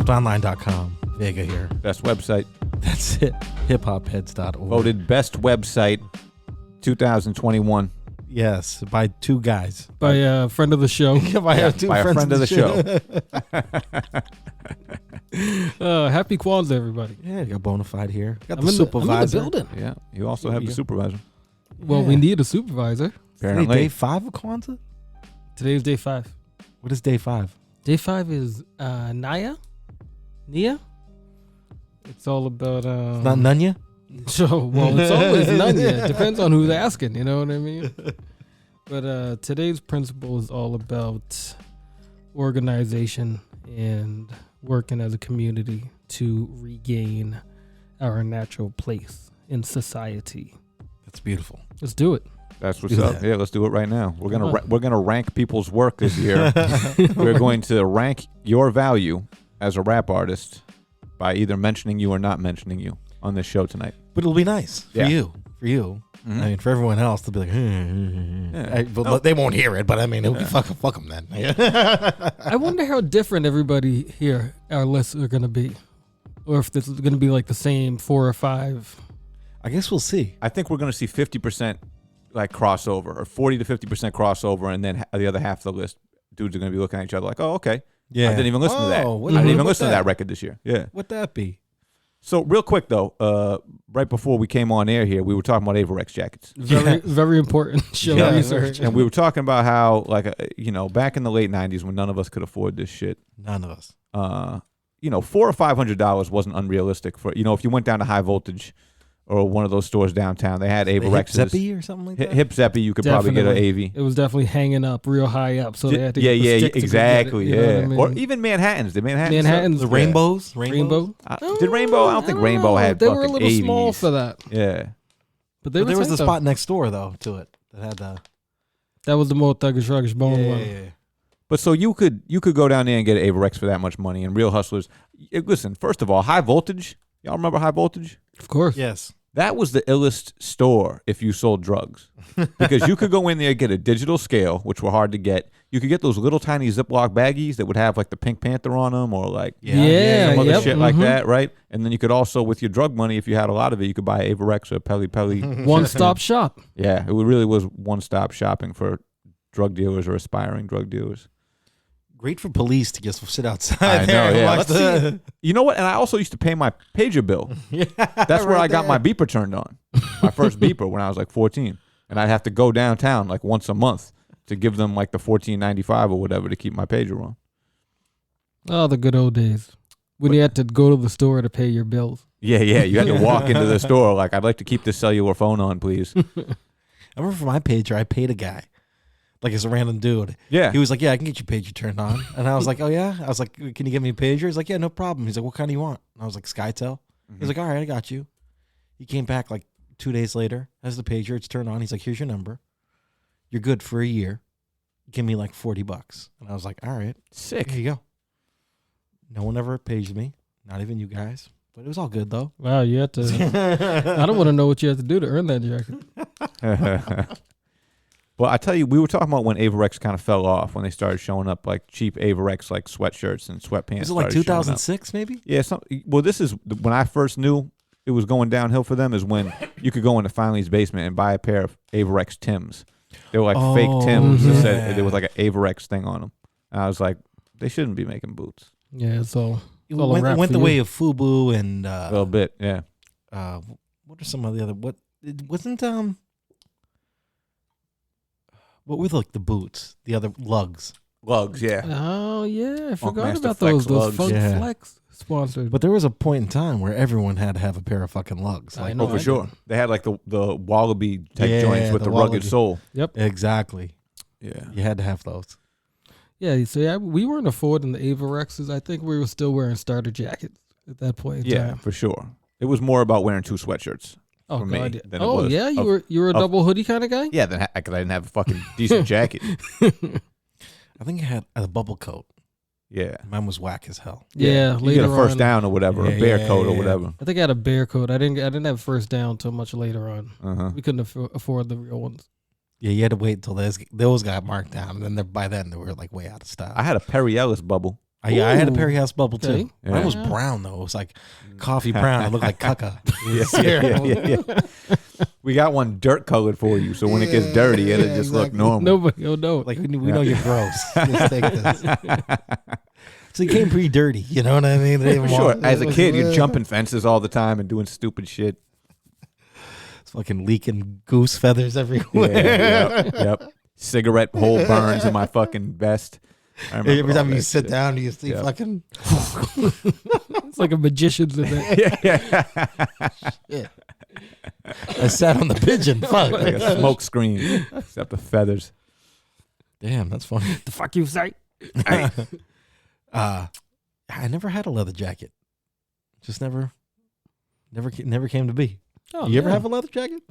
HipHopOnline.com. Vega here. Best website. That's it. HipHopHeads.org. Voted best website 2021. Yes, by two guys. By a friend of the show. by a friend of the show. Happy Kwanzaa, everybody. Yeah, you got Bonafide here. Got I'm the in supervisor. I'm in the building. Yeah, you also have the supervisor. Well, we need a supervisor. Apparently. Day 5 of Kwanzaa? Today's day 5. What is day 5? Day 5 is Nia? It's all about... Not Nunya? So, well, it's always Nunya. It depends on who's asking, you know what I mean? But today's principle is all about organization and working as a community to regain our natural place in society. That's beautiful. Let's do it. That's what's up. Yeah, let's do it right now. We're gonna rank people's work this year. We're going to rank your value as a rap artist by either mentioning you or not mentioning you on this show tonight. But it'll be nice for you. For you. Mm-hmm. I mean, for everyone else, they'll be like, but they won't hear it. But I mean, it'll be fuck them then. I wonder how different everybody here, our lists, are going to be. Or if this is going to be like the same 4 or 5. I guess we'll see. I think we're going to see 50% like crossover or 40 to 50% crossover. And then the other half of the list, dudes are going to be looking at each other like, oh, okay. Yeah. I didn't even listen to that. I didn't even listen to that record this year. Yeah. What'd that be? So real quick though, right before we came on air here, we were talking about Avirex jackets. Very important show research. And we were talking about how, like, back in the late 90s when none of us could afford this shit. None of us. $400 or $500 wasn't unrealistic for, if you went down to High Voltage or one of those stores downtown, they had Avirexes. Hip Zeppy or something like that? Hip Zeppy, you could probably get an AV. It was definitely hanging up real high up, so they had to get the stick exactly, to get it, you know what I mean? Or even Manhattans. Did Manhattans? The Rainbows? Rainbow? Did Rainbow? I don't think Rainbow had They fucking were a little 80s. small for that. Yeah. But there was the spot next door, though, to it. That had the... That was the more thuggish, ruggish bone one. Yeah. But so you could go down there and get an Avirex for that much money, and Real Hustlers. Listen, first of all, High Voltage. Y'all remember High Voltage? Of course. Yes. That was the illest store if you sold drugs. Because you could go in there and get a digital scale, which were hard to get. You could get those little tiny Ziploc baggies that would have like the Pink Panther on them or like some other shit like that, right? And then you could also, with your drug money, if you had a lot of it, you could buy Avirex or Peli Peli. One-stop shop. Yeah, it really was one-stop shopping for drug dealers or aspiring drug dealers. Great for police to just sit outside. I know, yeah. Let's see. You know what? And I also used to pay my pager bill. That's where I got my beeper turned on. My first beeper when I was like 14. And I'd have to go downtown like once a month to give them like the $14.95 or whatever to keep my pager on. Oh, the good old days. When you had to go to the store to pay your bills. Yeah. You had to walk into the store like, I'd like to keep this cellular phone on, please. I remember for my pager, I paid a guy. Like, it's a random dude. Yeah. He was like, yeah, I can get your pager turned on. And I was like, oh, yeah? I was like, can you get me a pager? He's like, yeah, no problem. He's like, what kind do you want? And I was like, SkyTel. He's like, all right, I got you. He came back like 2 days later. Has the pager. It's turned on. He's like, here's your number. You're good for a year. Give me like $40. And I was like, all right. Sick. Here you go. No one ever paged me. Not even you guys. But it was all good, though. Wow, you had to... I don't want to know what you had to do to earn that jacket. Well, I tell you, we were talking about when Avirex kind of fell off, when they started showing up like cheap Avirex like sweatshirts and sweatpants. Was it like 2006 maybe? Yeah. Well, this is when I first knew it was going downhill for them is when you could go into Finley's basement and buy a pair of Avirex Tims. They were like fake Tims that said there was like an Avirex thing on them. And I was like, they shouldn't be making boots. Yeah, so it went the way of FUBU and a little bit, yeah. What are some of the other? What wasn't What were like the boots? The other Lugz. Lugz, yeah. Oh yeah, I forgot Master about Flex those Lugz. Funk Yeah. Flex sponsored. But there was a point in time where everyone had to have a pair of fucking Lugz. I Like, know. For sure. They had like the Wallaby type Yeah, joints with the the rugged Wallaby. sole. Yep. Exactly. Yeah. You had to have those. Yeah, so yeah, we weren't affording the Avirexes. I think we were still wearing starter jackets at that point in time. For sure. It was more about wearing 2 sweatshirts. Oh for me god. than it Oh was yeah, of- you were a double hoodie kind of guy. Yeah, because I didn't have a fucking decent jacket. I think I had a bubble coat. Yeah. Mine was whack as hell. Yeah, You later get a first on, down or whatever, a bear coat or whatever. I think I had a bear coat. I didn't have first down until much later on. Uh-huh. We couldn't afford the real ones. Yeah, you had to wait until those got marked down, and then by then they were like way out of style. I had a Perry Ellis bubble. I had a Perry House bubble too. Okay. Mine was brown though. It was like coffee brown. It looked like caca. Yeah. We got one dirt colored for you, so when it gets dirty, it'll just look normal. Nobody will know. Like we know you're gross. Just take this. So it came pretty dirty. You know what I mean? For sure. As a kid, you're jumping fences all the time and doing stupid shit. It's fucking leaking goose feathers everywhere. Yep. Cigarette hole burns in my fucking vest. Every time you sit down, you see fucking. It's like a magician's event. Yeah. I sat on the pigeon. Fuck. Like a smoke screen, except the feathers. Damn, that's funny. The fuck you say? I never had a leather jacket. Just never came to be. Oh, You ever have a leather jacket?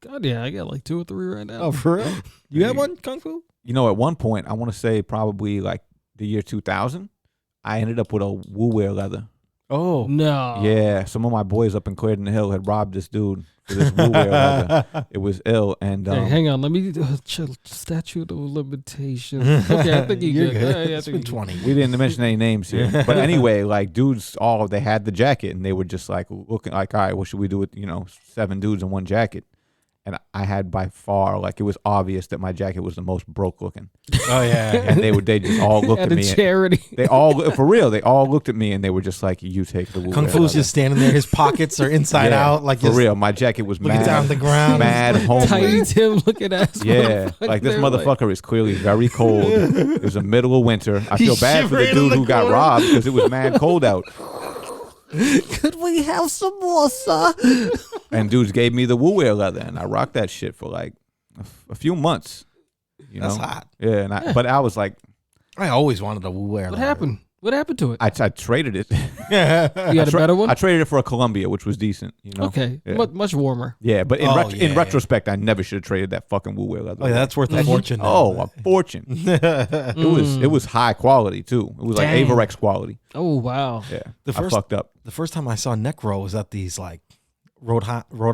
God, yeah, I got like 2 or 3 right now. Oh, for real? You have one, Kung Fu? You know, at one point, I want to say probably like the year 2000, I ended up with a Wu Wear leather. Oh. No. Yeah, some of my boys up in Clarendon Hill had robbed this dude for this Wu Wear leather. It was ill. And Hey, hang on, let me statute of limitations. Okay, I think You're good. good. Yeah, I It's think been 20. we didn't mention any names here. But anyway, like dudes, they had the jacket and they were just like looking like, all right, what should we do with, 7 dudes in one jacket? And I had by far, like it was obvious that my jacket was the most broke looking. Oh, yeah. And they just all looked at at a me. charity. They all, for real, they all looked at me and they were just like, you take the Wu Kung Wear Fu's leather. just standing there. His pockets are inside out. Like for just real, my jacket was looking mad, down the ground. mad Tiny homely. Tim looking at Yeah, like this motherfucker is clearly very cold. It was the middle of winter. I feel He's bad for the shivering in dude the who got corner. robbed because it was mad cold out. Could we have some more, sir? And dudes gave me the Wu Wear leather, and I rocked that shit for like a few months. That's hot. Yeah, but I was like, I always wanted a Wu Wear. What happened? What happened to it? I traded it. You got a better one? I traded it for a Columbia, which was decent. Okay, Yeah. much warmer. Yeah, but in Yeah. retrospect, I never should have traded that fucking Wu Wear leather. Oh, yeah, that's worth a fortune. now. Oh, a fortune. It was high quality too. It was like Dang. Avirex quality. Oh wow. Yeah, The I first- fucked up. The first time I saw Necro was at these like Rhode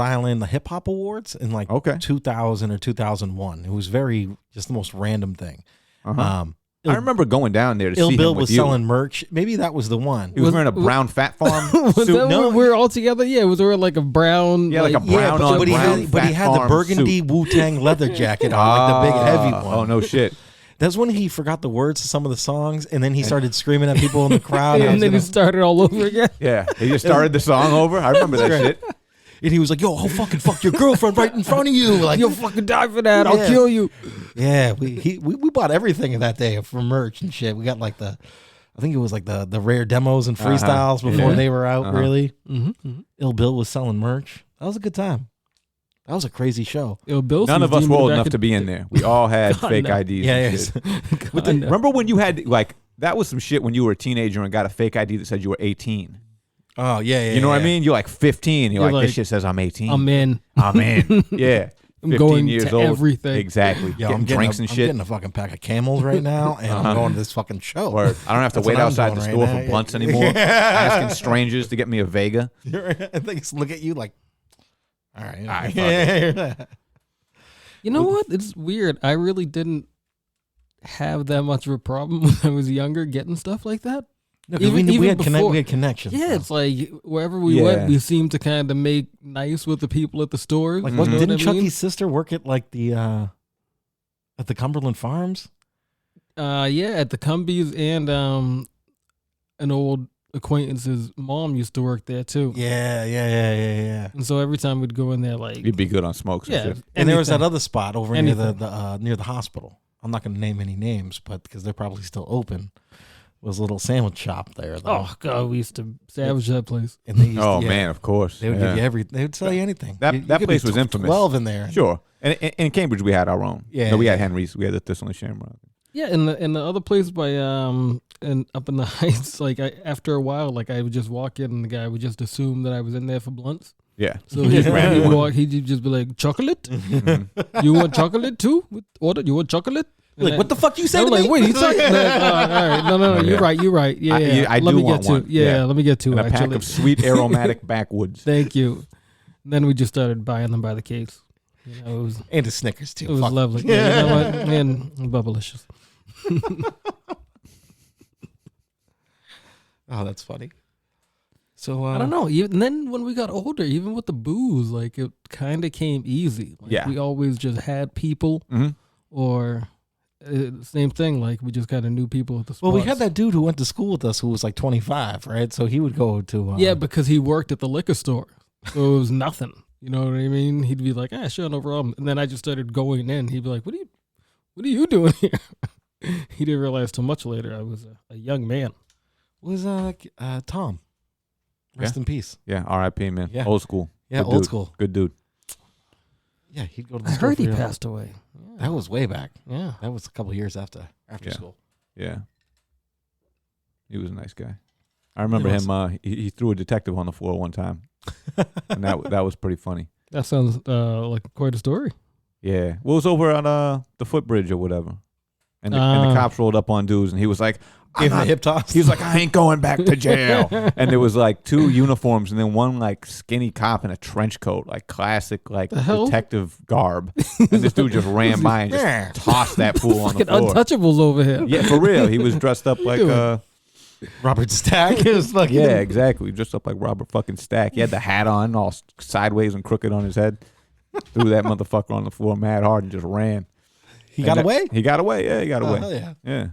Island the Hip Hop Awards in like 2000 or 2001. It was just the most random thing. Uh-huh. I remember going down there to Ill see Bill him with was you. selling merch. Maybe that was the one. He was wearing a brown Fat Farm Was suit. that when we were all together? Yeah, was there like a brown? Yeah, like a brown on but he brown had, but he Fat had the Farm burgundy suit. Wu-Tang leather jacket on, like the big heavy one. Oh no shit! That's when he forgot the words to some of the songs, and then he started screaming at people in the crowd. and then he started all over again. Yeah, he just started the song over. I remember that shit. And he was like, "Yo, I'll fucking fuck your girlfriend right in front of you." Like, You'll fucking die for that. I'll Yeah. kill you. yeah, we bought everything that day for merch and shit. We got like I think it was like the rare demos and freestyles before Yeah. they were out. Really, Mm-hmm. Ill Bill was selling merch. That was a good time. That was a crazy show. Yo, Bill None of us were old enough to be in there. We all had God, fake no. IDs. Yeah, and yes. shit. God, no. Remember when you had like that was some shit when you were a teenager and got a fake ID that said you were 18. Oh yeah. You know what I mean? You're like 15. You're You're like, like, this shit says I'm 18. I'm in. I'm in. Yeah. I'm 15 going years to old. everything. Exactly. Yeah, Getting drinks I'm and shit. getting a fucking pack of Camels right now, and I'm going to this fucking show. Or I don't have to That's wait what I'm outside the doing store right for now. blunts anymore. Asking strangers to get me a Vega. I think it's look at you like, all right, right, yeah. You know what? It's weird. I really didn't have that much of a problem when I was younger getting stuff like that. No, 'cause Even we had before. we had connections. Yeah, though. it's like wherever we Yeah. went, we seemed to kind of make nice with the people at the stores. like you what, know didn't what I mean? Chucky's sister work at like the at the Cumberland Farms? Yeah, at the Cumbies and an old acquaintance's mom used to work there too. Yeah. And so every time we'd go in there, like You'd be good on smokes and yeah, shit. And there was that anything. other spot over Anything. near the hospital. I'm not going to name any names, but because they're probably still open. Was a little sandwich shop there. Though. Oh god, we used to savage that place. And they used Oh to, yeah, man, of course. they would Yeah. give you They would sell you anything. That- You that could place be was infamous. 12 in there. Sure. And in Cambridge we had our own. Yeah, No, we had yeah. Henry's. We had the Thistle and Shamrock. Yeah, and the other place by and up in the Heights, like after a while, like I would just walk in and the guy would just assume that I was in there for blunts. Yeah. So he'd Random walk, he'd just be like, "Chocolate? You want chocolate too? Order? You want chocolate?" And Like, what the fuck you say I'm to like, me? wait, you talking? All right, no, you're right. Yeah, I let do me want get to one. Yeah, Yeah. let me get to And a actually. pack of sweet aromatic backwoods. Thank you. And then we just started buying them by the case. You know, And the Snickers too. it was Fuck. lovely. Yeah, you know what? Man, bubblicious. Oh, that's funny. So I don't know. And then when we got older, even with the booze, like it kind of came easy. Like, we always just had people, or same thing. Like we just kind of knew people at the spots. Well, we had that dude who went to school with us who was like 25, right? So he would go to because he worked at the liquor store, so it was nothing. You know what I mean? He'd be like, sure, no problem. And then I just started going in. He'd be like, what are you doing here? He didn't realize till much later I was a young man. Was Tom. Rest in peace. Yeah, R.I.P. man. Yeah. Old school. Yeah, Good old dude. school. Good dude. Yeah, he'd go to the I store heard for he your- passed away. Yeah. That was way back. Yeah. That was a couple years after Yeah. school. Yeah. He was a nice guy. I remember He was. him. He threw a detective on the floor one time, and that was pretty funny. That sounds like quite a story. Yeah. Well, it was over on the footbridge or whatever, and the cops rolled up on dudes, and he was like, Gave him the hip toss. He was like, I ain't going back to jail. And there was like 2 uniforms and then one like skinny cop in a trench coat, like classic like detective garb. And this dude just ran by and just tossed that fool on the Fucking floor. untouchables over here. Yeah, for real. He was dressed up like Robert Stack. It was fucking yeah, exactly. Dressed up like Robert fucking Stack. He had the hat on, all sideways and crooked on his head. Threw that motherfucker on the floor mad hard and just ran. He got away? He got away. Yeah, he got away. Hell yeah. Yeah.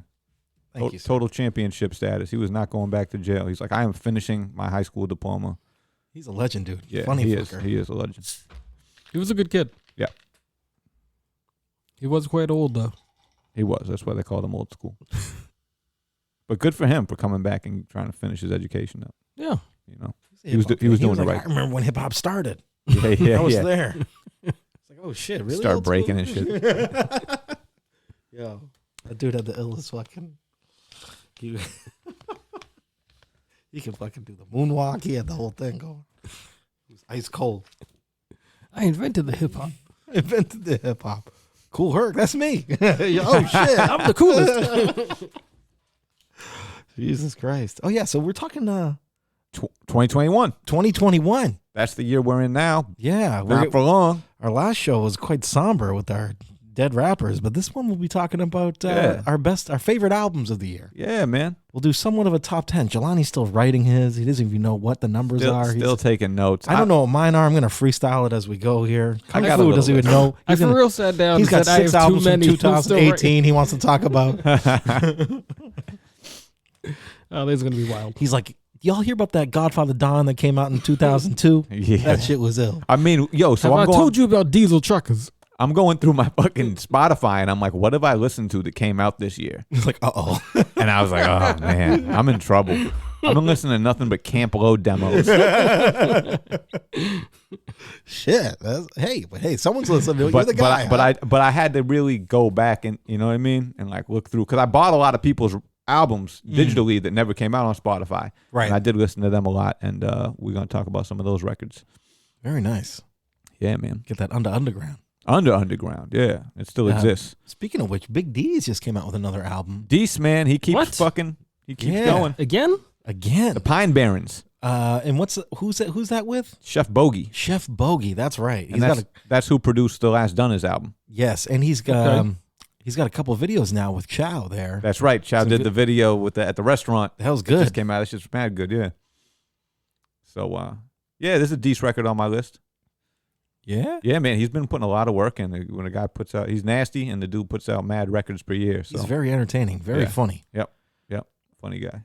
Thank you, sir. Total championship status. He was not going back to jail. He's like, I am finishing my high school diploma. He's a legend, dude. Yeah, Funny he fucker. is. He is a legend. He was a good kid. Yeah. He was quite old, though. He was. That's why they called him old school. But good for him for coming back and trying to finish his education up. Yeah. You know, He was doing the right I remember when hip hop started. Yeah, I was yeah. there. It's like, oh shit, really? Start old breaking school? and shit. Yo, that dude had the illest fucking. He could fucking do the moonwalk. He had the whole thing going. He was ice cold. I invented the hip hop. Invented the hip hop. Cool Herc, that's me. Oh shit, I'm the coolest. Jesus Christ. Oh yeah, so we're talking 2021. 2021. That's the year we're in now. Yeah, Not for long. our last show was quite somber with our dead rappers, but this one we'll be talking about our favorite albums of the year. Yeah, man. We'll do somewhat of a top 10. Jelani's still writing his. He doesn't even know what the numbers are. Still taking notes. I don't know what mine are. I'm going to freestyle it as we go here. I got a Kung Fu little doesn't bit. even know. I for real sat down He's and got said, 6 I have too albums from many. 2018 he wants to talk about. Oh, this is going to be wild. He's like, y'all hear about that Godfather Don that came out in 2002? Yeah. That shit was ill. I mean, yo, so I told you about diesel truckers. I'm going through my fucking Spotify and I'm like, what have I listened to that came out this year? He's like, uh-oh. And I was like, oh man, I'm in trouble. I've been listening to nothing but Camp Low demos. Shit. Hey, someone's listening. You're the guy. But I had to really go back and, you know what I mean? And like look through, because I bought a lot of people's albums digitally that never came out on Spotify. Right. And I did listen to them a lot. And we're going to talk about some of those records. Very nice. Yeah, man. Get that underground. Underground, yeah. It still exists. Speaking of which, Big D's just came out with another album. Deese, man, he keeps What? he keeps Yeah. going. Again? Again. The Pine Barrens. And who's that with? Chef Bogey. Chef Bogey. That's right. And that's who produced the last Dunnes album. Yes, and he's got a couple of videos now with Chow there. That's right. Chow did the video at the restaurant. That was It good. just came out. It's just mad good, yeah. So, yeah, this is a Deese record on my list. Yeah. Yeah, man, he's been putting a lot of work in. When a guy puts out, he's nasty, and the dude puts out mad records per year. So. He's very entertaining, very funny. Yep, funny guy.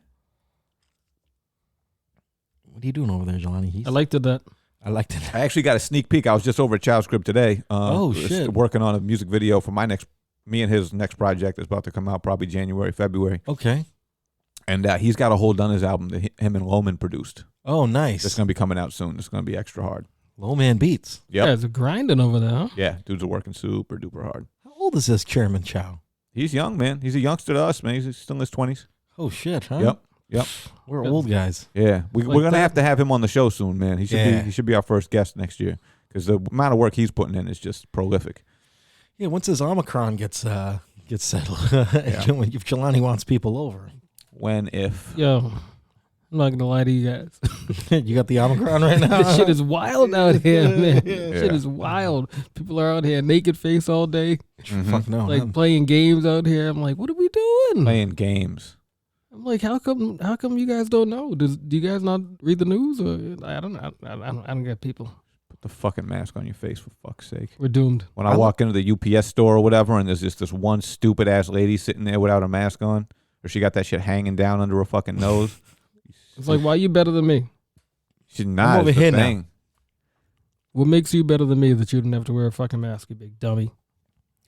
What are you doing over there, Jelani? I liked it that. I liked it. I actually got a sneak peek. I was just over at Chow's Crib today. Shit. Working on a music video for me and his next project that's about to come out probably January, February. Okay. And he's got a whole Dunnes album that him and Loman produced. Oh, nice. It's going to be coming out soon. It's going to be extra hard. Low Man Beats. Yep. Yeah, it's grinding over there, huh? Yeah, dudes are working super duper hard. How old is this Chairman Chow? He's young, man. He's a youngster to us, man. He's still in his 20s. Oh, shit, huh? Yep. We're old guys. Yeah, we're going to have him on the show soon, man. He should be our first guest next year because the amount of work he's putting in is just prolific. Yeah, once his Omicron gets settled, if Jelani wants people over. If. Yo, I'm not going to lie to you guys. You got the Omicron right now? This shit is wild out here, man. Shit is wild. People are out here naked face all day. Fuck no. Like playing games out here. I'm like, what are we doing? Playing games. I'm like, how come you guys don't know? Do you guys not read the news? Or I don't know. I don't get people. Put the fucking mask on your face, for fuck's sake. We're doomed. When I walk into the UPS store or whatever, and there's just this one stupid ass lady sitting there without a mask on, or she got that shit hanging down under her fucking nose. It's like, why are you better than me? She's not. I'm over here now. Thing. What makes you better than me that you didn't have to wear a fucking mask, you big dummy?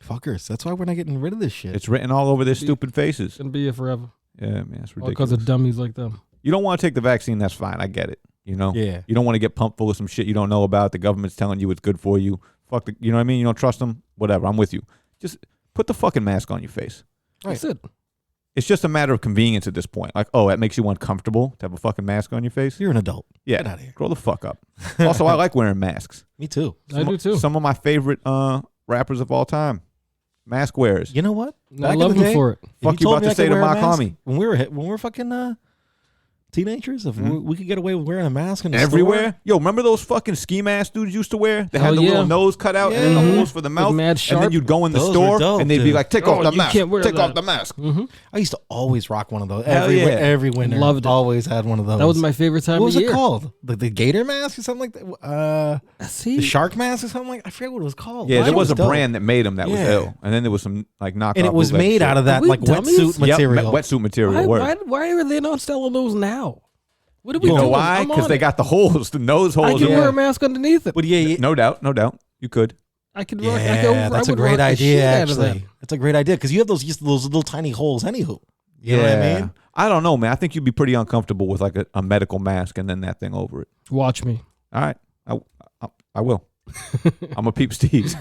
Fuckers. That's why we're not getting rid of this shit. It's written all over their stupid faces. It's gonna be here forever. Yeah, man, it's All ridiculous. because of dummies like them. You don't want to take the vaccine, that's fine. I get it. You know? Yeah. You don't want to get pumped full of some shit you don't know about. The government's telling you it's good for you. Fuck the, you know what I mean? You don't trust them? Whatever, I'm with you. Just put the fucking mask on your face. That's it. It's just a matter of convenience at this point. Like, oh, that makes you uncomfortable to have a fucking mask on your face? You're an adult. Yeah. Get out of here. Grow the fuck up. Also, I like wearing masks. Me too. I do too. Some of my favorite rappers of all time. Mask wearers. You know what? I love them for it. Fuck you about to say to my homie. When we were fucking teenagers, if we could get away with wearing a mask in the Everywhere. store. Yo, remember those fucking ski masks dudes used to wear? They had Hell the yeah. little nose cut out and then the holes for the mouth. mad And sharp. then you'd go in the Those store were dope, and they'd be dude. like, take Oh, off the you mask. can't wear Take that. off the mask. Mm-hmm. I used to always rock one of those. Hell Every yeah. every winter. Loved it. Always had one of those. That was my favorite time What was of it year. called? The gator mask or something like that? See, The shark mask or something like that? I forget what it was called. Yeah, That there was a dope. brand that made them that was Yeah. ill. And then there was some like knockoff. And it was bootleg made shit. out of that Are we like dummies? wetsuit Yep, material. wetsuit material. word. why are they not selling those now? What are we You know doing? why? I'm Because on they it. got the holes, the nose I holes. can in wear it. a mask underneath it. But yeah, No doubt. You could. I could rock. yeah, that's a great idea. Actually, That. that's a great idea because you have those little tiny holes. Anywho, you know what I mean? I don't know, man. I think you'd be pretty uncomfortable with like a medical mask and then that thing over it. Watch me. All right, I will. I'm a peep Steve's.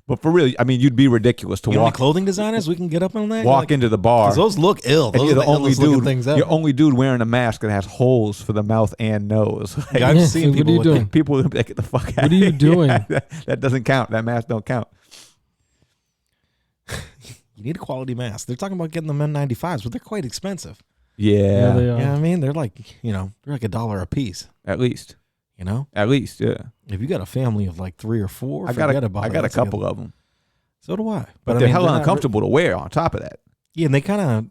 But for real, I mean, you'd be ridiculous to You know any walk clothing designers we can get up on that? walk into the bar. Because those look ill. And Those you're are the only illest looking dude. things You're ever. only dude wearing a mask that has holes for the mouth and nose. Like, Yeah, I've Yeah, seen so what people are you with doing? people that get the fuck out. What are you of here. doing? That doesn't count. That mask don't count. You need a quality mask. They're talking about getting the N95s, but they're quite expensive. Yeah, they You are. know what I mean? They're like, they're like $1 a piece. at least. You know? At least, yeah. If you got a family of like 3 or 4, I got forget about it. a That's couple of them, So do I. but I they're mean, hella not uncomfortable to wear. On top of that, yeah, and they kind of,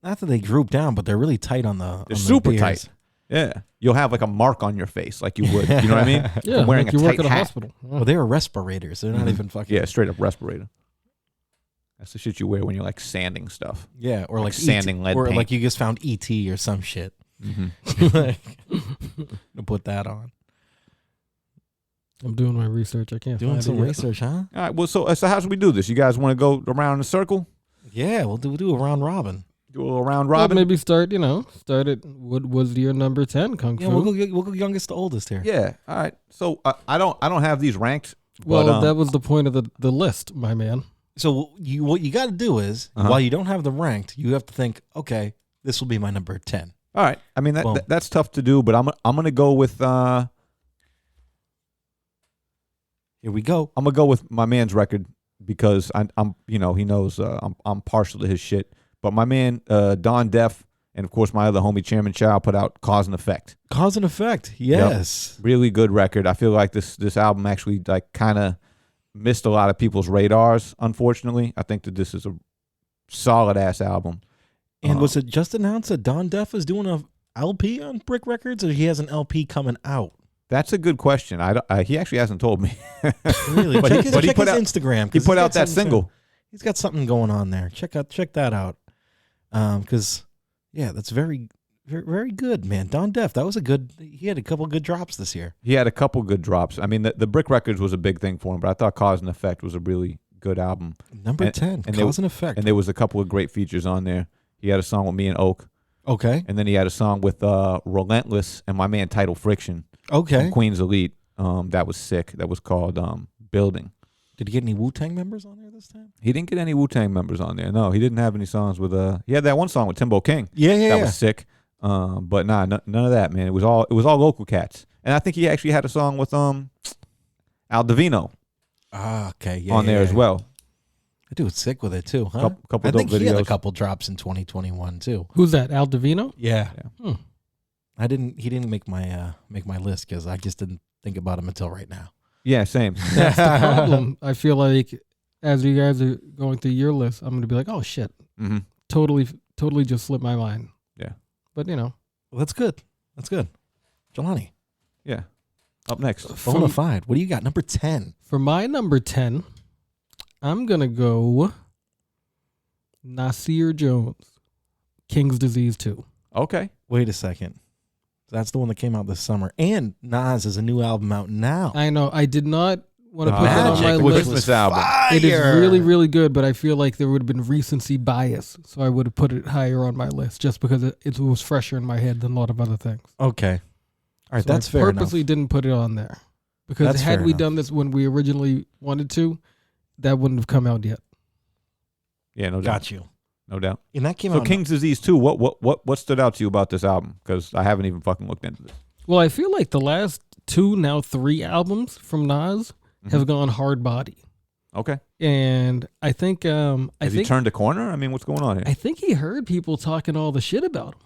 not that they droop down, but they're really tight on the. they're on the super beers. tight. Yeah, you'll have like a mark on your face, like you would. You know what I mean? Yeah, From wearing like a you work tight at a hat. hospital. Well, they're respirators. They're not Mhm. even fucking. Yeah, straight up respirator. That's the shit you wear when you're like sanding stuff. Yeah, or Like like sanding lead or paint. like you just found ET or some shit. Mm-hmm. Like, to put that on. I'm doing my research. I can't Doing find some it yet. research, huh? All right. Well, so how should we do this? You guys want to go around in a circle? Yeah, we'll do a round robin. Do a little round Well, robin? maybe start at what was your number 10 Kung Yeah, Fu? we'll go youngest to oldest here. Yeah. All right. So I don't have these ranked. Well, but, that was the point of the list, my man. So what you got to do is while you don't have them ranked, you have to think, okay, this will be my number 10. all right. I mean Boom. that's tough to do, but I'm gonna go with Here we go. I'm gonna go with my man's record because I'm he knows I'm partial to his shit. But my man Don Def and of course my other homie Chairman Chow put out Cause and Effect. Cause and effect. Yes. Really good record. I feel like this album actually like kind of missed a lot of people's radars. Unfortunately, I think that this is a solid ass album. And was it just announced that Don Def is doing a LP on Brick Records, or he has an LP coming out? That's a good question. He actually hasn't told me. Really? But check he his put out- Instagram. He 'cause put he's out got that something- single. He's got something going on there. Check that out. Because that's very, very, very good, man. Don Def, that was he had a couple good drops this year. He had a couple good drops. I mean, the Brick Records was a big thing for him, but I thought Cause and Effect was a really good album. Number 10, and Cause and Effect. And there was a couple of great features on there. He had a song with me and Oak, Okay. and then he had a song with Relentless and my man Title Friction Okay. from Queens Elite. That was sick. That was called Building. Did he get any Wu-Tang members on there this time? He didn't get any Wu-Tang members on there. No, he didn't have any songs with he had that one song with Timbo King. Yeah. That was sick. But none of that, man. It was all local cats. And I think he actually had a song with Al Divino Okay. Yeah. on there as well. That dude's sick with it too, huh? Couple I think dope he had a videos. couple drops in 2021 too. Who's that? Al Divino? Yeah. Hmm. He didn't make my list because I just didn't think about him until right now. Yeah, same. That's the problem. I feel like as you guys are going through your list, I'm going to be like, oh shit, Mm-hmm. totally totally just slipped my mind. Yeah. But Well, that's good. That's good. Jelani. Yeah. Up next. Bonafide. What do you got? Number 10. For my number 10, I'm going to go Nasir Jones, King's Disease 2. Okay. Wait a second. That's the one that came out this summer. And Nas has a new album out now. I know. I did not want to put that on my Magic, list. Christmas album. It is really, really good, but I feel like there would have been recency bias, so I would have put it higher on my list just because it was fresher in my head than a lot of other things. Okay. All right, So that's I fair purposely didn't put it on there because That's had fair we enough. done this when we originally wanted to, that wouldn't have come out yet. Yeah, no doubt. Got you. No doubt. And that came So out. King's Disease 2, what stood out to you about this album? Because I haven't even fucking looked into this. Well, I feel like the last 2, now 3 albums from Nas have gone hard body. Okay. And I think Has he turned a corner? I mean, what's going on here? I think he heard people talking all the shit about him.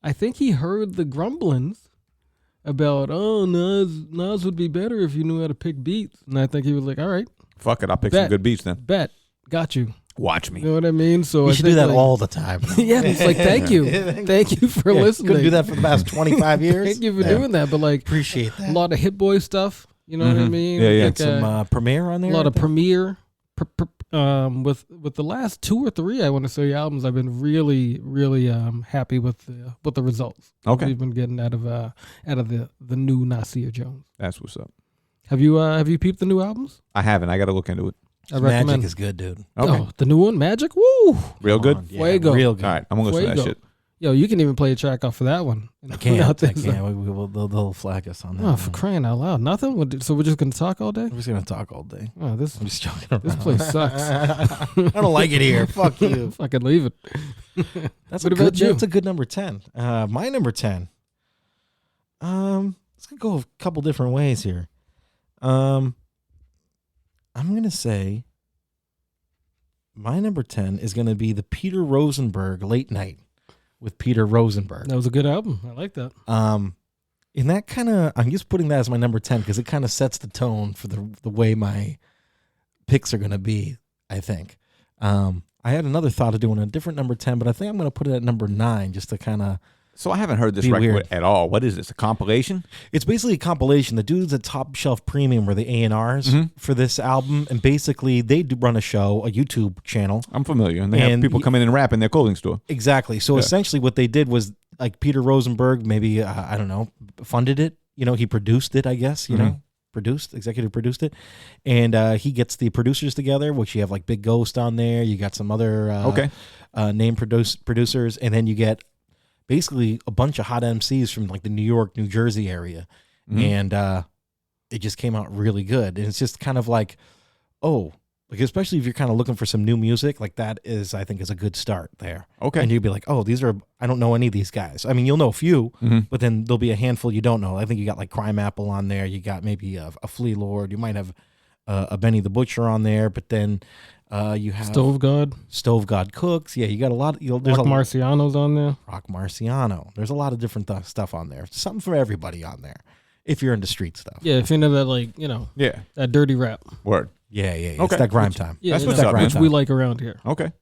I think he heard the grumblings about, Nas would be better if you knew how to pick beats. And I think he was like, all right, Fuck it. I'll pick some good beats then. bet, got you. Watch me. You know what I mean? So you I should think do that like, all the time. yeah, it's like, thank you. Thank you for listening. Couldn't do that for the past 25 years. Thank you for doing that. But like, Appreciate that. a lot of Hit Boy stuff. You know what I mean? Yeah, yeah. Like, Some Premiere on there. a lot of I think? Premiere. With the last 2 or 3, I want to say albums, I've been really, really happy with the results. Okay. We've been getting out of the new Nasir Jones. That's what's up. Have you peeped the new albums? I haven't. I got to look into it. I Magic recommend. is good, dude. Okay. Oh, the new one, Magic. Woo! Real good? Yeah, Fuego. real good. All right. I'm going to listen to that Fuego. shit. Yo, you can even play a track off of that one. I can't. I Nothing. can't. They'll flag us on that. Oh, for crying out loud! Nothing. So we're just gonna talk all day. We're just gonna talk all day. Oh, this I'm just joking around. this place sucks. I don't like it here. Fuck you. Fucking leave it. That's What a about good. you? That's a good number 10. My number 10. Let's go a couple different ways here. I'm gonna say my number 10 is gonna be the Peter Rosenberg Late Night with Peter Rosenberg. That was a good album. I like that. And that kind of, I'm just putting that as my number 10 because it kind of sets the tone for the way my picks are gonna be. I think. I had another thought of doing a different number 10, but I think I'm gonna put it at number 9 just to kind of. So I haven't heard this Be record weird. at all. What is this? A compilation? It's basically a compilation. The dudes at Top Shelf Premium were the A&Rs for this album, and basically they do run a show, a YouTube channel. I'm familiar. And they have And people come in and rap in their clothing store. Exactly. So Yeah. essentially what they did was like Peter Rosenberg maybe, I don't know, funded it. You know, he produced it, I guess, you know, executive produced it. And he gets the producers together, which you have like Big Ghost on there. You got some other name producers, and then you get basically a bunch of hot MCs from like the New York, New Jersey area. And it just came out really good. And it's just kind of like, like especially if you're kind of looking for some new music, like that is, I think, is a good start there. Okay. And you'd be like, I don't know any of these guys. I mean, you'll know a few, but then there'll be a handful you don't know. I think you got like Crime Apple on there. You got maybe a Flea Lord. You might have a Benny the Butcher on there, but then you have Stove God Cooks. Yeah, you got a lot. There's Rock Marciano's on there. Rock Marciano. There's a lot of different stuff on there. Something for everybody on there. If you're into street stuff. Yeah, if you're into that, Yeah. that dirty rap. Word. Yeah. Okay. It's that grime time. Yeah, That's you what's know, up, man. which we like around here. Okay.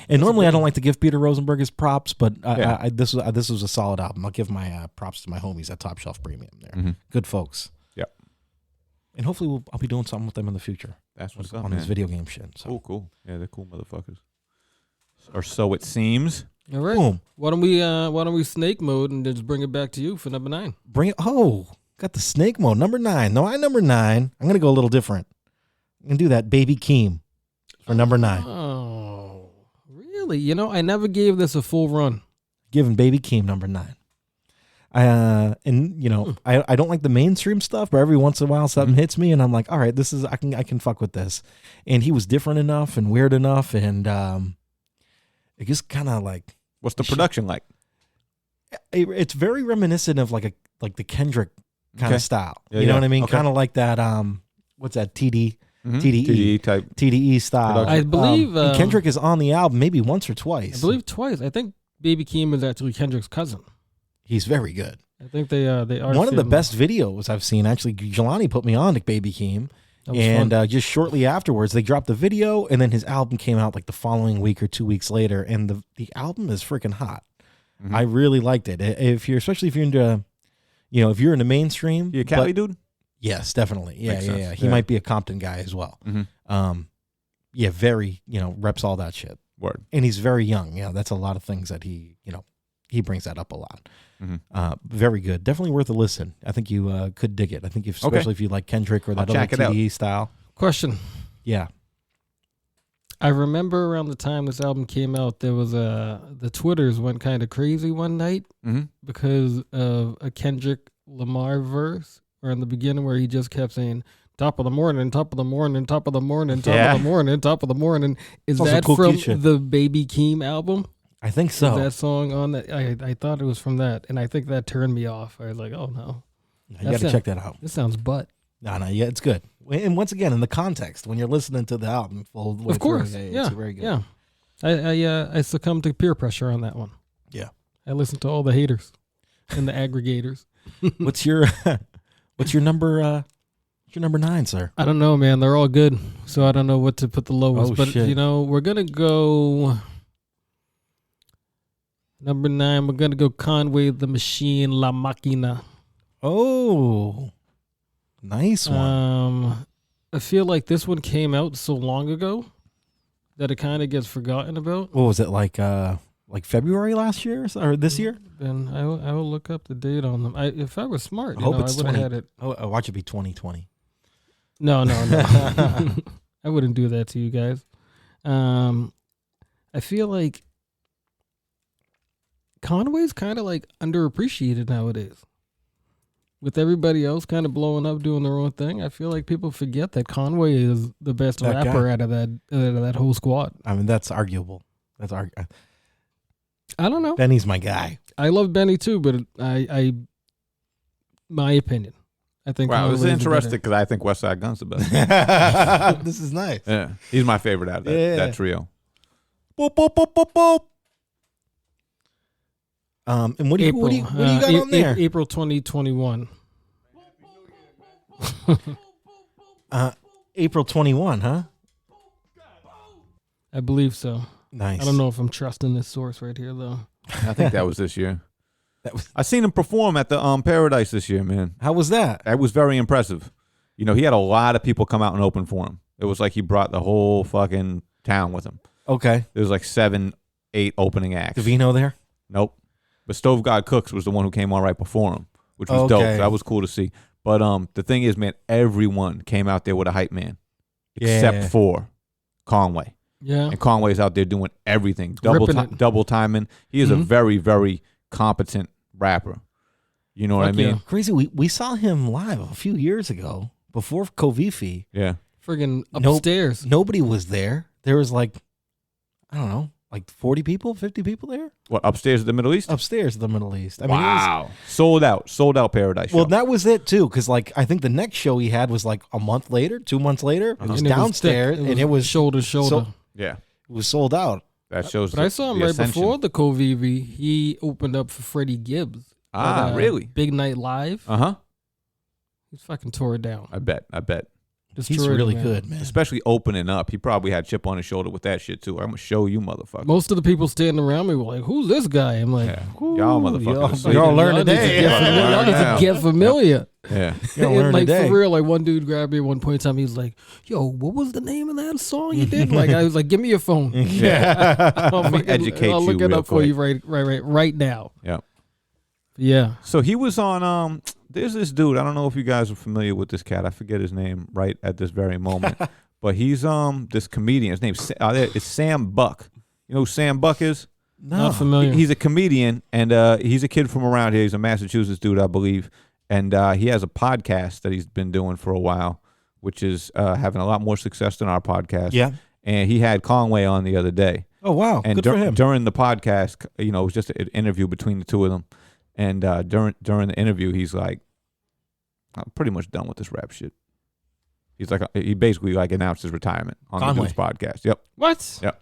And normally I don't like to give Peter Rosenberg his props, but Yeah. this was a solid album. I'll give my props to my homies at Top Shelf Premium there. Good folks. Yep. And hopefully I'll be doing something with them in the future That's what's up, on man. this video game shit. So. Cool. Yeah, they're cool motherfuckers. Or so it seems. All right. Boom. Why don't we snake mode and just bring it back to you for number 9? Bring it. Got the snake mode. Number 9. No, number 9. I'm going to go a little different. I'm going to do that Baby Keem for number 9. Oh, really? I never gave this a full run. Giving Baby Keem number 9. I don't like the mainstream stuff, but every once in a while something hits me and I'm like, all right, this is, I can fuck with this. And he was different enough and weird enough. And it just kind of like, What's the production like? it's very reminiscent of like the Kendrick kind of style. Yeah, you know yeah. what I mean? Okay. Kind of like that. What's that? TDE TDE type. TDE style. Production. I believe and Kendrick is on the album maybe once or twice. I believe twice. I think Baby Keem is actually Kendrick's cousin. He's very good. I think they are One of the best videos I've seen. Actually, Jelani put me on to Baby Keem, And just shortly afterwards, they dropped the video, and then his album came out like the following week or 2 weeks later, and the album is freaking hot. Mm-hmm. I really liked it. Especially if you're into, if you're in the mainstream. You a Cali dude? Yes, definitely. Yeah. He might be a Compton guy as well. Mm-hmm. Very, reps all that shit. Word. And he's very young. Yeah, that's a lot of things that he brings that up a lot. Mm-hmm. Very good. Definitely worth a listen. I think you could dig it. I think especially if you like Kendrick or that other TDE style. Question. Yeah. I remember around the time this album came out, there was the Twitters went kind of crazy one night because of a Kendrick Lamar verse, or in the beginning where he just kept saying, top of the morning, top of the morning, top of the morning, top of the morning, top of the morning. Is that cool from shit. the Baby Keem album? I think so. Is that song on that? I thought it was from that, and I think that turned me off. I was like, oh no. You got to check that out. This sounds butt. No, yeah, it's good. And once again, in the context, when you're listening to the album, of course, it's very good. Yeah, I succumbed to peer pressure on that one. Yeah, I listened to all the haters and the aggregators. What's your number? What's your number 9, sir? I don't know, man. They're all good, so I don't know what to put the lowest. But shit. We're gonna go number 9. We're gonna go Conway the Machine, La Máquina. Oh. Nice one. I feel like this one came out so long ago that it kind of gets forgotten about. What was it, like February last year or this year? Then I will look up the date on them. If I was smart, I hope it's I would have had it. I watch it be 2020. No. I wouldn't do that to you guys. I feel like Conway's kind of like underappreciated nowadays. With everybody else kind of blowing up, doing their own thing, I feel like people forget that Conway is the best rapper out of that whole squad. I mean, that's arguable. I don't know. Benny's my guy. I love Benny too, but my opinion, I think. Wow, this is interesting because I think West Side Gun's the best. This is nice. Yeah, he's my favorite out of that trio. Boop, boop, boop, boop, boop. And what do you got on there? April 2021. April 21, huh? I believe so. Nice. I don't know if I'm trusting this source right here though. I think that was this year. I seen him perform at the Paradise this year, man. How was that? That was very impressive. He had a lot of people come out and open for him. It was like he brought the whole fucking town with him. Okay. There was like 7, 8 opening acts. Davino there? Nope. But Stove God Cooks was the one who came on right before him, which was dope. So that was cool to see. But the thing is, man, everyone came out there with a hype man, except for Conway. Yeah. And Conway's out there doing everything, double timing. He is a very, very competent rapper. You know what I mean? Yeah. Crazy. We saw him live a few years ago before Kovifi. Yeah. Friggin' upstairs. Nobody was there. There was like 40 people, 50 people there. What, upstairs at the Middle East? Upstairs at the Middle East. I mean, wow. Sold out Paradise show. Well, that was it too, because I think the next show he had was like a month later, 2 months later. It was downstairs, and it was shoulder to shoulder. Yeah. It was sold out. That shows. But I saw him right before the Kovivi. He opened up for Freddie Gibbs. Really? Big Night Live. He's fucking tore it down. I bet. He's really good, man. Especially opening up. He probably had chip on his shoulder with that shit too. I'm gonna show you, motherfucker. Most of the people standing around me were like, "Who's this guy?" I'm like, y'all motherfuckers. Y'all learn today. Y'all need to get familiar. Yeah. Like for real, like one dude grabbed me at one point in time. He was like, "Yo, what was the name of that song you did?" Like I was like, "Give me your phone." Yeah. Let me educate you. I'll look it up for you right now. Yeah. Yeah. So he was on there's this dude, I don't know if you guys are familiar with this cat. I forget his name right at this very moment. But he's this comedian. His name's it's Sam Buck. You know who Sam Buck is? No. Not familiar. He's a comedian, and he's a kid from around here. He's a Massachusetts dude, I believe. And he has a podcast that he's been doing for a while, which is having a lot more success than our podcast. Yeah. And he had Conway on the other day. Oh, wow. And good for him. During the podcast, it was just an interview between the two of them. And during the interview, he's like, "I'm pretty much done with this rap shit." He's like, he basically like announced his retirement on the dude's podcast. Yep. What? Yep.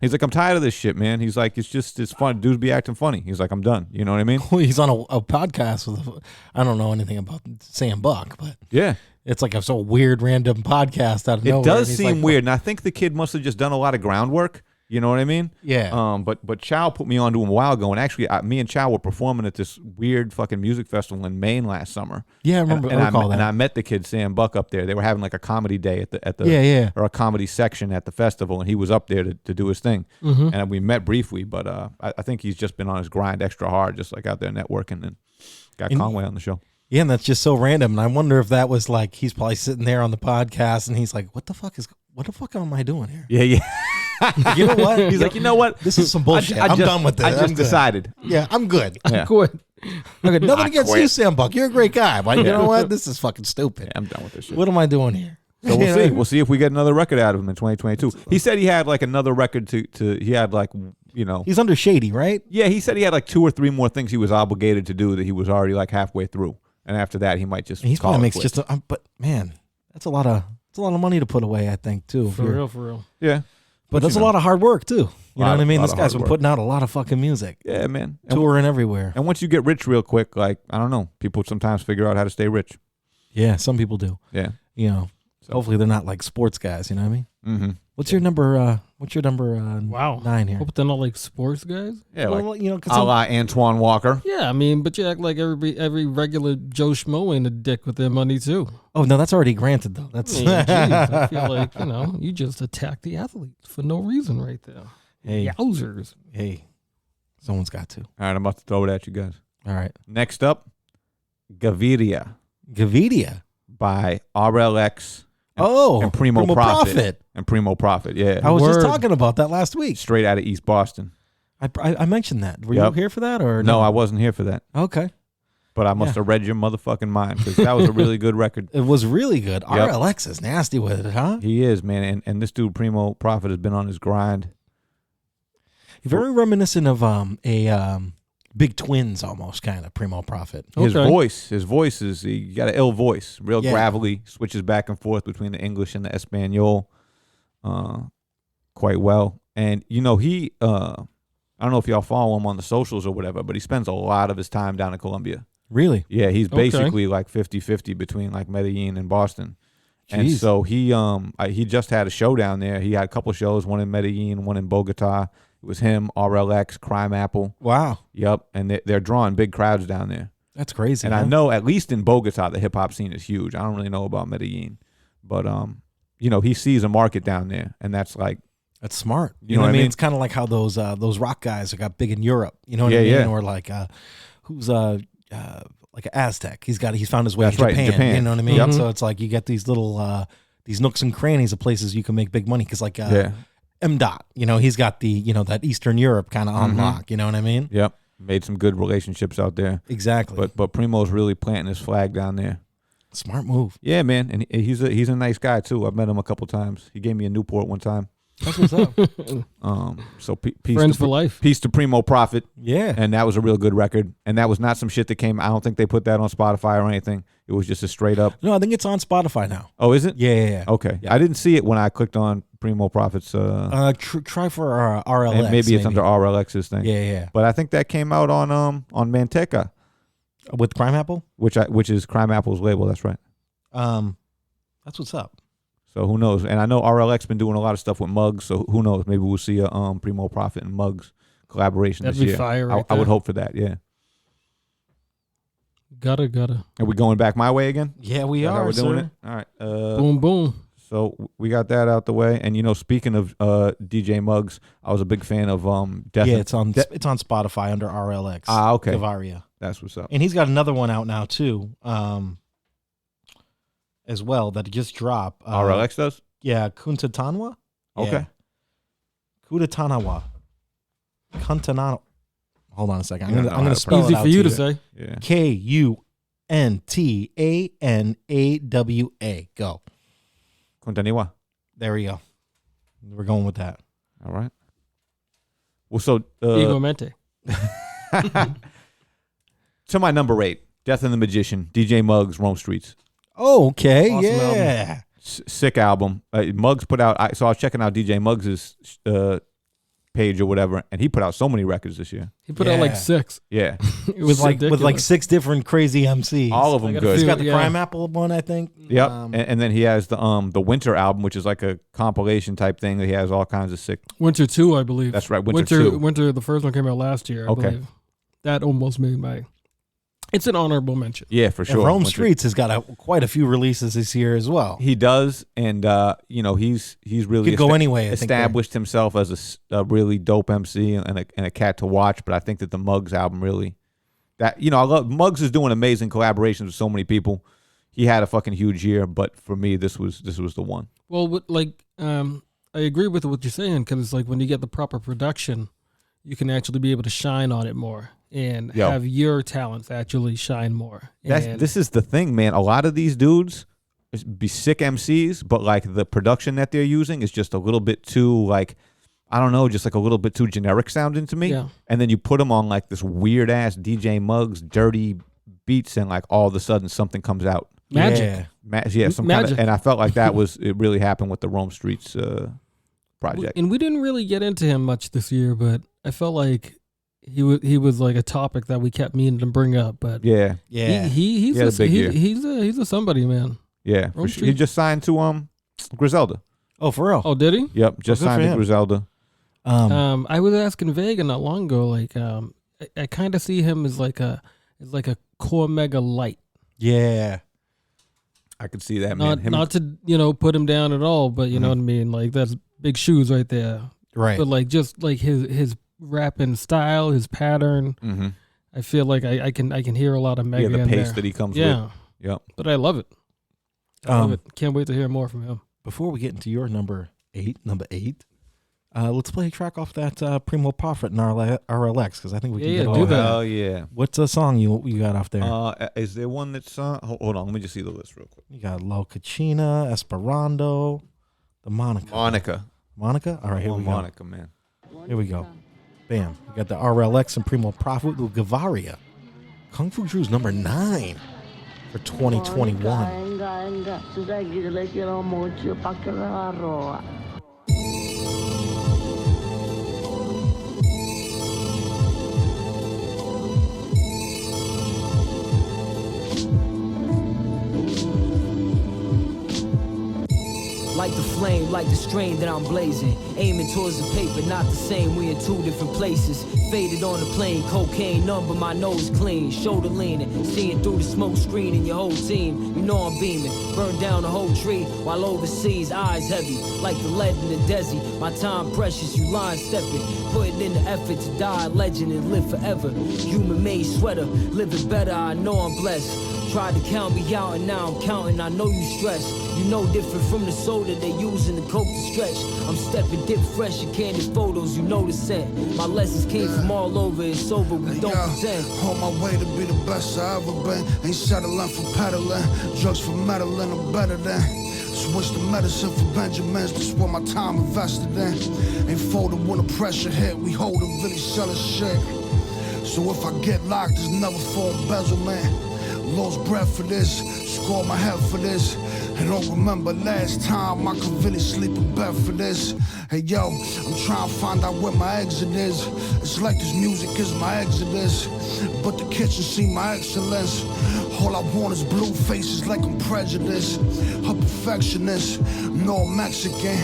He's like, "I'm tired of this shit, man." He's like, it's fun. Dudes be acting funny. He's like, "I'm done." You know what I mean? He's on a podcast with, I don't know anything about Sam Buck, but yeah, It's like a so weird random podcast out of nowhere. It does and he's seem like, weird, and I think the kid must have just done a lot of groundwork. You know what I mean? Yeah. But Chow put me onto him a while ago, and actually, me and Chow were performing at this weird fucking music festival in Maine last summer. Yeah, I remember. And, I recall that. and I met the kid Sam Buck up there. They were having like a comedy day at the Yeah. or a comedy section at the festival, and he was up there to do his thing. Mm-hmm. And we met briefly, but I think he's just been on his grind extra hard, just like out there networking, and got Conway on the show. Yeah, and that's just so random. And I wonder if that was like he's probably sitting there on the podcast, and he's like, "What the fuck am I doing here?" Yeah. You know what? He's like, you know what? This is some bullshit. I'm done with this. I just decided. Yeah, I'm good. Yeah. Good. Okay, nothing I against quit. you, Sam Buck. You're a great guy, but you know what? This is fucking stupid. Yeah, I'm done with this shit. What am I doing here? So we'll see. We'll see if we get another record out of him in 2022. He said he had like another record he had like, you know. He's under Shady, right? Yeah, he said he had like 2 or 3 more things he was obligated to do that he was already like halfway through. And after that, he might just He's call probably it makes quits. just but man, that's a lot of money to put away, I think, too. For real. Yeah. But that's a lot of hard work too. You know what I mean? This lot of guy's hard been work. putting out a lot of fucking music. Yeah, man. And, Touring everywhere. and once you get rich real quick, like, I don't know, people sometimes figure out how to stay rich. Yeah, some people do. Yeah. You know, So- hopefully they're not like sports guys, you know what I mean? Mm-hmm. What's your number Wow. 9 here? Hope they're not like sports guys. Yeah, Well, like you know, a 'cause la Antoine Walker. Yeah, I mean, but you act like every regular Joe Schmo ain't a dick with their money too. oh no, that's already granted though. That's Yeah, geez, I feel like you just attacked the athletes for no reason right there. hey, Yowzers. hey, someone's got to. All right, I'm about to throw it at you guys. All right, Next up, Gaviria Gavidia. by RLX Oh, and Primo Profit. And Primo Profit, yeah. I was Word. just talking about that last week. Straight out of East Boston. I mentioned that. Were Yep. you here for that or No, I wasn't here for that. Okay, But I must have read your motherfucking mind because that was a really good record. it was really good. Yep. RLX is nasty with it, huh? He is, man. And this dude, Primo Profit, has been on his grind. Very reminiscent of Big Twins almost kind of Primo Profit. His Okay. voice is, he got an ill voice, real Yeah. gravelly, switches back and forth between the English and the Espanol quite well. And, you know, he, I don't know if y'all follow him on the socials or whatever, but he spends a lot of his time down in Colombia. Really? Yeah, he's Okay. basically like 50-50 between like Medellin and Boston. And Jeez. so he just had a show down there. He had a couple of shows, one in Medellin, one in Bogota. It was him, RLX, Crime Apple. Wow, Yep, and they're drawing big crowds down there. that's crazy. And I huh? know at least in Bogota, the hip hop scene is huge. I don't really know about Medellin, but you know, he sees a market down there, and that's like, That's smart. You know what I mean? It's kind of like how those rock guys that got big in Europe. You know what I Yeah, mean? yeah. Or like who's like an Aztec. He's found his way That's to right, Japan, Japan. You know what I mean? Yep. So it's like you get these little these nooks and crannies of places you can make big money because like yeah, MDOT, you know, he's got the that Eastern Europe kind of on lock. You know what I mean? yep, made some good relationships out there. Exactly. But Primo's really planting his flag down there. Smart move. Yeah, man, and he's a nice guy too. I've met him a couple times. He gave me a Newport one time. That's what's up. So peace Friends to, for life. peace to Primo Profit, Yeah. and that was a real good record. And that was not some shit that came. I don't think they put that on Spotify or anything. It was just a straight up. No, I think it's on Spotify now. Oh, is it? Yeah. Okay, Yeah. I didn't see it when I clicked on Primo Profit's. Try for RLX. and maybe it's under RLX's thing. Yeah. But I think that came out on Manteca, With Crime Apple. which is Crime Apple's label. That's right. That's what's up. So who knows? And I know RLX been doing a lot of stuff with Muggs. So who knows? Maybe we'll see a Primo Profit and Muggs collaboration That'd this be year. fire right I would there. hope for that. Yeah. Gotta. Are we going back my way again? Yeah, we Is that how are. we're doing Sir. it. All right. Boom, boom. So we got that out the way. And you know, speaking of DJ Muggs, I was a big fan of Death. Yeah, and- it's on Spotify under RLX. okay. Gaviria. That's what's up. And he's got another one out now too, as well that just dropped. RLX does. Yeah, Kuntatanwa. Okay. Kuntatanawa. Kuntanana. Hold on a second. I'm You don't gonna know how to spell Easy it out for you to to say. Yeah. KUNTANAWA. Go. Continua. There we go. We're going with that. All right. Well, so Igualmente. to my number 8, Death and the Magician, DJ Muggs, Rome Streets. Oh, okay. Awesome yeah. Sick album. Muggs put out. So I was checking out DJ Muggs's page or whatever, and he put out so many records this year. He put out like 6. Yeah, It was with like ridiculous. 6 different crazy MCs. all of them I gotta good. He's feel- got the yeah. Crime Apple one, I think. Yep, and then he has the Winter album, which is like a compilation type thing. That he has all kinds of sick. Winter 2, I believe. That's right, Winter 2. Winter, the first one came out last year, I Okay. believe. That almost made my... It's an honorable mention. Yeah, for sure. And Rome Winter- Streets has got quite a few releases this year as well. He does, and he's really Could go anyway. I think established himself as a really dope MC and a cat to watch. But I think that the Muggs album really, I love Muggs is doing amazing collaborations with so many people. He had a fucking huge year, but for me, this was the one. Well, I agree with what you're saying, because it's like when you get the proper production, you can actually be able to shine on it more and have your talents actually shine more. This is the thing, man. A lot of these dudes be sick MCs, but like the production that they're using is just a little bit too like, I don't know, just like a little bit too generic sounding to me. Yeah. And then you put them on like this weird ass DJ Muggs dirty beats, and like all of a sudden something comes out. Magic. Some Magic. kind of, and I felt like it really happened with the Rome Streets project. And we didn't really get into him much this year, but I felt like he was like a topic that we kept meaning to bring up. But Yeah, he's had a big year. he's a somebody, man. yeah. Rome For sure. He Street. just signed to Griselda. Oh, for real? Oh, did he? Yep, just good for signed to him. Griselda. I was asking Vega not long ago, like I kind of see him as like a core mega light. Yeah. I could see that, man. Not to put him down at all, but you know what I mean. Like that's big shoes right there. Right. But like just like his rapping style, his pattern, Mm-hmm. I feel like I can hear a lot of mega Yeah, the in pace there. that he comes Yeah, with. Yep. but I love it. I love it. Can't wait to hear more from him. Before we get into your number eight, let's play a track off that Primo Prophet and RLX, because I think we can get do all that. Oh yeah. What's a song you got off there? Is there one that's hold on, let me just see the list real quick. You got La Cucina, Esperando, the Monica. Monica? All right, here we go. Monica, man. Here we go. Bam. You got the RLX and Primo Prophet with Gavaria. Kung Fu Drew's number 9 for 2021. Like the flame, like the strain that I'm blazing. Aiming towards the paper, not the same. We in 2 different places. Faded on the plane, cocaine numb, but my nose clean. Shoulder leaning, seeing through the smoke screen and your whole team. You know I'm beaming. Burn down the whole tree while overseas, eyes heavy. Like the lead in the desert. My time precious, you line stepping. Putting in the effort to die a legend and live forever. Human made sweater, living better, I know I'm blessed. Tried to count me out and now I'm counting, I know you stress. You know different from the soda they using the coke to stretch. I'm stepping dip fresh in candid photos, you know the scent. My lessons came from all over, it's over, we don't pretend. On my way to be the best I ever been. Ain't settling for peddling, drugs for meddling, I'm better than. Switch the medicine for Benjamins, that's what my time invested in. Ain't folded when the pressure hit, we hold it, really selling shit. So if I get locked, it's never for embezzlement. Lost breath for this, score my head for this. I don't remember last time I could really sleep in bed for this. Hey yo, I'm trying to find out where my exit is. It's like this music is my exodus, but the kitchen see my excellence. All I want is blue faces like I'm prejudiced. A perfectionist, no Mexican.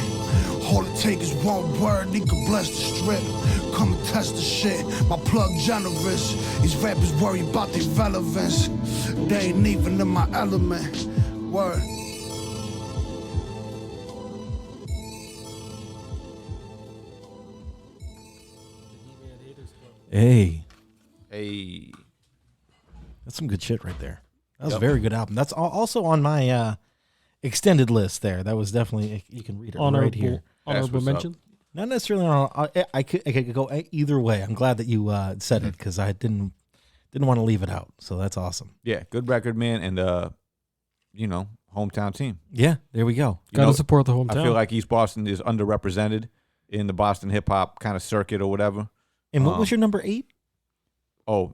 All it take is one word, he could bless the strip. Come and test the shit, my plug generous. These rappers worry about their relevance. They ain't even in my element. Word. Hey, Hey. that's some good shit right there. That was a very good album. That's also on my extended list there. That was definitely, you can read it right here. Honorable what's up. mention. Not necessarily on. I could go either way. I'm glad that you said it, because I didn't want to leave it out. So that's awesome. Yeah, good record, man, and hometown team. Yeah, there we go. You Got know, to support the hometown. I feel like East Boston is underrepresented in the Boston hip hop kind of circuit or whatever. And what was your number 8? Oh,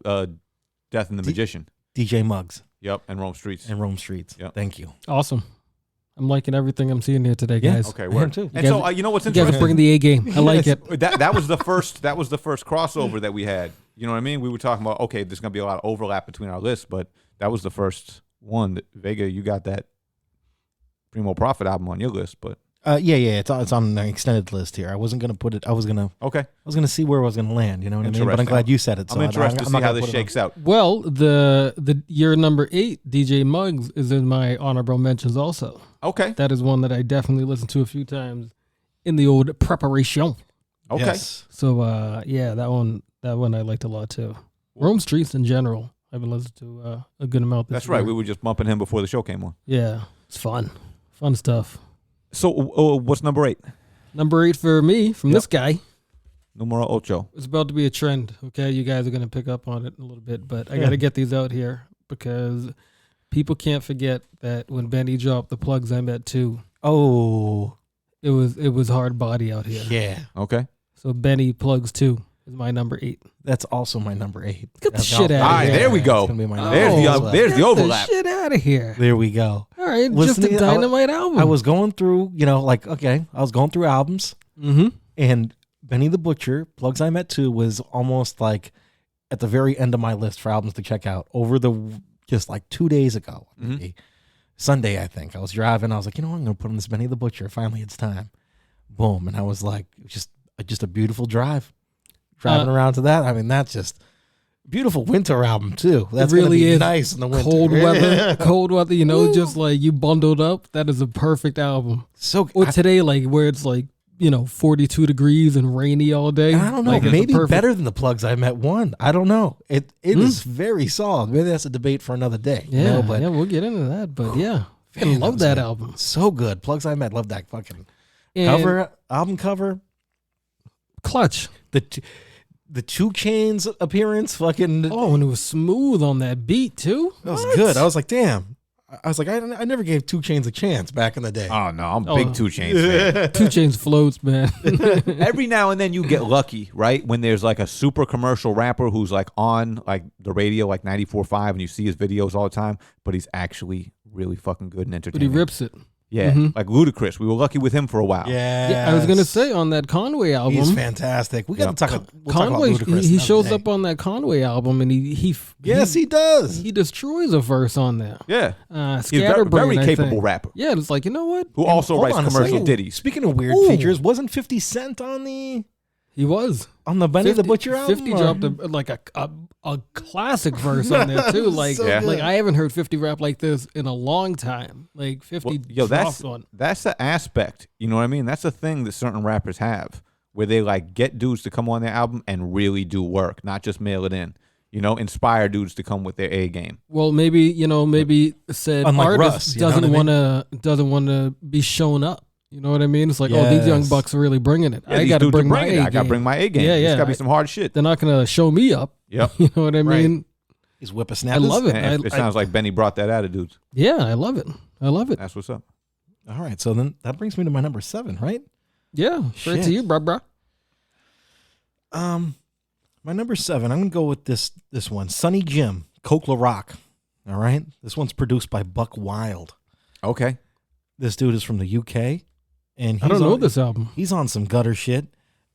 Death and the Magician. DJ Muggs Yep, and Rome Streets. and Rome Streets. Yep. Thank you. Awesome. I'm liking everything I'm seeing here today, Yeah. guys. Okay, him word. too. And You so guys- you know what's You guys are interesting? bringing the A game. I like it. That was the first crossover that we had. You know what I mean? We were talking about, okay, there's gonna be a lot of overlap between our lists, but that was the first one. Vega, you got that Primo Profit album on your list, but Yeah. It's on the extended list here. I wasn't gonna put it. I was gonna see where I was gonna land. You know what I mean? But I'm Interesting. glad you said it. So I'm interested to I'm see not how gonna this put it on. shakes out. Well, the year number 8, DJ Muggs, is in my honorable mentions also. Okay. That is one that I definitely listened to a few times in the old preparation. Okay. Yes. So yeah, that one I liked a lot too. Rome Streets in general, I've been listening to a good amount. That's right. We were just bumping him before the show came on. Yeah, it's fun stuff. So what's number 8? Number 8 for me from this guy. Numero ocho. It's about to be a trend. Okay, you guys are gonna pick up on it in a little bit, but I got to get these out here because people can't forget that when Benny dropped the Plugs I Met 2, Oh. it was hard body out here. Yeah. Okay. So Benny Plugs 2 is my number 8. That's also my number 8. Get the shit out of All right, here. there we go. It's gonna be my There's number the 8 as well. there's the Get overlap. the shit out of here. There we go. All right, just Listening- a dynamite album. I was going through, I was going through albums, Mm-hmm. and Benny the Butcher, Plugs I Met 2, was almost like at the very end of my list for albums to check out over just like 2 days ago. Maybe. Sunday, I think. I was driving. I was like, I'm going to put on this Benny the Butcher. Finally, it's time. Boom. And I was like, just a beautiful drive. Driving around to that. I mean, that's just beautiful winter album, too. That's really gonna be is. nice in the winter. Cold weather, just like you bundled up. That is a perfect album. So Or today, like where it's like, 42 degrees and rainy all day. I don't know. Like, it's Maybe perfect. better than the Plugs I Met 1. I don't know. It is very solid. Maybe that's a debate for another day. Yeah, But yeah, we'll get into that. But yeah, I Man, love was that good. album. So good. Plugs I Met. Love that fucking And album cover. Clutch. The 2 Chainz appearance. Fucking. Oh, and it was smooth on that beat too. That was good. I was like, damn. I was like, I never gave 2 Chainz a chance back in the day. Oh no, I'm Oh. big 2 Chainz fan. 2 Chainz floats, man. Every now and then you get lucky, right? When there's like a super commercial rapper who's like on like the radio, like 94.5, and you see his videos all the time, but he's actually really fucking good and But entertaining. he rips it. Yeah, like Ludacris. We were lucky with him for a while. Yeah. Yeah, I was gonna say on that Conway album. He's fantastic. We got to talk, we'll talk about Conway, Ludacris he another shows day. up on that Conway album, and Yes, he does. he destroys a verse on there. Yeah, he's a very, Scatterbrain, I capable think. rapper Yeah, it's like, you know what? who also Hold writes on a commercial second. ditties. Speaking of weird Ooh. features, wasn't 50 Cent on the He was. Benny the Butcher album? 50 or- dropped a classic verse on there too. Like, So Yeah. like good. I haven't heard 50 rap like this in a long time. Like 50 Well, dropped one. that's the aspect. You know what I mean? That's the thing that certain rappers have, where they like get dudes to come on their album and really do work, not just mail it in. Inspire dudes to come with their A game. Well, maybe said Unlike artist Russ, you know doesn't what I doesn't want to be shown up. You know what I mean? It's like, oh, these young Yes. bucks are really bringing it. Yeah, I these got to dudes are bring my bringing A it. game. I got to bring my A game. Yeah, It's yeah. got to be some hard shit. They're not gonna show me up. Yep. You know what I Right. mean? He's I whippersnappers. love it. And it sounds like Benny brought that out of dudes. Yeah, I love it. I love it. That's what's up. All right, so then that brings me to my number 7, right? Yeah, straight to Shit. you, bruh. My number 7, I'm gonna go with this one, Sonny Jim, Coke La Rock. All right, this one's produced by Buck Wild. Okay. This dude is from the UK, and I don't know this album. He's on some gutter shit.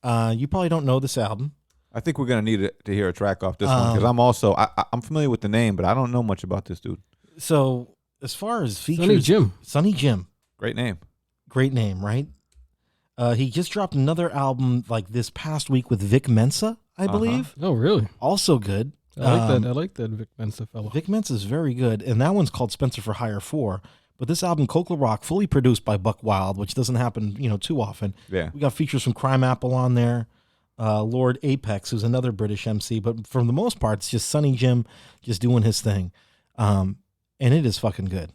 You probably don't know this album. I think we're gonna need to hear a track off this one because I'm also I'm familiar with the name, but I don't know much about this dude. So as far as features, Sonny Jim. Sonny Jim, Great name. great name, right? He just dropped another album like this past week with Vic Mensa, I believe. Oh, really? Also good. I like that. I like that Vic Mensa fellow. Vic Mensa is very good, and that one's called Spencer for Hire 4. But this album, Coke La Rock, fully produced by Buck Wild, which doesn't happen, too often. Yeah. We got features from Crime Apple on there, Lord Apex, who's another British MC. But for the most part, it's just Sonny Jim just doing his thing, and it is fucking good.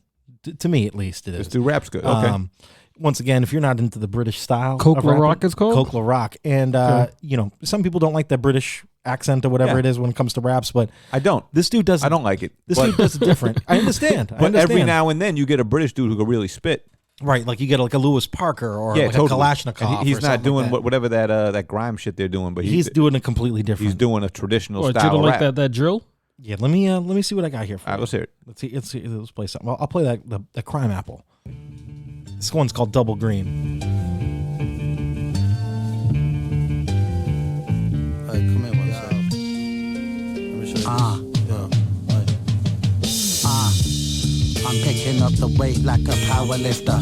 To me, at least, it is. This dude raps good. Okay. Once again, if you're not into the British style, Coke of La rapping, Rock is called? Coke La Rock, and some people don't like that British accent or whatever Yeah. it is when it comes to raps, but I don't. this dude does. I don't like it. This but, dude does it different. I understand. but every now and then you get a British dude who can really spit. right, like you get like a Lewis Parker or Yeah, like totally. a Kalashnikov. And he's or not something doing like that. whatever that grime shit they're doing, but He's doing it completely different. he's doing a traditional Or style did of like rap. that drill? Yeah, let me see what I got here for All right, you. let's hear it. Let's see. Let's play something. Well, I'll play that the Crime Apple. This one's called Double Green. Hey, come here, one second. Let me show you I'm picking up the weight like a power lifter.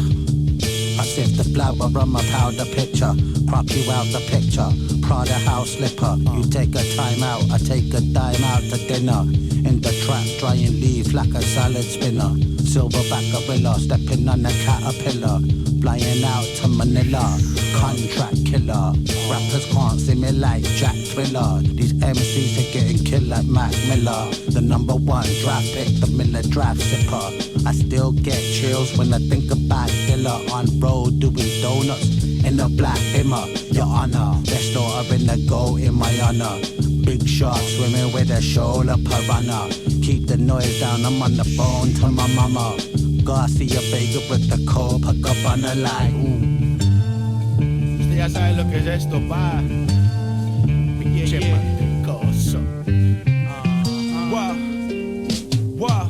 I sift the flour on my powder pitcher. Prop you out the picture. Prada house slipper. You take a time out, I take a dime out to dinner. In the trap, drying leaf like a salad spinner. Silverback gorilla, stepping on a caterpillar. Flying out to Manila, contract killer. Rappers can't see me like Jack Thriller. These MCs are getting killed like Mac Miller. The number one draft pick, the Miller draft sipper. I still get chills when I think about Dilla on road doing donuts in a black Bimmer. Your honor, best daughter in the go in my honor. Big shark swimming with a shoulder piranha. Keep the noise down, I'm on the phone to my mama. Garcia Vega with the Copacabana like Ya sabes lo que es esto, pa. Pinche picoso. Wow. Wow.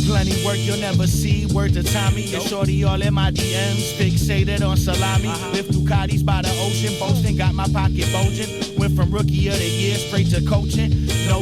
Plenty work you'll never see. Word to Tommy, your shorty all in my DMs. Fixated on salami. Lift Ducatis by the ocean. Boasting, got my pocket bulging. Went from rookie of the year straight to coaching. No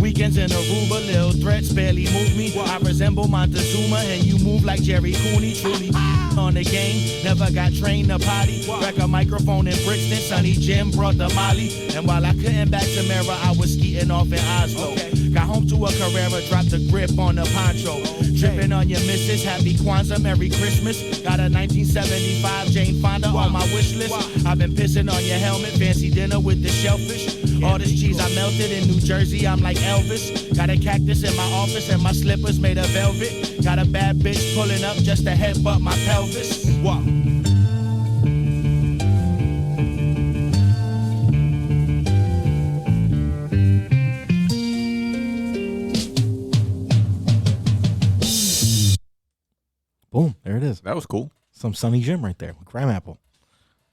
weekends in Aruba, little threats barely move me. I resemble Montezuma and you move like Jerry Cooney. Truly on the game, never got trained to potty. Wreck a microphone in Brixton, Sonny Jim brought the Molly. And while I couldn't back to mirror, I was skeeting off in Oslo. Got home to a Carrera, dropped the grip on the poncho. Tripping on your missus, happy Kwanzaa, Merry Christmas. Got a 1975 Jane Fonda on my wish list. I've been pissing on your helmet, fancy dinner with the shellfish. All this cheese I melted in New Jersey, I'm like Elvis. Got a cactus in my office and my slippers made of velvet. Got a bad bitch pulling up just to headbutt my pelvis. Wow. Boom, there it is. That was cool. Some Sunny Jim right there with Crime Apple,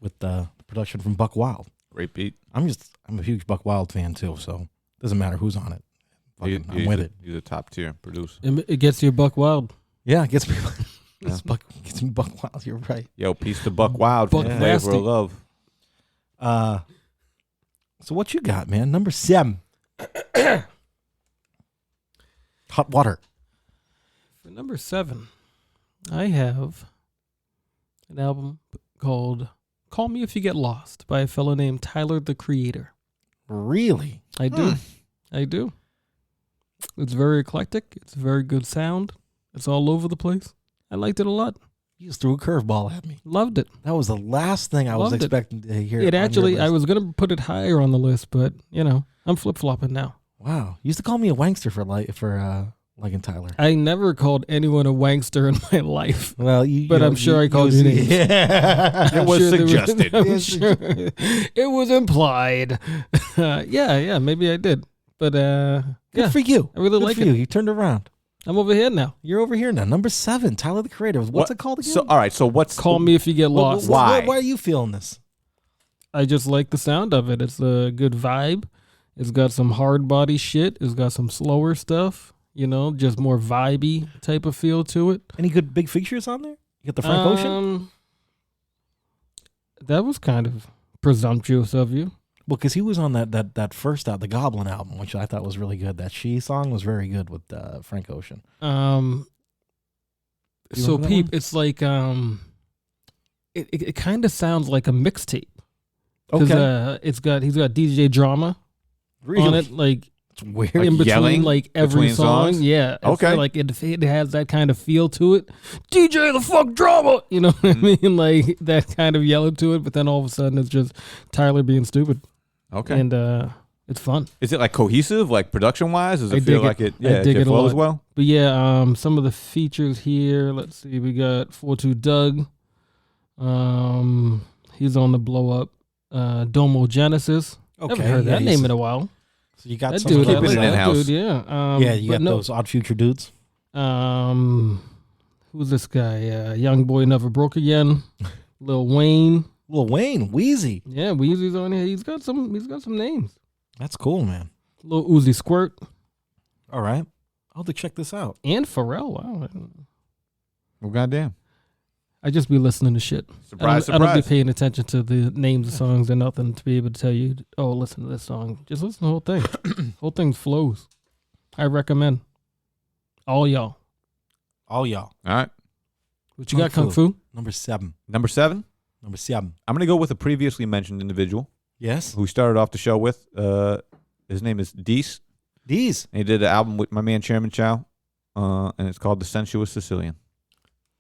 with the production from Buck Wild. Great beat. I'm a huge Buck Wild fan too, so it doesn't matter who's on it. I'm with it. He's a top tier producer. It gets you Buck Wild. Yeah, it gets me. Yeah. Gets me Buck Wild. You're right. Yo, peace to Buck Wild. Buck Flavor Nasty. of love. So what you got, man? Number 7. Hot water. For number 7, I have an album called Call Me If You Get Lost by a fellow named Tyler, the Creator. Really? I do. I do. It's very eclectic. It's a very good sound. It's all over the place. I liked it a lot. You just threw a curveball at me. Loved it. That was the last thing I was Loved it. expecting to hear. It on actually, your I list. was going to put it higher on the list, but, I'm flip-flopping now. Wow. You used to call me a wankster for liking Tyler. I never called anyone a wankster in my life. Well, I'm sure I called you names. Yeah. It was suggested. I'm sure it was implied. Yeah, maybe I did. But Good for you. I really Good like for it. you. You turned around. I'm over here now. You're over here now. Number 7, Tyler the Creator. What's it called again? So, all right. So what's Call Me If You Get Lost. Why? Why are you feeling this? I just like the sound of it. It's a good vibe. It's got some hard body shit. It's got some slower stuff. Just more vibey type of feel to it. Any good big features on there? You got the Frank Ocean? That was kind of presumptuous of you. Well, because he was on that first the Goblin album, which I thought was really good. That She song was very good with Frank Ocean. So remember that Peep, one? it's like it kind of sounds like a mixtape. He's got DJ Drama on it, like It's weird. in between yelling like every between song. songs? Yeah. I Okay. feel like it has that kind of feel to it. DJ the fuck drama. You know what I mean? Like that kind of yelling to it, but then all of a sudden it's just Tyler being stupid. Okay. And it's fun. Is it like cohesive, like production wise? Does I it feel dig it. like it? I Yeah, dig it it a flows lot. well. But yeah, some of the features here, let's see, we got 42 Doug. He's on the blow up Domo Genesis. Haven't heard that name in a while. So you got That some dude, I keeping like it that in-house. dude, yeah. yeah, you but got no, those Odd Future dudes. Who's this guy? Young Boy Never Broke Again. Lil Wayne. Lil Wayne, Wheezy. Yeah, Weezy's on here. He's got some names. That's cool, man. Lil Uzi Squirt All right. I'll have to check this out. and Pharrell. Wow. Well, goddamn. I just be listening to shit. Surprise, I don't be surprise. paying attention to the names of songs or nothing to be able to tell you, oh, listen to this song. Just listen to the whole thing. Whole thing flows. I recommend. All y'all. All y'all. All right. What you got, Kung Fu? Number 7. Number 7. Number 7. I'm going to go with a previously mentioned individual Yes. who we started off the show with. His name is Deese. These. And he did an album with my man Chairman Chow, and it's called The Sensuous Sicilian.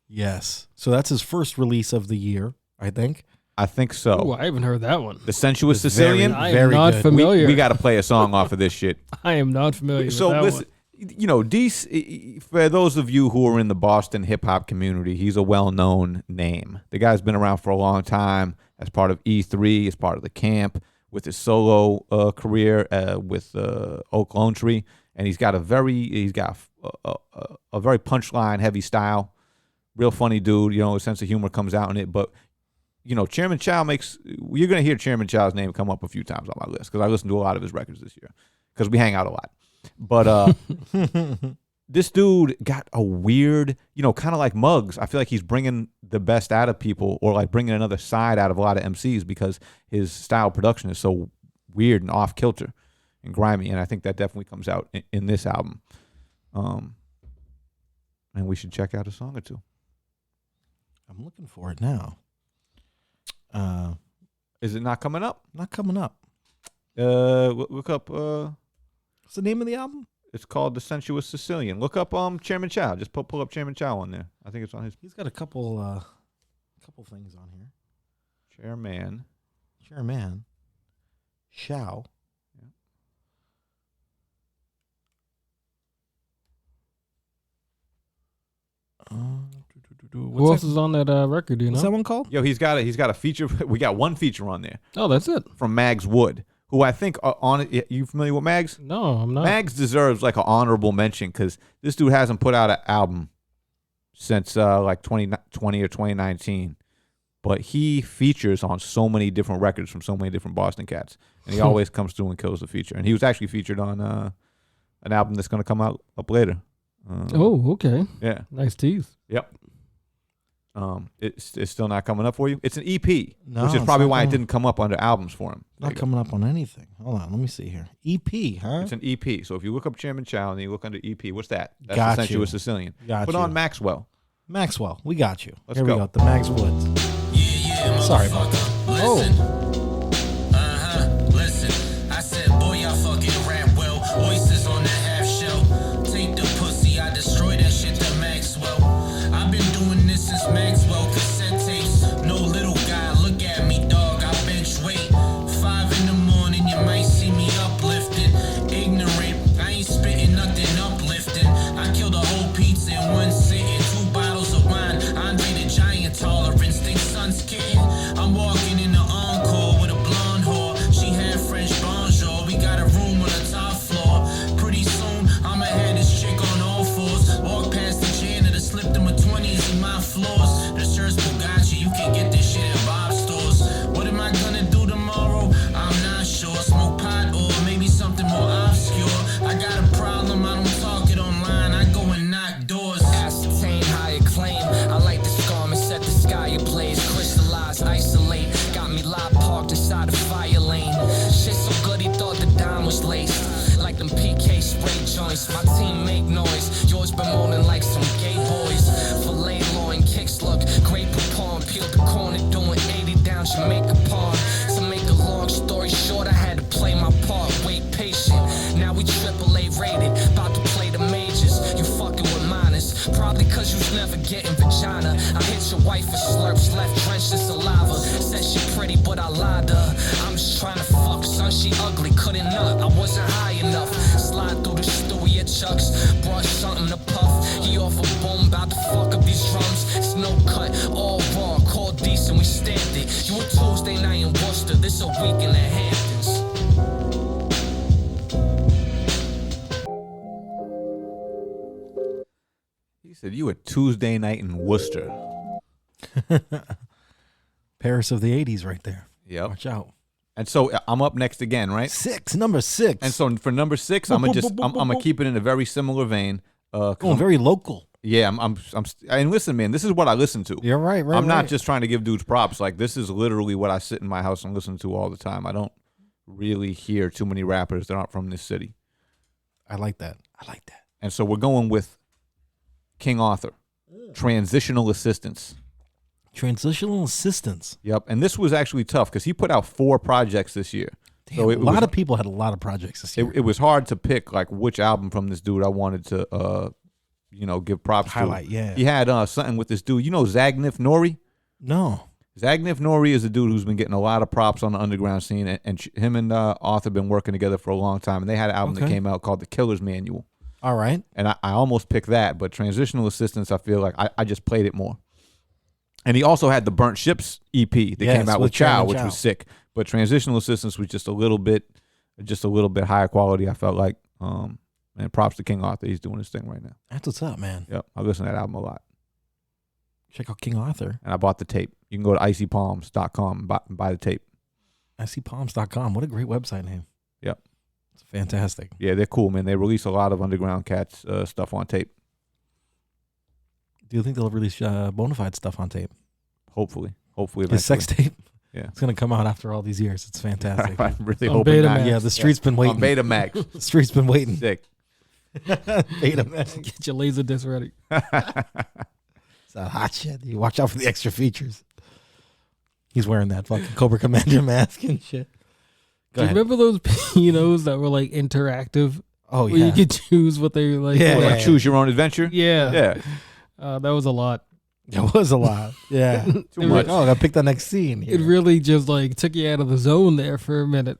Yes. So that's his first release of the year, I think. I think so. Oh, I haven't heard that one. The Sensuous It's very- Sicilian. I am very not good. familiar. We got to play a song off of this shit. I am not familiar So with that listen, you know, Deese, for those of you who are in the Boston hip hop community, he's a well-known name. The guy's been around for a long time as part of E3, as part of the camp, with his solo career with Oak Lone Tree, and he's got a very punchline heavy style, real funny dude. You know, his sense of humor comes out in it. But you know, Chairman Chow you're gonna hear Chairman Chow's name come up a few times on my list because I listened to a lot of his records this year because we hang out a lot. But this dude got a weird, you know, kind of like Muggs. I feel like he's bringing the best out of people, or like bringing another side out of a lot of MCs because his style of production is so weird and off kilter and grimy, and I think that definitely comes out in this album. And we should check out a song or two. I'm looking for it now. Is it not coming up? Not coming up. Look up. What's the name of the album? It's called The Sensuous Sicilian. Look up Chairman Chow. Just pull up Chairman Chow on there. I think it's on his He's got a couple things on here. Chairman. Chairman. Chow. Who else is on that record? Do you know? What's that one called? Yo, he's got a feature. We got one feature on there Oh, that's it. from Mags Wood, who I think on it. You familiar with Mags? No, I'm not. Mags deserves like an honorable mention because this dude hasn't put out an album since like 2020 or 2019, but he features on so many different records from so many different Boston cats, and he always comes through and kills the feature. And he was actually featured on an album that's going to come out up later. Oh, okay. Yeah. Nice tease. Yep. It's still not coming up for you. It's an EP, No, which is it's probably not why it coming. didn't come up under albums for him. Not coming up on anything. Hold on, let me see here. EP, huh? It's an EP. So if you look up Chairman Chow and you look under EP, what's that? That's Got the Sensuous you. Sicilian. Got Put you. on Maxwell. Maxwell, we got you. Let's Here go. we go. The Mags Woods. Sorry about that. Oh, Listen, I said, boy, y'all fucking rap well. Oysters on that half shell. Take the pussy, I destroy that shit to Maxwell. I've been doing this since Maxwell cassette tapes. No little guy, look at me, dog. I bench weight. 5 in the morning, you might see me uplifted. Ignorant, I ain't spitting nothing uplifting. I killed a whole pizza in one sitting. 2 bottles of wine. Andre the Giant, tolerance. Think sun's kidding. I'm walking in the encore with a blonde whore. She had French bonjour. We got a room on the top floor. Pretty soon, I'ma have this chick on all fours. Walk past the janitor, slip them a 20s in my floors. The shirt's Bugatti, you can get this shit at Bob's stores. What am I gonna do tomorrow? I'm not sure. Smoke pot or maybe something more obscure. I got a problem, I don't talk it online. I go and knock doors. Ascertain higher claim. I like this garment, set the sky ablaze. Crystallize, isolate. Got me live parked inside a fire lane. Shit so good he thought the dime was laced. Like them PK spray joints. My team make noise. Yours been moaning like some gay boys. Filet loin kicks look great upon. Peeled the corner doing 80 down Jamaica Pond. To make a long story short, I had to play my part. Wait patient. Now we AAA rated. About to play the majors. You fucking with minors. Probably cause you was never getting vagina. I hit your wife with slurps, left drenched in saliva. Said she pretty, but I lied to her. I'm just trying to fuck, son. She ugly, couldn't nut. I wasn't high enough. Slide through the stewie at Chuck's. Brush something to puff. He off a boom, about to fuck up these drums. It's no cut, all raw. Call decent, we stamped it. You a Tuesday night in Worcester. This a week in the Hamptons. He said you a Tuesday night in Worcester. Paris of the 80s right there. Yep. Watch out. And so I'm up next again, right? 6, number 6. And so for number 6, I'm gonna keep it in a very similar vein. Going very local. Yeah, and listen, man, this is what I listen to. You're right. I'm not just trying to give dudes props. Like, this is literally what I sit in my house and listen to all the time. I don't really hear too many rappers that aren't from this city. I like that. And so we're going with King Arthur, Transitional Assistance. Transitional assistance. Yep. And this was actually tough because he put out 4 projects this year. Damn, So a lot of people had a lot of projects this year. It was hard to pick like which album from this dude I wanted to, give props Highlight, to. yeah. He had something with this dude. You know Zagnif Nori? No. Zagnif Nori is a dude who's been getting a lot of props on the underground scene, and him and Arthur been working together for a long time. And they had an album that came out called The Killer's Manual. All right. And I almost picked that, but Transitional Assistance, I feel like I just played it more. And he also had the Burnt Ships EP that came out with Chow, which was sick. But Transitional Assistance was just a little bit higher quality, I felt like. And props to King Arthur. He's doing his thing right now. That's what's up, man. Yep. I listen to that album a lot. Check out King Arthur. And I bought the tape. You can go to icypalms.com and buy the tape. icypalms.com. What a great website name. Yep. It's fantastic. Yeah, they're cool, man. They release a lot of underground cats stuff on tape. Do you think they'll release Bonafide stuff on tape? Hopefully His eventually. sex tape? Yeah. It's going to come out after all these years. It's fantastic. I'm really On hoping not. Betamax. Yeah, the street's been waiting. On Betamax. The street's been waiting. Sick. Betamax. Get your laser disc ready. It's that hot shit. You watch out for the extra features. He's wearing that fucking Cobra Commander mask and shit. Do you remember those pianos that were like interactive? Oh, where yeah. you could choose what they were like. Yeah. Like choose your own adventure? Yeah. Yeah. That was a lot. It was a lot. Yeah. Too much. Oh, I gotta pick the next scene. It really just like took you out of the zone there for a minute.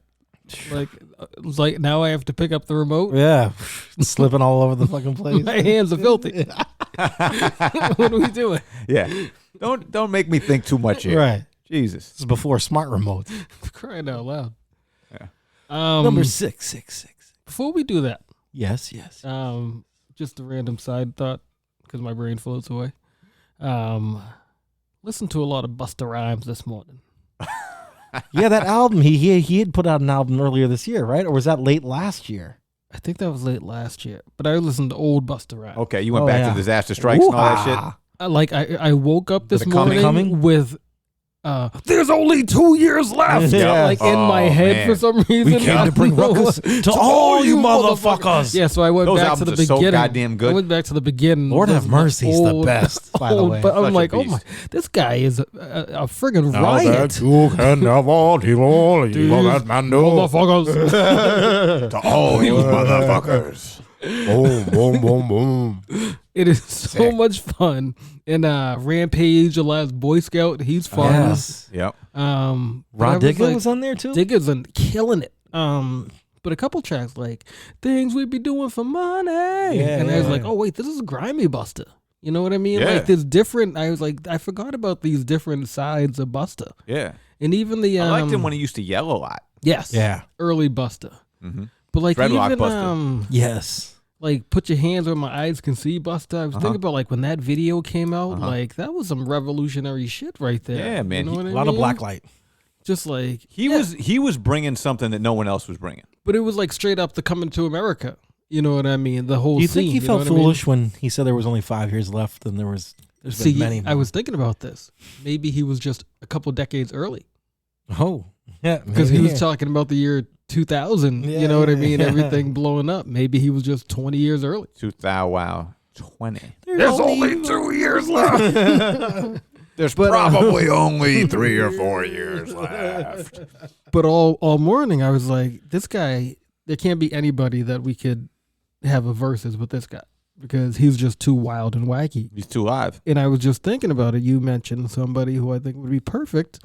Like it was like now I have to pick up the remote. Yeah. Slipping all over the fucking place. My hands are filthy. What are we doing? Yeah. Don't make me think too much here. Right. Jesus. This is before smart remotes. Crying out loud. Yeah. Number 666. Before we do that, Yes. just a random side thought because my brain floats away. Listen to a lot of Busta Rhymes this morning. Yeah, that album. He had put out an album earlier this year, right? Or was that late last year? I think that was late last year, but I listened to old Busta Rhymes. Okay, you went Oh, back yeah. to Disaster Strikes and all that shit? I woke up this Did it coming? morning with there's only 2 years left. Yeah. Like in my head man. for some reason. We came I to bring don't know ruckus what- to all you motherfuckers. Yeah, so I went Those back to the albums are so beginning. goddamn good. I went back to the beginning. Lord have Listened to mercy, he's the best, by the way. But I'm Such a like, oh beast. my, this guy is a friggin' riot. you can never deal, you Motherfuckers. To all you motherfuckers. Boom, boom, boom, boom. It is so much fun. And Rampage, the last Boy Scout, he's fun. Yes. Yep. But I Rod Digger like, was on there too? Digger's killing it. But a couple tracks like Things We Be Doing for Money. And I was like, oh wait, this is grimy Busta. You know what I mean? Yeah. Like this different. I was like, I forgot about these different sides of Busta. Yeah. And even the I liked him when he used to yell a lot. yes, Yeah. early Busta. Mm-hmm. But like Dreadlock even Busta. Yes. like Put Your Hands Where My Eyes Can See Busta. I was thinking about like when that video came out, like that was some revolutionary shit right there. Yeah, man. You know what A I lot of mean? blacklight. Just like He was bringing something that no one else was bringing. but it was like straight up the Coming to America. You know what I mean? The whole Do you scene. think he know felt what I mean? foolish when he said there was only 5 years left and there's See, been many I was thinking about this. Maybe he was just a couple decades early Oh. Yeah. because he maybe, was yeah. talking about the year 2000. Yeah, you know what I mean? yeah. Everything blowing up. Maybe he was just 20 years early. 2020. There's only 2 years left. There's probably only 3 or 4 years left. But all morning I was like, this guy, there can't be anybody that we could have a versus with this guy because he's just too wild and wacky. He's too live. And I was just thinking about it. You mentioned somebody who I think would be perfect,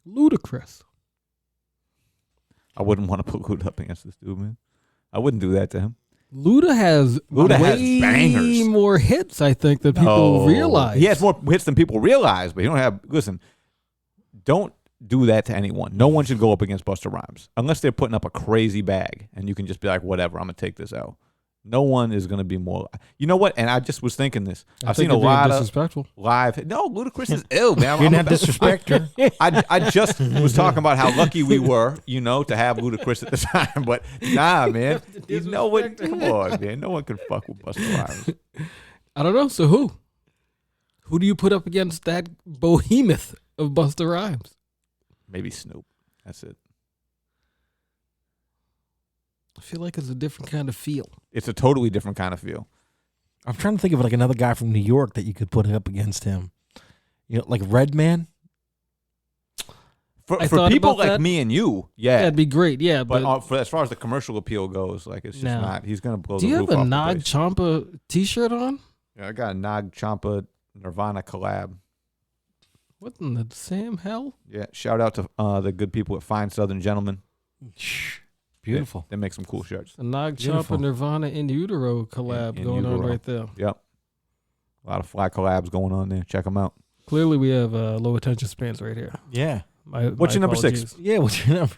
Ludacris. I wouldn't want to put Luda up against this dude, man. I wouldn't do that to him. Luda has way bangers. more hits, I think, than people realize. He has more hits than people realize, but he don't have. Listen, don't do that to anyone. No one should go up against Busta Rhymes unless they're putting up a crazy bag, and you can just be like, whatever, I'm gonna take this out. No one is gonna be more. You know what? And I just was thinking this. I've seen a lot of disrespectful. live. No, Ludacris is ill, man. You didn't have disrespect her. I just was talking about how lucky we were, you know, to have Ludacris at the time. But nah, man, you know what? Come on, man. No one can fuck with Busta Rhymes. I don't know. So who? Who do you put up against that behemoth of Busta Rhymes? Maybe Snoop. That's it. I feel like it's a different kind of feel. It's a totally different kind of feel. I'm trying to think of like another guy from New York that you could put up against him. You know, like Redman. For I thought people about like that. me and you, Yeah, it'd be great. Yeah, But for as far as the commercial appeal goes, like it's just No. not. He's gonna blow do the you roof have a off the Nog place. Champa T-shirt on? Yeah, I got a Nog Champa Nirvana collab. What in the Sam hell? Yeah, shout out to the good people at Fine Southern Gentlemen. Beautiful. They make some cool shirts. The Nog Beautiful. Champa Nirvana in utero collab In going on utero. right there. Yep. A lot of fly collabs going on there. Check them out. Clearly, we have low attention spans right here. Yeah. What's your number 6? Yeah, what's your number?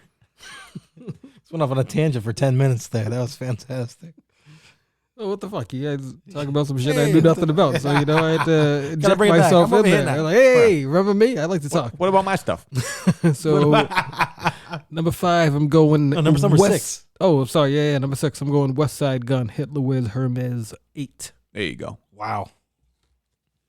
Just went off on a tangent for 10 minutes there. That was fantastic. Oh, what the fuck? You guys talk about some shit Hey, I knew nothing about. So, you know, I had to inject bring it back. myself I'm in over here there. now. Like, hey, remember me? I like to talk. What about my stuff? So, number 5, I'm going. No, number West- 6. Oh, I'm sorry. Yeah, number 6. I'm going West Side Gun, Hitler Wiz, Hermes 8. There you go. Wow.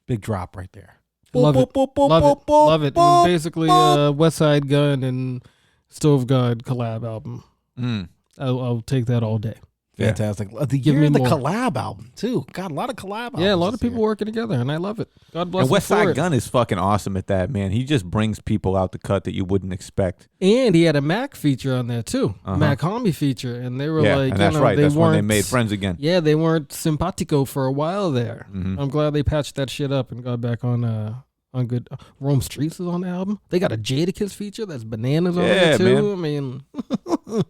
Big drop right there. Love it. Love it. Love it. It was basically a West Side Gun and Stove God collab album. Mm. I'll take that all day. Yeah. Fantastic. The Give year me of the more. collab album, too. God, a lot of collab albums. Yeah, a lot of this people year. working together, and I love it. God bless And him West for Side it. Gun is fucking awesome at that, man. He just brings people out the cut that you wouldn't expect. And he had a Mac feature on there too, Uh-huh. Mac Homie feature, and they were Yeah, like, and that's you know, right. they That's when they weren't- made friends again. Yeah, they weren't simpatico for a while there. Mhm. I'm glad they patched that shit up and got back on good. Rome Streets is on the album. They got a Jadakiss feature that's bananas on Yeah, there too. man. I mean,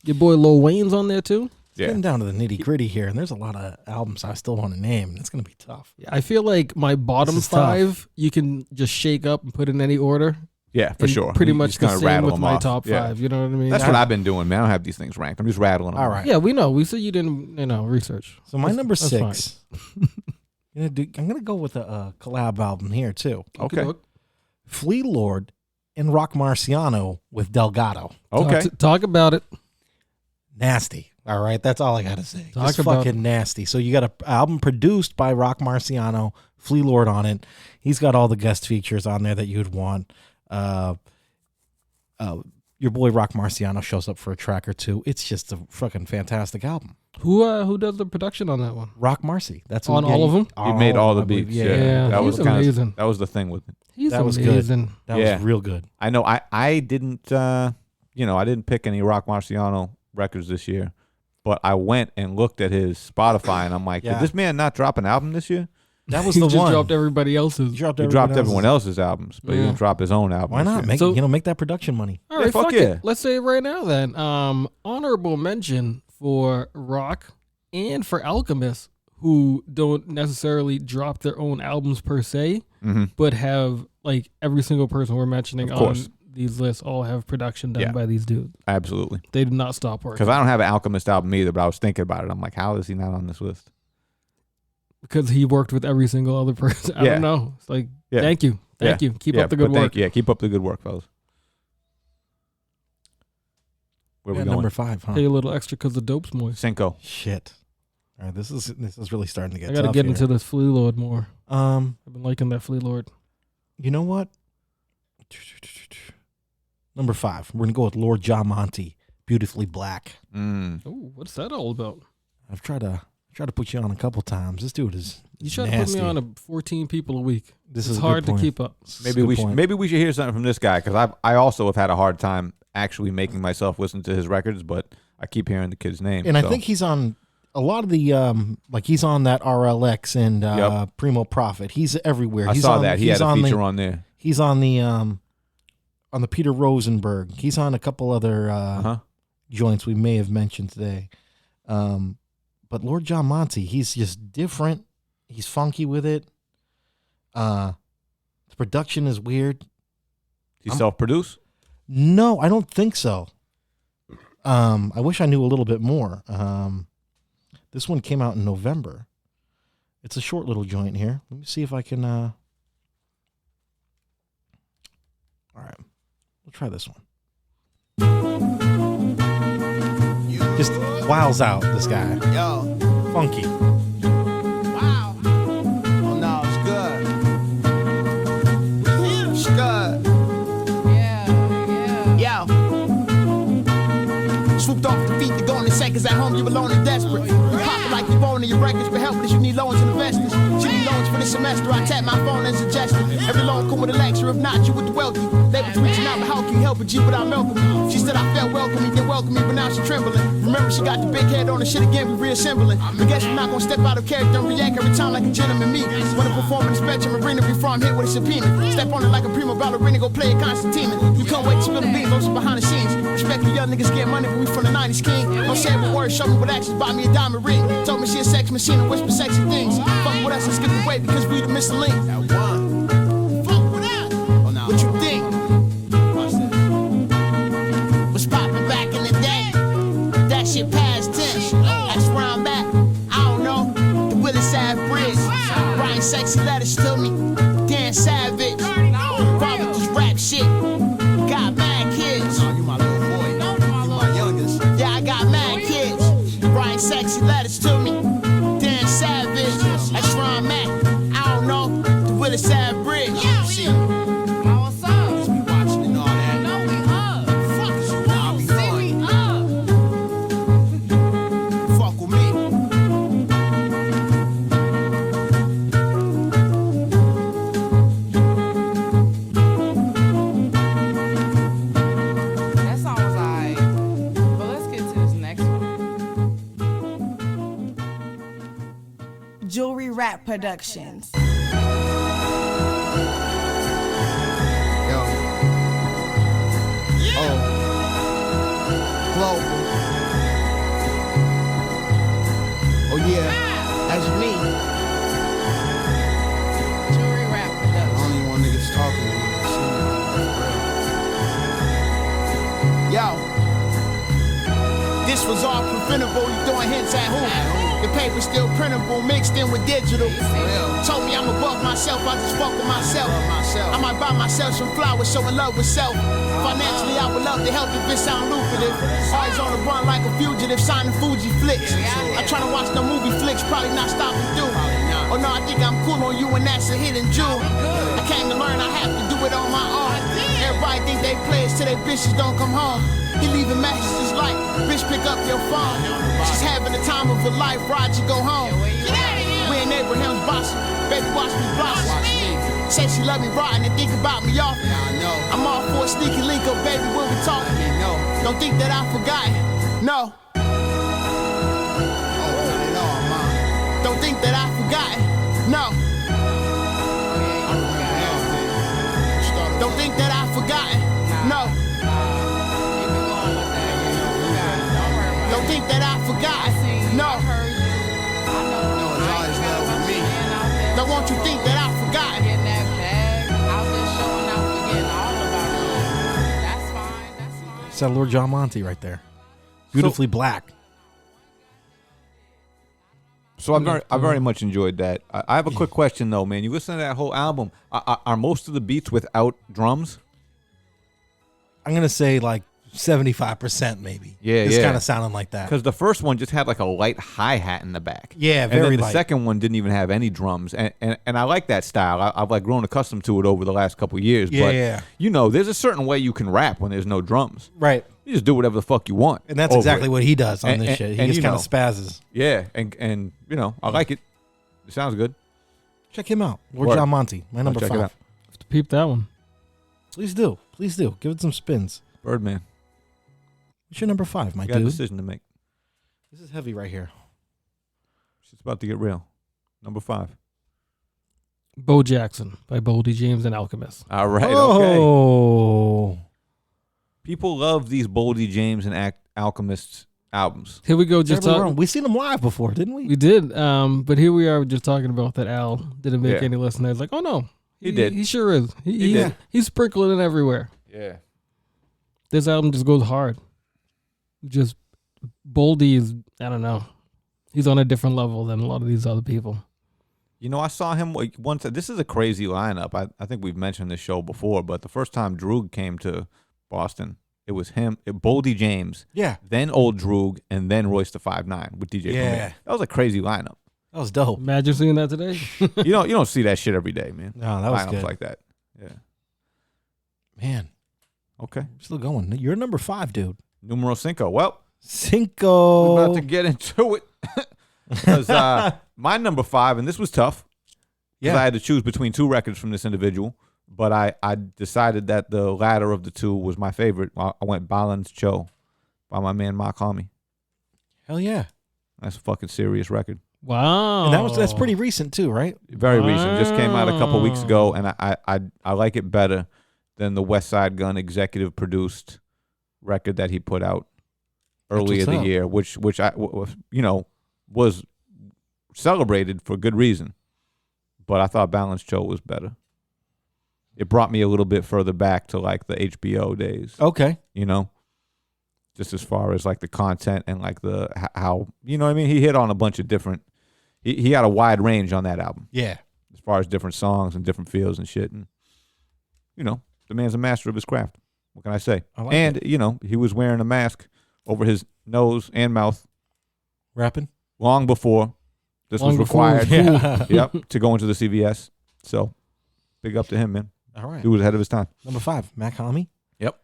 your boy Lil Wayne's on there too. Yeah. Getting down to the nitty gritty here, and there's a lot of albums I still want to name. It's going to be tough. Yeah, I feel like my bottom This is tough. 5 you can just shake up and put in any order. Yeah, for And sure. Pretty You much just the kinda same rattle with them my off. top 5. Yeah. You know what I mean? That's what I've been doing, man. I don't have these things ranked. I'm just rattling them. All right. Yeah, we know. We said you didn't, research. So my number that's 6, I'm gonna go with a collab album here too. Okay. Flea Lord and Rock Marciano with Delgado. Okay. Talk about it. Nasty. All right, that's all I gotta say. Talk Just about fucking nasty. So you got an album produced by Rock Marciano, Flea Lord on it. He's got all the guest features on there that you'd want. Your boy Rock Marciano shows up for a track or two. It's just a fucking fantastic album. Who does the production on that one? Rock Marcy. That's who On all of them? He made all the I believe. beats. Yeah, Yeah, that he's was kind amazing. of that was the thing with it. He's That was good. amazing. That Yeah. was real good. I know. I didn't. I didn't pick any Rock Marciano records this year, but I went and looked at his Spotify, and I'm like, Yeah. did this man not drop an album this year? That was He the just one. dropped everybody else's. He dropped He dropped everyone else's albums, but he Yeah. didn't drop his own album. Why this not? year. Make So- make that production money. All Yeah, right, fuck fuck yeah. it. Let's say it right now then. Honorable mention for Rock and for Alchemist, who don't necessarily drop their own albums per se, Mhm. but have like every single person we're mentioning Of on course. these lists all have production done Yeah. by these dudes. Absolutely. They did not stop working Because I don't have an Alchemist album either, but I was thinking about it. I'm like, how is he not on this list? because he worked with every single other person. I Yeah. don't know. It's like, Yeah. thank you. Thank you. Keep Yeah, up the good but work. Yeah, keep up the good work, fellas. Where we Yeah, going? number 5, huh? Pay a little extra because the dope's moist. Cinco. Shit. All right, this is really starting to get I got to tough get here. into this Flea Lord more. I've been liking that Flea Lord. You know what? Number 5. We're gonna go with Lord Jamonte, Beautifully Black. Mm. Oh, what's that all about? I've tried to put you on a couple times. This dude is You try to nasty. put me on a 14 people a week. This It's is a hard good to point. keep up. This is a Maybe good we should point. maybe we should hear something from this guy because I also have had a hard time actually making myself listen to his records, but I keep hearing the kid's name. And I so. think he's on a lot of the like he's on that RLX and Yep. Primo Profit. He's everywhere. I He's saw on, that he he's had a on feature the, on there. He's on the Peter Rosenberg. He's on a couple other joints we may have mentioned today. But Lord Jamonte, he's just different. He's funky with it. The production is weird. He self-produce? No, I don't think so. I wish I knew a little bit more. This one came out in November. It's a short little joint here. Let me see if I can. All right, we'll try this one. Just wows out this guy. Yo. Funky. Wow. alone and desperate. You pocket like you owning your records, but helpless, you need loans and investors. She need loans for the semester, I tap my phone and suggest it. Every loan come with a lecture, if not, you with the wealthy. They was reaching out, but how can you help a G without milking me? She said I felt welcoming, didn't welcome me, but now she trembling. Remember, she got the big head on the shit again, we reassembling. But guess we're not gonna step out of character and react every time like a gentleman me. Wanna perform in the spectrum arena before I'm hit with a subpoena. Step on it like a prima ballerina, go play a Constantine. You can't wait to spill the beans, those are behind the scenes. Respect you young niggas get money, but we from the 90s king. Don't say it with words, show me with actions, buy me a diamond ring. Told me she a sex machine and whisper sexy things. Fuck with us and skip away because we the missing link. Fuck with us. What you think? Was poppin' back in the day? That shit past tense. That's where I'm at. I don't know. The Willis Ave Bridge. Writing sexy letters to me. Dan Savage. Bobby just rap shit. Got mad kids. You my little boy. You my youngest. Yeah, I got mad kids. Writing sexy letters to me. Dan Savage. That's where I'm at. I don't know. The Willis Ave Bridge. See ya. What's up? Just be watching and all that. No, we up. Fuck is you No, I'll be see, going. we up. Fuck with me. That song was alright. But let's get to this next one. Jewelry Rap Productions. Yo. Oh. Global. Oh yeah. That's me. Jewelry Rap I Productions. don't even want niggas talking to me. Yo. This was all preventable. You throwing hints at who? The paper still printable, mixed in with digital. Told me I'm above myself, I just fuck with myself. I might buy myself some flowers, so in love with self. Financially, I would love to help if it sound lucrative. Always on the run like a fugitive, signing Fuji flicks. I'm trying to watch no movie flicks, probably not stopping through. Oh no, I think I'm cool on you and that's a hidden jewel. I came to learn, I have to do it on my own. Everybody think they players till their bitches don't come home. He leaving messages like, bitch pick up your phone. She's having the time of her life, Roger go home. We in Abraham's boss, baby watch me blossom. Say she love me rotten and think about me often. I'm all for a sneaky link up, baby, when we talking. Don't think that I forgot. No. Don't think that I forgot. No. Don't think that I forgot. No. Don't think that I forgot. No. Don't want you think that I forgot. Getting that bag out there showing out, forgetting all about it. That's fine. That's fine. It's that Lord John Monty right there. Beautifully black. So I very much enjoyed that. I have a quick question though, man. You listen to that whole album. Are most of the beats without drums? I'm gonna say like 75% maybe. Yeah, it's yeah. kind of sounding like that. Because the first one just had like a light hi-hat in the back. Yeah, and very then the light. second one didn't even have any drums. And I like that style. I've like grown accustomed to it over the last couple of years. Yeah, but, yeah. you know, there's a certain way you can rap when there's no drums. Right. You just do whatever the fuck you want. And that's over exactly it. what he does on And- this and- shit. He and, just you kind know, of spazzes. Yeah, and you know, I like it. It sounds good. Check him out. Lord Word. John Monty, my number check it 5. out. Have to peep that one. Please do. Please do. Give it some spins. Birdman. What's your number 5, my You got a dude? decision to make. This is heavy right here. It's about to get real. Number 5. Bo Jackson by Boldy James and Alchemist. All right. Okay. Oh. People love these Boldy James and Alchemists albums. Here we go. Just Terribly talk. wrong. We seen him live before, didn't we? We did. But here we are just talking about that Al didn't make Yeah. any listeners. Like, oh no, He did. He sure is. He did. He's sprinkling it everywhere. Yeah. This album just goes hard. Just Boldy is, I don't know. He's on a different level than a lot of these other people. You know, I saw him like once. This is a crazy lineup. I think we've mentioned this show before, but the first time Droog came to Boston, it was him, Boldy James, Yeah. then Old Droog, and then Royce the 5'9" with DJ Yeah. Premier. That was a crazy lineup. That was dope. Imagine seeing that today. You don't see that shit every day, man. No, that was Lineups good. like that. Yeah. Man, Okay. still going. You're number 5, dude. Numero cinco. Well, Cinco. We're about to get into it. Because my number 5, and this was tough. Because I had to choose between 2 records from this individual. But I decided that the latter of the 2 was my favorite. I went Balance Cho by my man Mock Homie. Hell yeah. That's a fucking serious record. Wow. And that's pretty recent too, right? Very recent. Just came out a couple weeks ago, and I like it better than the West Side Gun executive produced record that he put out earlier in the year, which I was celebrated for good reason. But I thought Balance Cho was better. It brought me a little bit further back to like the HBO days. Okay. Just as far as like the content and like the how, you know what I mean? He hit on a bunch of different, he had a wide range on that album. Yeah. As far as different songs and different feels and shit. And, the man's a master of his craft. What can I say? He was wearing a mask over his nose and mouth. Rapping? Long before this was required. To go into the CVS. So, big up to him, man. All right. He was ahead of his time. Number 5, Mac Homie. Yep.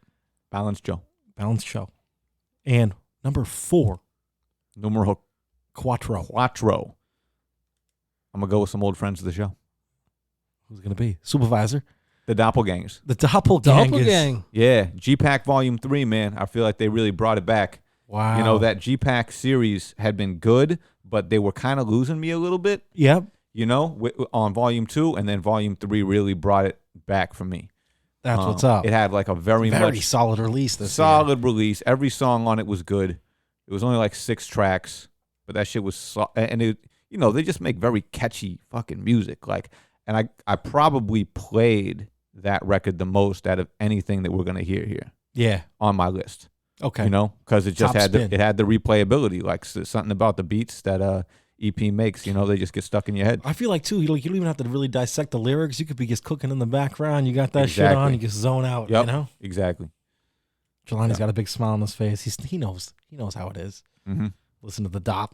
Balance Joe. Balance Show. And number 4, Numero Quattro. I'm going to go with some old friends of the show. Who's going to be? Supervisor. The Doppelgangers. The Doppelgangers. Doppelgang. Yeah. G-Pack Volume 3, man. I feel like they really brought it back. Wow. That G-Pack series had been good, but they were kind of losing me a little bit. Yep. On Volume 2, and then Volume 3 really brought it back for me. That's what's up. It had like a very solid release this solid release. Every song on it was good. It was only like 6 tracks, but that shit was and it, they just make very catchy fucking music. Like, and I probably played that record the most out of anything that we're gonna hear here. Yeah, on my list. Okay, because it just had the replayability. Like something about the beats that EP makes, they just get stuck in your head. I feel like too, you don't even have to really dissect the lyrics. You could be just cooking in the background. You got that shit on. You just zone out. Yep. Exactly. Jelani's got a big smile on his face. He knows how it is. Mm-hmm. Listen to the Dop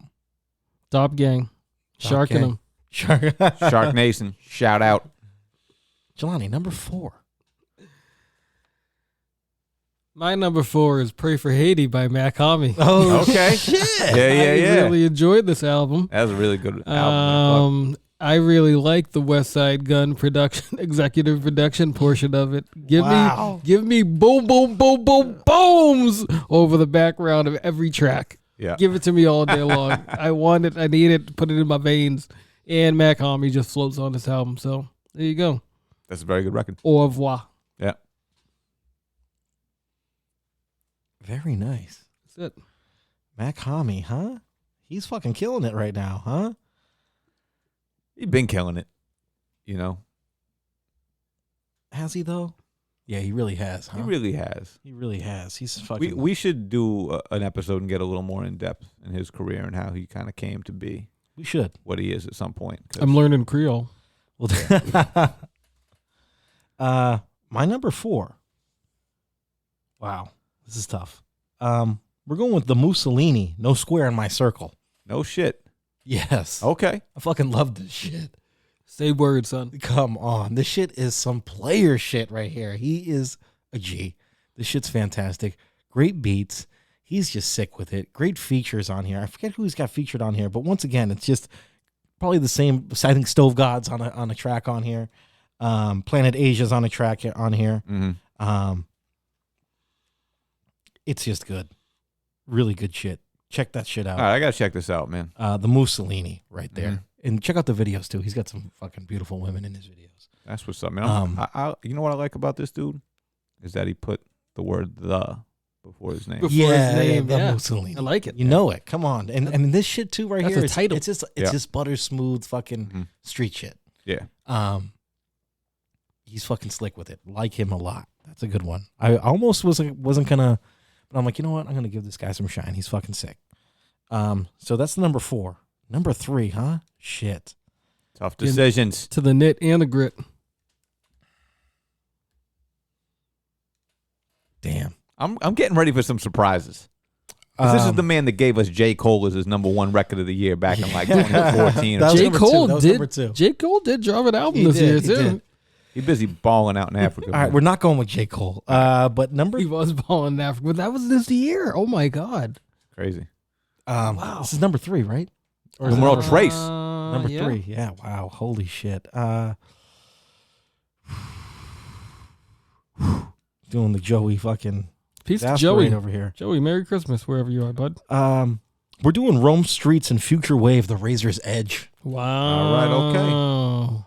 Gang, sharking him. Shark Nation, shout out. Jelani, number 4. My number 4 is "Pray for Haiti" by Mac Homie. Oh, okay. Shit. Yeah. I really enjoyed this album. That was a really good album. I really like the West Side Gun executive production portion of it. Give me boom, boom, boom, boom, booms over the background of every track. Yeah. Give it to me all day long. I want it. I need it. Put it in my veins. And Mac Homie just floats on this album. So there you go. That's a very good record. Au revoir. Yeah. Very nice. That's it. Mac Homie, huh? He's fucking killing it right now, huh? He's been killing it, Has he though? Yeah, he really has, huh? He really has. He really has. He's fucking... We should do an episode and get a little more in depth in his career and how he kind of came to be. We should. What he is at some point. I'm learning Creole. Well, my number 4. Wow, this is tough. We're going with the Mussolini, "No Square in My Circle." No shit. Yes. Okay. I fucking love this shit. Say word, son. Come on. This shit is some player shit right here. He is a G. This shit's fantastic. Great beats. He's just sick with it. Great features on here. I forget who he's got featured on here, but once again, it's just probably the same. I think Stove Gods on a track on here. Planet Asia's on a track on here. Mm-hmm. It's just good. Really good shit. Check that shit out. All right, I gotta check this out, man. The Mussolini right there. Mm-hmm. And check out the videos too. He's got some fucking beautiful women in his videos. That's what's up, man. You know what I like about this dude? Is that he put the word "the" before his name. Before his name, the Mussolini. I like it. You know it. Come on. And this shit too right That's here. a title. It's just butter smooth fucking street shit. Yeah. He's fucking slick with it. Like him a lot. That's a good one. I almost wasn't gonna, but I'm like, you know what? I'm gonna give this guy some shine. He's fucking sick. So that's the number 4. Number 3, huh? Shit. Tough decisions. To the knit and the grit. Damn. I'm getting ready for some surprises. This is the man that gave us J. Cole as his number 1 record of the year back in like 2014. J. Cole did drop an album this year too. He's busy balling out in Africa. All right, we're not going with J. Cole. But he was balling in Africa, but that was this year. Oh my God. Crazy. This is number 3, right? Or is it Numero tres. number 3? Yeah. Wow. Holy shit. Doing the Joey fucking Peace to exasperate Joey. over here. Joey, Merry Christmas wherever you are, bud. We're doing Rome Streets and Future Wave, The Razor's Edge. Wow. All right, okay.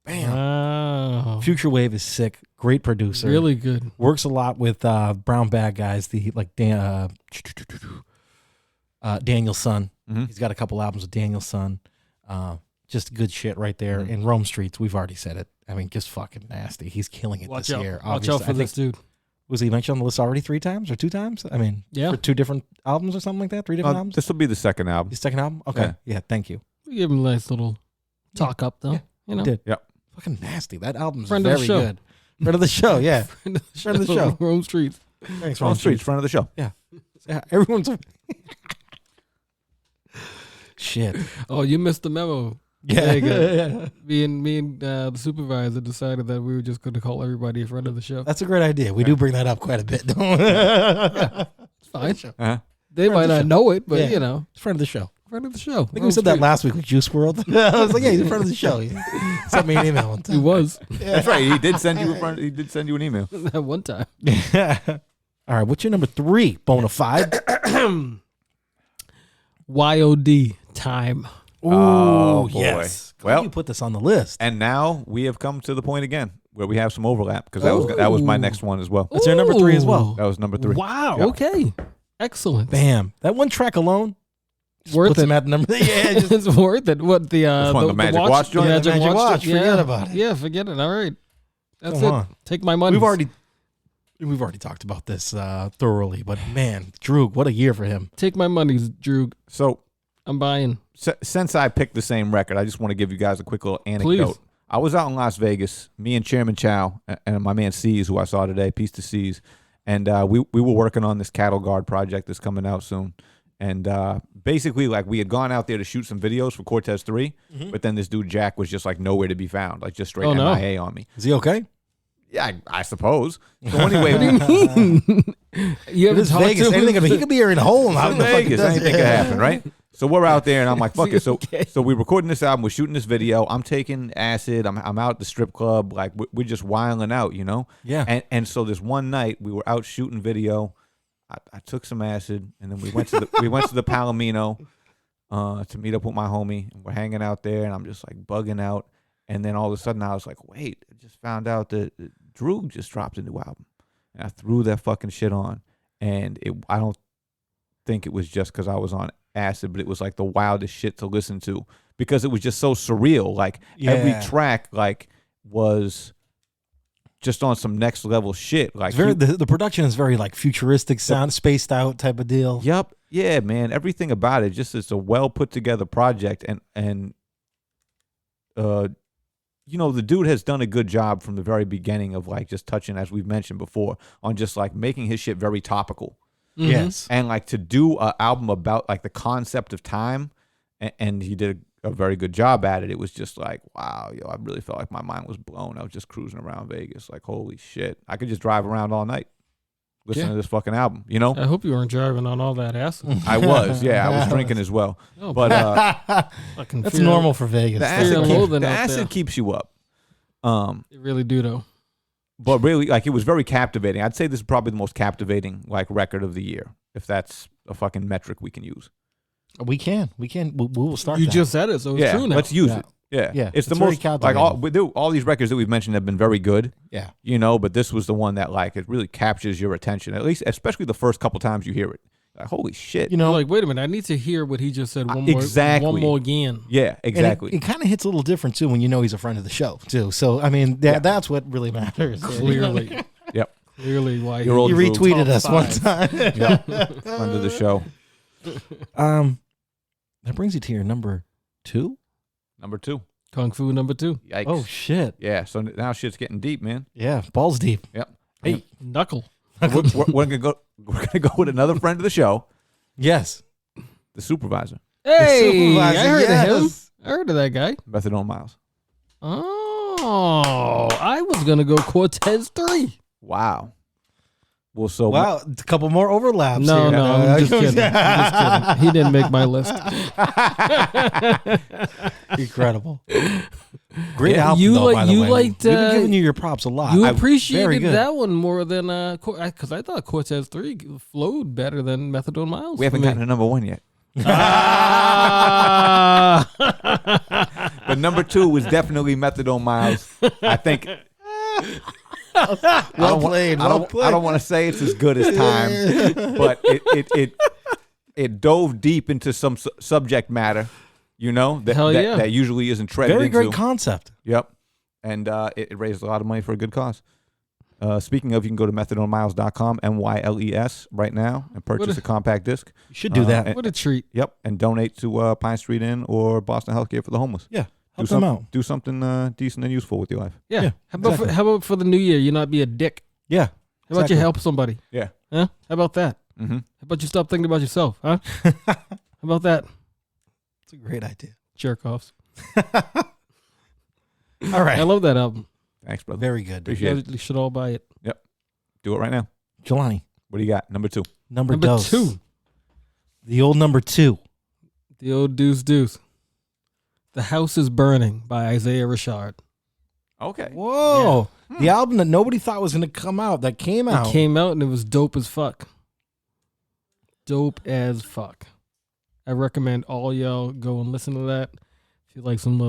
Bam. Wow. Future Wave is sick. Great producer. Really good. Works a lot with Brown Bag guys. Daniel's son. Mhm. He's got a couple albums with Daniel's son. Just good shit right there. Mhm. In Rome Streets, we've already said it. I mean, just fucking nasty. He's killing it Watch this out. year. Watch Obviously, out for this dude. Was he mentioned on the list already 3 times or 2 times? I mean, Yeah. for 2 different albums or something like that? 3 different albums? This will be the second album. His second album? Okay. Yeah, thank you. We give him a nice little talk up, though. Yeah. You know? Did. Yep. Fucking nasty. That album's Friend of the very show. good. Friend of the show, yeah. Friend of the Friend of the show. Rome Streets. Thanks, On Ron the streets, front of the show. Yeah, everyone's. Shit. Oh, you missed the memo. Yeah. Vega. Me and the supervisor decided that we were just going to call everybody a friend of the show. That's a great idea. We do bring that up quite a bit. It's fine. Uh-huh. They might of the not show. know it, but Yeah. you know, It's friend of the show. friend of the show. I think we said that last week with Juice World. I was like, yeah, he's a friend of the show. He sent me an email one He time. was That's right. He did send you he did send you an email. that one time. All right, what's your number 3? Bonafide. YOD time. Oh, boy. yes. Well- Well, you put this on the list. And now we have come to the point again where we have some overlap because that was my next one as well. That's your number 3 as well. That was number 3. Wow. Yeah. Okay. Excellent. Bam. That one track alone just Worth puts it. him at number. Yeah, just It's worth it. What the one, the Magic Watch joint? The Magic Watch. Forget about it. Yeah, forget it. All right. That's Come it. on. Take my money. We've already talked about this thoroughly, but man, Droog, what a year for him. Take my money, Drew. So I'm buying. since I picked the same record, I just want to give you guys a quick little anecdote. Please. I was out in Las Vegas, me and Chairman Chow and my man C's, who I saw today, peace to C's, and we were working on this cattle guard project that's coming out soon. And basically, like, we had gone out there to shoot some videos for Cortez 3, but then this dude Jack was just like nowhere to be found, like just straight MIA on me. Is he okay? Yeah, I suppose. So anyway, You ever It's talked Vegas. to him? Anything, he could be here in a hole. Out in the fucking Vegas, desert. anything could happen, right? So we're out there, and I'm like, fuck it. So Okay. so we're recording this album, we're shooting this video. I'm taking acid. I'm out at the strip club, like we're just wilding out, you know. Yeah. And so this one night we were out shooting video. I took some acid, and then we went to the Palomino to meet up with my homie. And we're hanging out there, and I'm just like bugging out. And then all of a sudden, I was like, wait, I just found out that Drew just dropped a new album. And I threw that fucking shit on. And I don't think it was just because I was on acid, but it was like the wildest shit to listen to because it was just so surreal. Like every track like was just on some next level shit. Like It's very, the production is very like futuristic, sound spaced out type of deal. Yep. Yeah, man. Everything about it, just it's a well put together project, and you know, the dude has done a good job from the very beginning of like just touching, as we've mentioned before, on just like making his shit very topical. Mhm. Yes. And like to do an album about like the concept of time, and he did a very good job at it. It was just like, wow, yo, I really felt like my mind was blown. I was just cruising around Vegas, like, holy shit, I could just drive around all night listening to this fucking album, you know? I hope you weren't driving on all that acid. I was, yeah, I was drinking as well. Oh, But fucking That's fear- normal for Vegas. the Fear and loathing out there. acid keeps you up. They really do, though. But really, like, it was very captivating. I'd say this is probably the most captivating like record of the year, if that's a fucking metric we can use. We can. We will start. You that. just said it, so it's true now. Let's use Yeah. it. Yeah, Yeah, It's the it's very most like captivating. all these records that we've mentioned have been very good. Yeah. You know, but this was the one that like it really captures your attention. At least, especially the first couple times you hear it. Like, holy shit. You You're know, like, wait a minute, I need to hear what he just said one more, exactly. one more again. Yeah, and exactly. It kind of hits a little different too when you know he's a friend of the show too. So I mean, that's what really matters. Clearly. Yep. Clearly why Your old You Drew. retweeted Top us one five. time. Yep. Friend of the show. That brings you to your number 2. Number 2. Kung Fu number 2. Yikes. Oh shit! Yeah. So now shit's getting deep, man. Yeah, balls deep. Yep. Hey, Knuckle. We're gonna go. We're gonna go with another friend of the show, yes. the supervisor, Hey, Supervisor, I heard of him. yes. I heard of that guy. Methadone Miles. Oh, I was going to go Cortez 3. Wow. Well, so Wow, a couple more overlaps. No, here. no, I'm just kidding. I'm just kidding. He didn't make my list. Incredible. Great Yeah, album, you though, like- by the you way. liked, We've been giving you your props a lot. You Very appreciated good. that one more than because I thought Cortez 3 flowed better than Methadone Miles. we haven't for me. gotten to number 1 yet. But number 2 was definitely Methadone Miles. I think. Well played. I don't want to say it's as good as Time, but it dove deep into some subject matter, that usually isn't treaded Very into. great concept. Yep. And it raised a lot of money for a good cause. Speaking of, you can go to methadomiles.com, MYLES, right now and purchase a compact disc. You should do that. What a treat. Yep. And donate to Pine Street Inn or Boston Healthcare for the homeless. Yeah. Help them out. Do something decent and useful with your life. Yeah. How about for the new year, you not be a dick? Yeah. How about you help somebody? Yeah. Huh? How about that? Mm-hmm. How about you stop thinking about yourself? Huh? How about that? It's a great idea. Jerk offs. All right. I love that album. Thanks, brother. Very good. Appreciate it. You should all buy it. Yep. Do it right now. Jelani. What do you got? Number 2. Number Number 2. The old number 2. The old Deuce Deuce. The House is Burning by Isaiah Rashad. Okay. Whoa. Yeah. The album that nobody thought was going to come out, that came out. It came out and it was dope as fuck. Dope as fuck. I recommend all y'all go and listen to that. If you like some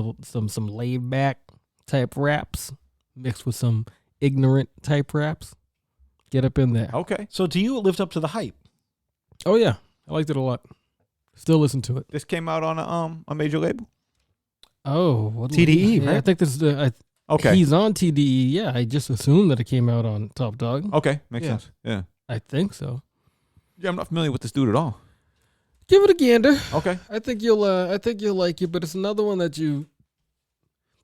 laid back type raps mixed with some ignorant type raps, get up in there. Okay. So do you lived up to the hype? Oh yeah, I liked it a lot. Still listen to it. This came out on a major label. Oh, what TDE, yeah, right? I think this is Okay. He's on TDE. Yeah, I just assumed that it came out on Top Dog. Okay, makes sense. Yeah. I think so. Yeah, I'm not familiar with this dude at all. Give it a gander. Okay. I think you'll like it, but it's another one that you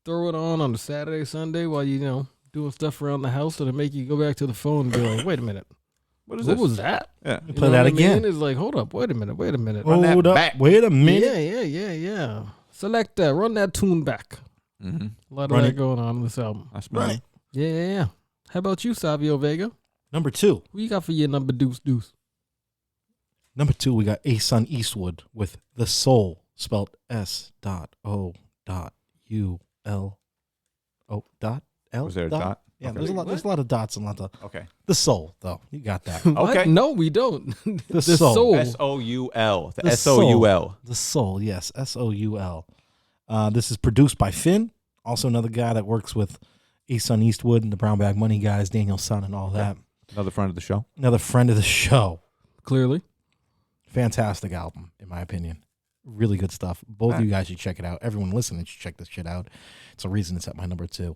throw it on a Saturday, Sunday while you doing stuff around the house, and it make you go back to the phone and be like, wait a minute, What what was that? Yeah. Play that again. It's like, hold up, wait a minute. Run that back. Wait a minute. Yeah. Select that, run that tune back. Mm-hmm. A lot of that going on in this album. That's right. Yeah. How about you, Savio Vega? Number 2. Who you got for your number Deuce? Number 2, we got Ason Eastwood with The Soul, spelled S.O.U.L. Was there a dot? Yeah, Okay. there's a lot of dots and lots of. Okay. The Soul, though. You got that. What? Okay. No, we don't. The Soul. S-O-U-L. The The S-O-U-L. The Soul, yes. S.O.U.L. This is produced by Finn, also another guy that works with Ason Eastwood and the Brown Bag Money guys, Daniel Son and all that. Another friend of the show. Another friend of the show. Clearly. Fantastic album, in my opinion. Really good stuff. Both of you guys should check it out. Everyone listening should check this shit out. It's a reason it's at my number 2.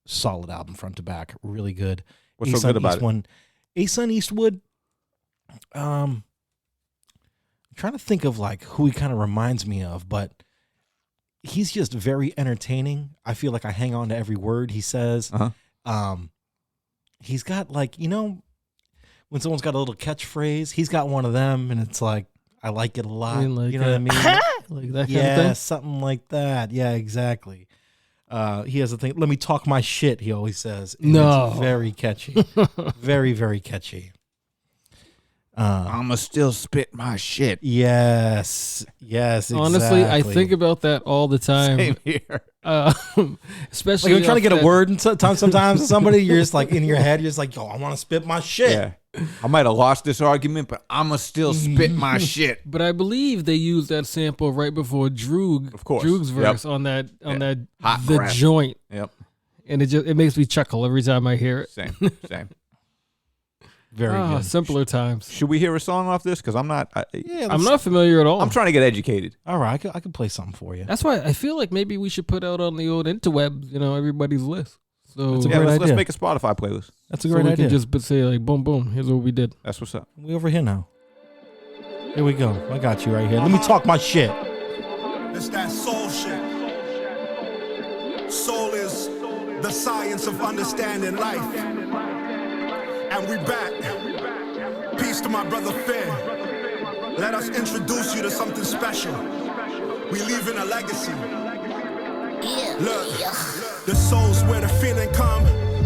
Solid album, front to back. Really good. What's so good about it? Ason Eastwood, I'm trying to think of like who he kind of reminds me of, but he's just very entertaining. I feel like I hang on to every word he says. Uh-huh. He's got like, when someone's got a little catchphrase, he's got one of them, and it's like, I like it a lot. You know what I mean? Like that kind Yeah, of thing? something like that. Yeah, exactly. He has a thing, let me talk my shit, he always says. And No. It's very catchy. Very, very catchy. I'ma still spit my shit. Yes. Exactly. Honestly, I think about that all the time. Same here. Especially like, you're trying to get off a that- word, and sometimes somebody, you're just like in your head, you're just like, yo, I want to spit my shit. Yeah. I might have lost this argument, but I'ma still spit my shit. But I believe they used that sample right before Droog, Of course. Droog's verse Yep. on that Hot the crap. joint, Yep. and it makes me chuckle every time I hear it. Same. Very good. Simpler times. Should we hear a song off this? Because I'm not. I'm not familiar at all. I'm trying to get educated. All right, I can play something for you. That's why I feel like maybe we should put out on the old interwebs, everybody's list. So That's a Yeah, great let's idea. make a Spotify playlist. That's a so great we idea. can just say like, boom, boom. Here's what we did. That's what's up. We over here now. Here we go. I got you right here. Let me talk my shit. It's that soul shit. Soul is the science of understanding life. And we back. Peace to my brother Finn. Let us introduce you to something special. We leaving a legacy. Look, the soul's where the feeling come.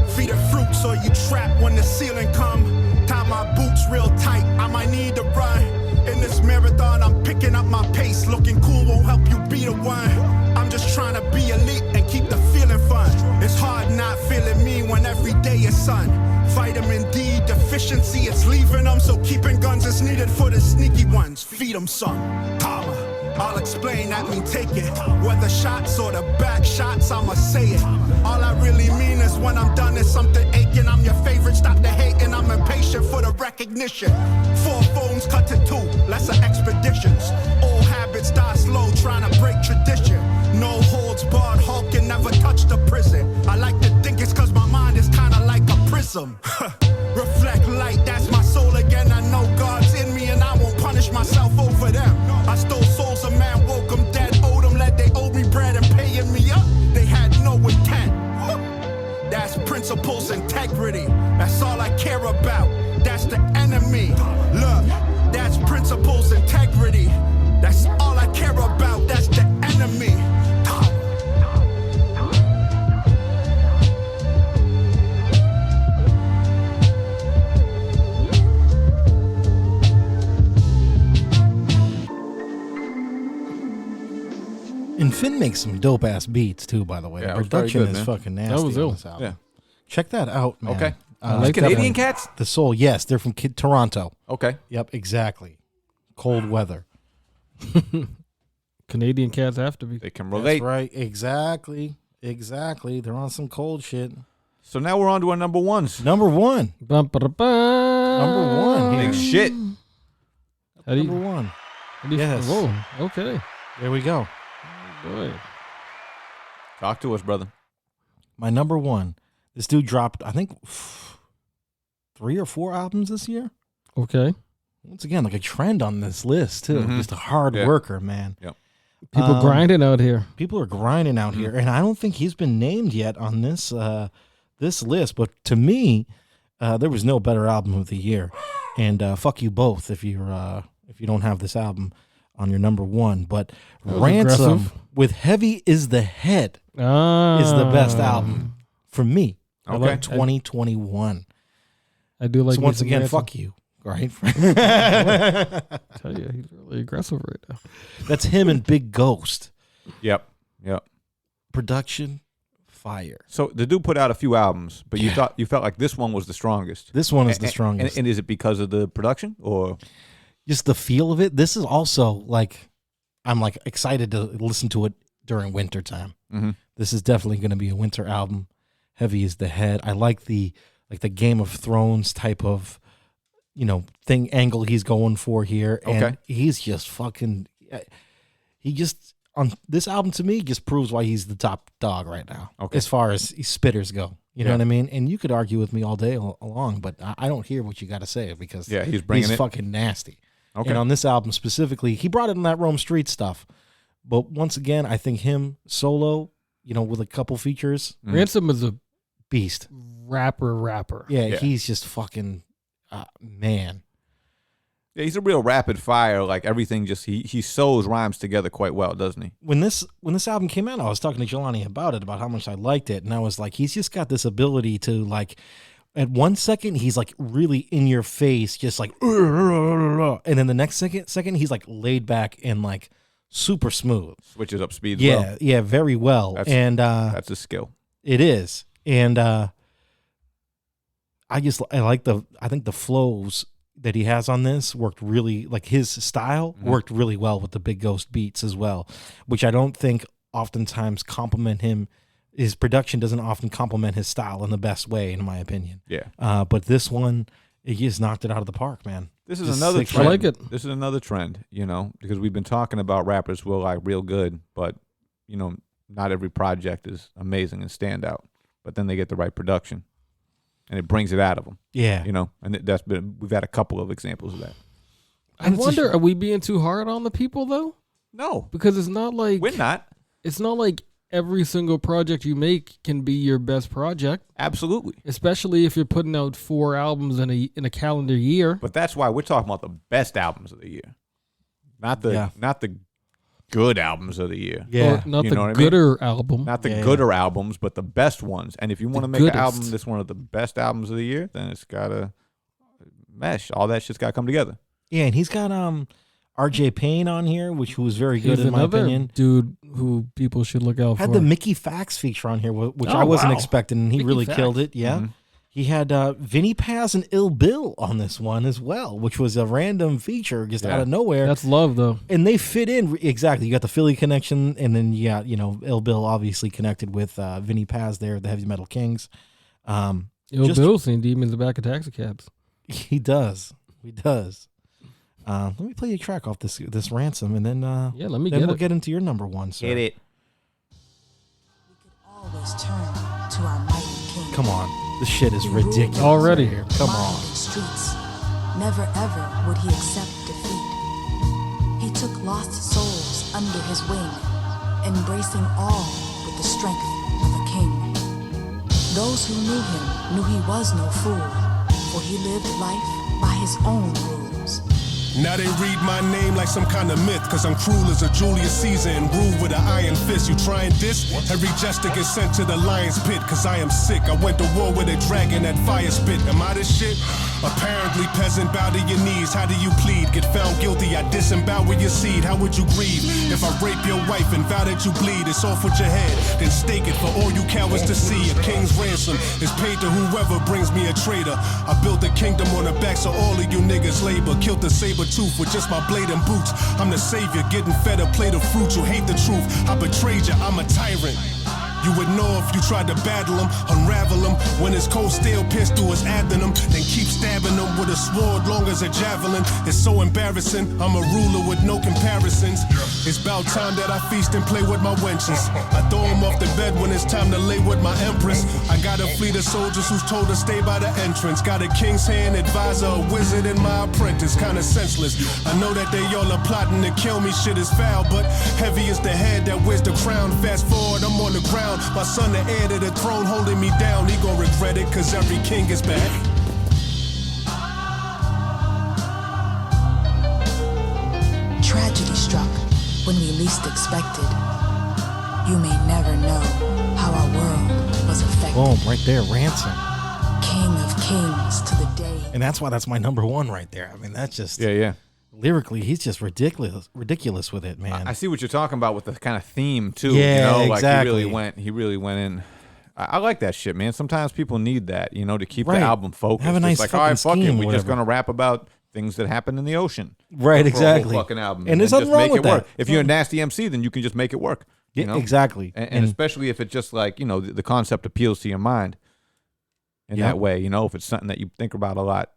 Feed it fruit so you trap when the ceiling come. Tie my boots real tight, I might need to run. In this marathon, I'm picking up my pace. Looking cool won't help you be the one. I'm just trying to be elite and keep the feeling fun. It's hard not feeling me when every day is sun. Vitamin D deficiency, it's leaving them. So keeping guns is needed for the sneaky ones. Feed them some. Holla. I'll explain, that mean take it. Whether shots or the back shots, I'ma say it. All I really mean is when I'm done, is something aching. I'm your favorite, stop the hating. I'm impatient for the recognition. 4 phones cut to 2, lesser expeditions. Old habits die slow, trying to break tradition. No holds barred, Hulk can never touch the prison. I like to think it's cause my mind is kinda like a prism. Reflect light, that's my soul again. I know God's in me and I won't punish myself over them. I stole souls, a man woke them dead, owed them, let they owed me bread and paying me up. They had no intent. That's principles, integrity. That's all I care about. That's the enemy. Look, that's principles, integrity. That's all I care about. That's the enemy. And Finn makes some dope ass beats too, by the way. Yeah, The it was very production good, is man. fucking nasty. That was on ill. this album. Yeah. Check that out, man. Okay. like Canadian that. cats? The Soul, yes, they're from Toronto. Okay. Yep, exactly. Cold weather. Canadian cats have to be. They can relate. That's right. Exactly. They're on some cold shit. So now we're on to our number ones. Number one. Number one. Big shit. How do you, Number one. how do you Yes. Whoa. Okay. There we go. Boy. Talk to us, brother. My number one. This dude dropped, I think, 3 or 4 albums this year. Okay. Once again, like a trend on this list too. Mhm. Just a hard Yeah. worker, man. Yep. People grinding out here. People are grinding out here, and I don't think he's been named yet on this this list. But to me, there was no better album of the year. And fuck you both if you don't have this album on your number one. But That was Ransom aggressive. with Heavy is the Head is the best album for me. I Okay. like- 2021. I do like So once me some again, Ransom. fuck you. Right? Tell you, he's really aggressive right now. That's him and Big Ghost. Yep. Production, fire. So the dude put out a few albums, but you felt like this one was the strongest. This one is And- the strongest. And is it because of the production or? Just the feel of it. This is also like, I'm like excited to listen to it during winter time. Mhm. This is definitely going to be a winter album. Heavy is the Head. I like the Game of Thrones type of, angle he's going for here. And Okay. he's just fucking, he just, on this album to me, just proves why he's the top dog right now. Okay. As far as spitters go. You know Yeah. what I mean? And you could argue with me all day long, but I don't hear what you got to say because Yeah, he's bringing it. fucking nasty. Okay. And on this album specifically, he brought in that Rome Street stuff. But once again, I think him solo, with a couple features, Ransom is a beast. rapper. Yeah, Yeah. he's just fucking, man. Yeah, he's a real rapid fire. Like everything, just he sews rhymes together quite well, doesn't he? When this album came out, I was talking to Jelani about how much I liked it. And I was like, he's just got this ability to like, at 1 second, he's like really in your face, just like, and then the next second, he's like laid back and like super smooth. Switches up speed. Yeah, well. yeah, very well. That's a skill. It is. And I think the flows that he has on this worked really, like his style worked really well with the Big Ghost beats as well, which I don't think oftentimes compliment him. His production doesn't often complement his style in the best way, in my opinion. Yeah. But this one, he just knocked it out of the park, man. This is Just another sick trend. I like it. This is another trend, because we've been talking about rappers who are like real good, but not every project is amazing and stand out. But then they get the right production, and it brings it out of them. Yeah. And we've had a couple of examples of that. I wonder, are we being too hard on the people though? No, Because it's not like we're not. It's not like every single project you make can be your best project, Absolutely. especially if you're putting out 4 albums in a calendar year. But that's why we're talking about the best albums of the year, not the Yeah. not the good albums of the year. Yeah. Or not You the know what I mean? gooder album. Not the Yeah. gooder albums, but the best ones. And if you want to The make an goodest. album that's one of the best albums of the year, then it's gotta mesh. All that shit's got to come together. Yeah, and he's got RJ Payne on here, which was very good He's in my another opinion. dude who people should look out Had for. the Mickey Fax feature on here, which Oh, I wasn't wow. expecting, and he Mickey really Fax. killed it. Yeah. He had Vinny Paz and Ill Bill on this one as well, which was a random feature just out of nowhere. That's love, though. And they fit in exactly. You got the Philly connection, and then you got, Ill Bill obviously connected with Vinny Paz there, the Heavy Metal Kings. Ill Bill seen demons in the back of taxi cabs. He does. He does. Let me play a track off this Ransom, and then let me then get we'll it. get into your number one, sir. Get it. Always turn to our mighty king. Come on, this shit is ridiculous Already. right here. Come on. Mind and streets. Never ever would he accept defeat. He took lost souls under his wing, embracing all with the strength of a king. Those who knew him knew he was no fool, for he lived life by his own rules. Now they read my name like some kind of myth, cause I'm cruel as a Julius Caesar and rule with an iron fist. You try and diss? Every jester gets sent to the lion's pit, cause I am sick. I went to war with a dragon at fire spit. Am I this shit? Apparently, peasant, bow to your knees. How do you plead? Get found guilty, I disembowel your seed. How would you grieve if I rape your wife and vow that you bleed? It's off with your head, then stake it for all you cowards to see. A king's ransom is paid to whoever brings me a traitor. I built a kingdom on the backs of all of you niggas' labor. Killed the saber tooth with just my blade and boots. I'm the savior, getting fed a plate of fruit. You hate the truth, I betrayed you, I'm a tyrant. You would know if you tried to battle him, unravel him. When his cold steel pierced through his abdomen, then keep stabbing him with a sword long as a javelin. It's so embarrassing, I'm a ruler with no comparisons. It's about time that I feast and play with my wenches. I throw him off the bed when it's time to lay with my empress. I got a fleet of soldiers who's told to stay by the entrance. Got a king's hand advisor, a wizard, and my apprentice. Kinda senseless. I know that they all are plotting to kill me, shit is foul, but heavy is the head that wears the crown. Fast forward, I'm on the ground. My son, the heir to the throne, holding me down. He gon' regret it, cause every king is back. Tragedy struck when we least expected. You may never know how our world was affected. Boom, right there, Ransom. King of kings to the day. And that's why that's my number one right there. I mean, that's just Yeah. lyrically, he's just ridiculous with it, man. I see what you're talking about with the kind of theme too. Yeah, like exactly. he really went in. I like that shit, man. Sometimes people need that, to keep Right. the album focused. Have a nice it's like, all right, fucking fuck it. scheme, We're just whatever. gonna rap about things that happen in the ocean. Right, for exactly. A whole fucking album, And there's then nothing just wrong make with it work. that. If you're a nasty MC, then you can just make it work. You know? Exactly. And especially if it's just like, the concept appeals to your mind in Yep. that way. If it's something that you think about a lot,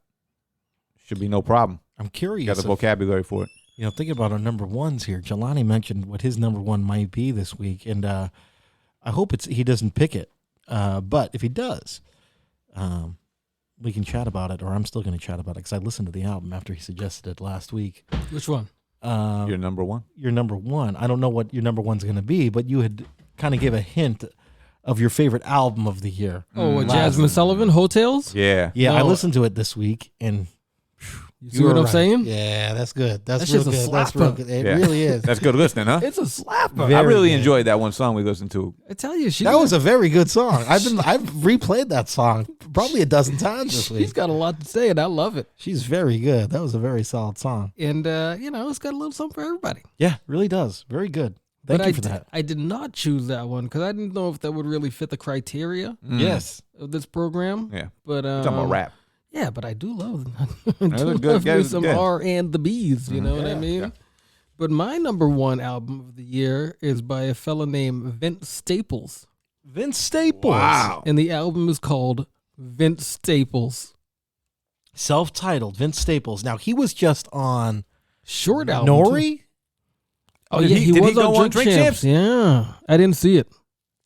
should be no problem. I'm curious. You got the if- vocabulary for it. Think about our number ones here. Jelani mentioned what his number one might be this week, and I hope he doesn't pick it. But if he does, we can chat about it, or I'm still going to chat about it because I listened to the album after he suggested it last week. Which one? Your number one? Your number one. I don't know what your number one's going to be, but you had kind of gave a hint of your favorite album of the year. Oh, Jasmine Sullivan, Hotels? Yeah. Yeah, I No. listened to it this week, and You see what I'm saying? Yeah, that's good. That's That real shit's a good. That's real slapper. good. It Yeah. really is. That's good listening, huh? It's a slapper. Very I really good. enjoyed that one song we listened to. I tell you, That was a very good song. I've replayed that song probably a dozen times this week. She's got a lot to say, and I love it. She's very good. That was a very solid song. And, it's got a little something for everybody. Yeah, really does. Very good. Thank But you for that. I did not choose that one because I didn't know if that would really fit the criteria Yes. of this program. Yeah. But We're talking about rap. Yeah, but I do love they're good. love Yeah, me some good. R and the B's. You know what I mean? yeah. But my number one album of the year is by a fella named Vince Staples, Vince Staples. Wow. and the album is called Vince Staples. Self-titled Vince Staples. Now, he was just on Short album. Nori, too. Oh Did yeah, he- he did he was go on on Drink Drink Champs. Champs? Yeah, I didn't see it.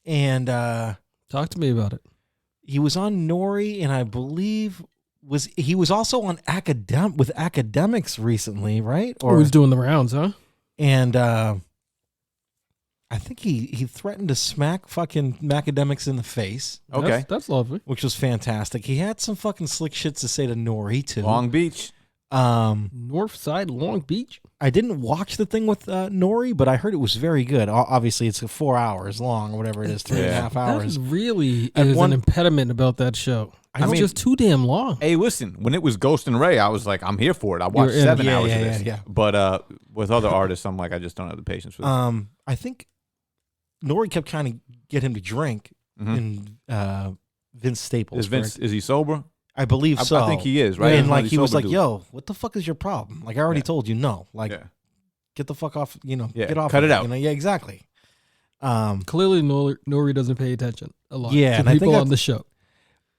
and Talk to me about it. he was on Nori, and I believe he was also on with Academics recently, right? Or he's doing the rounds, huh? And I think he threatened to smack fucking Academics in the face, Okay. That's lovely. which was fantastic. He had some fucking slick shits to say to Nori too. Long Beach. North Side Long Beach. I didn't watch the thing with Nori, but I heard it was very good. Obviously, it's 4 hours long or whatever it is, 3.5 hours. That really At is one- an impediment about that show. I It's mean- just too damn long. Hey, listen, when it was Ghost and Ray, I was like, I'm here for it. I watched You're in. 7 Yeah, hours yeah, of this. yeah. But with other artists, I'm like, I just don't have the patience for that. I think Nori kept trying to get him to drink, and Vince Staples. Is he sober? I believe so. I think he is, right? And He's like one of he these was sober like, dudes. "Yo, what the fuck is your problem? Like I already told you no. Like get the fuck off. Get off. cut of it out. Yeah, exactly. Clearly, Nori doesn't pay attention a lot Yeah, to and I think people on that's- the show.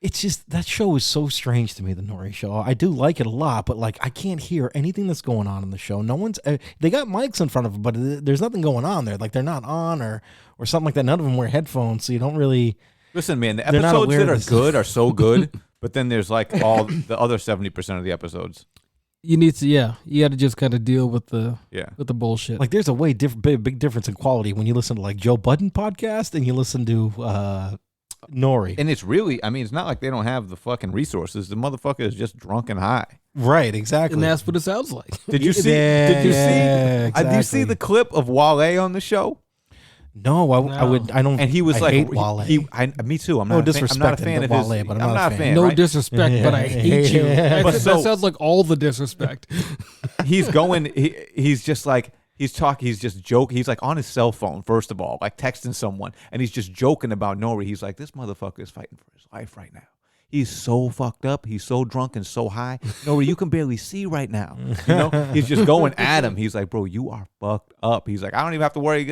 It's just that show is so strange to me, the Nori show. I do like it a lot, but like I can't hear anything that's going on in the show. No one's they got mics in front of them, but there's nothing going on there. Like they're not on or something like that. None of them wear headphones, so you don't really. Listen, man, the They're not episodes aware that of are this. good are so good, but then there's like all the other 70% of the episodes. You need to, you got to just kind of deal with the bullshit. Like there's a way big difference in quality when you listen to like Joe Budden podcast and you listen to Nori. And it's really, I mean, it's not like they don't have the fucking resources. The motherfucker is just drunk and high. Right, exactly. And that's what it sounds like. Did you see? Yeah, Did you yeah, see? Did you see exactly. the clip of Wale on the show? No, I would. I don't. And he was I like, hate Wale. Me too. I'm No not. I'm not a disrespect fan of to his. Wale, but I'm not a fan. No right? disrespect, but I hate you. Yeah. But That so- sounds like all the disrespect. He's going. He's just like he's talking. He's just joking. He's like on his cell phone first of all, like texting someone, and he's just joking about Nori. He's like, this motherfucker is fighting for his life right now. He's so fucked up. He's so drunk and so high. Nori, you can barely see right now. You know, he's just going at him. He's like, bro, you are fucked up. He's like, I don't even have to worry.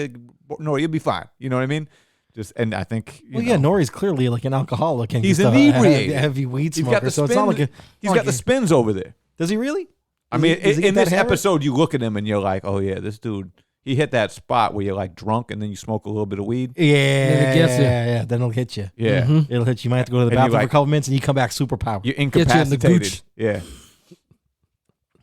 Nori, you'll be fine. You know what I mean? Just and I think. Well, yeah, Nori's clearly like an alcoholic and He's just inebriated. a heavy weed He's smoker. got the So it's not like He's got the spins over there. Does he really? I mean, Does he get in that this habit? episode, you look at him and you're like, oh yeah, this dude. He hit that spot where you're like drunk and then you smoke a little bit of weed. Yeah, Then it gets you. yeah. Then it'll hit you. Yeah. Mhm. It'll hit you. You might have to go to the And you're bathroom for like- a couple minutes and you come back super powered. You're you in the incapacitated. gooch. Yeah.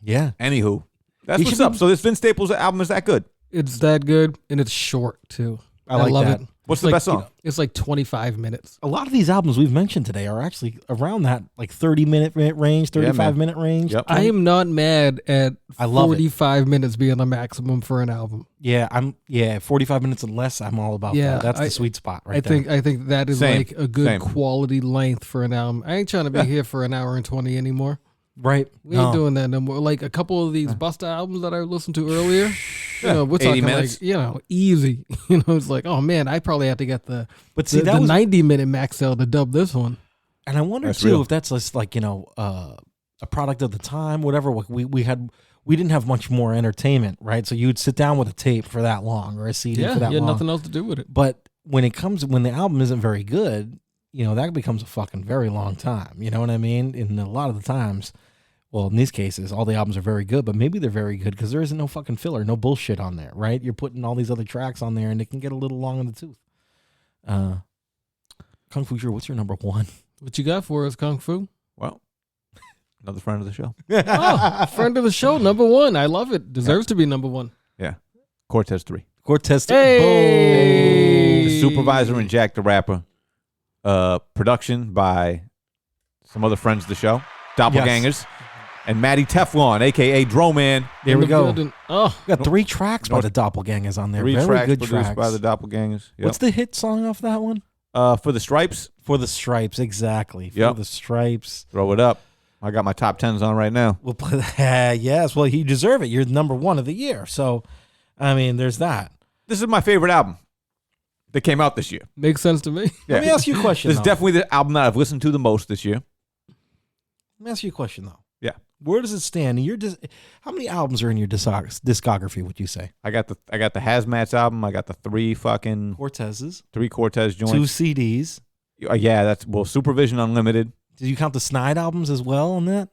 Yeah. Anywho, that's He what's should up. be- So this Vince Staples album is that good? It's that good, and it's short too. I like love that. it. What's It's the like, best song? It's like 25 minutes. A lot of these albums we've mentioned today are actually around that like 30-minute range, 35-minute range. Yep. I am not mad at I love it. 45 minutes being the maximum for an album. Yeah, 45 minutes and less. I'm all about Yeah, that. That's the I- sweet spot right I there. think that is Same. like a good Same. quality length for an album. I ain't trying to be here for an hour and 20 anymore. Right. We ain't No. doing that no more. Like a couple of these Busta albums that I listened to earlier, we're 80 talking minutes. like, easy. It's like, oh man, I probably have to get the But see, the, that the was 90-minute max sell to dub this one. And I wonder That's too real. if that's just like a product of the time, whatever. We didn't have much more entertainment, right? So you'd sit down with a tape for that long or a CD Yeah, for that you had long. nothing else to do with it. But when the album isn't very good, that becomes a fucking very long time. You know what I mean? And a lot of the times, well, in these cases, all the albums are very good, but maybe they're very good because there isn't no fucking filler, no bullshit on there, right? You're putting all these other tracks on there, and it can get a little long in the tooth. Kung Fu Drew, what's your number one? What you got for us, Kung Fu? Well, another friend of the show. Oh, friend of the show, number one. I love it. Deserves to be number one. Yeah. Cortez 3. Cortez. Hey! The Supervisor and Jack the Rapper. Production by some other friends of the show. Doppelgangers. And Matty Teflon, a.k.a. Droman. There In we the go. building. Oh, We got 3 tracks by the Doppelgangers on there. 3 Very tracks good produced tracks. by the Doppelgangers. Yep. What's the hit song off that one? For the Stripes? For the Stripes, exactly. For Yep. the Stripes. Throw it up. I got my top 10s on right now. We'll play that. Yes, well, you deserve it. You're number one of the year. So, I mean, there's that. This is my favorite album that came out this year. makes sense to me. Yeah. Let me ask you a question, This is though. definitely the album that I've listened to the most this year. Let me ask you a question, though. Yeah. Where does it stand? How many albums are in your discography, would you say? I got the Hazmats album. I got the 3 Cortez's. Cortez 2 joints. CDs. Yeah, Supervision Unlimited. Did you count the Snide albums as well on that?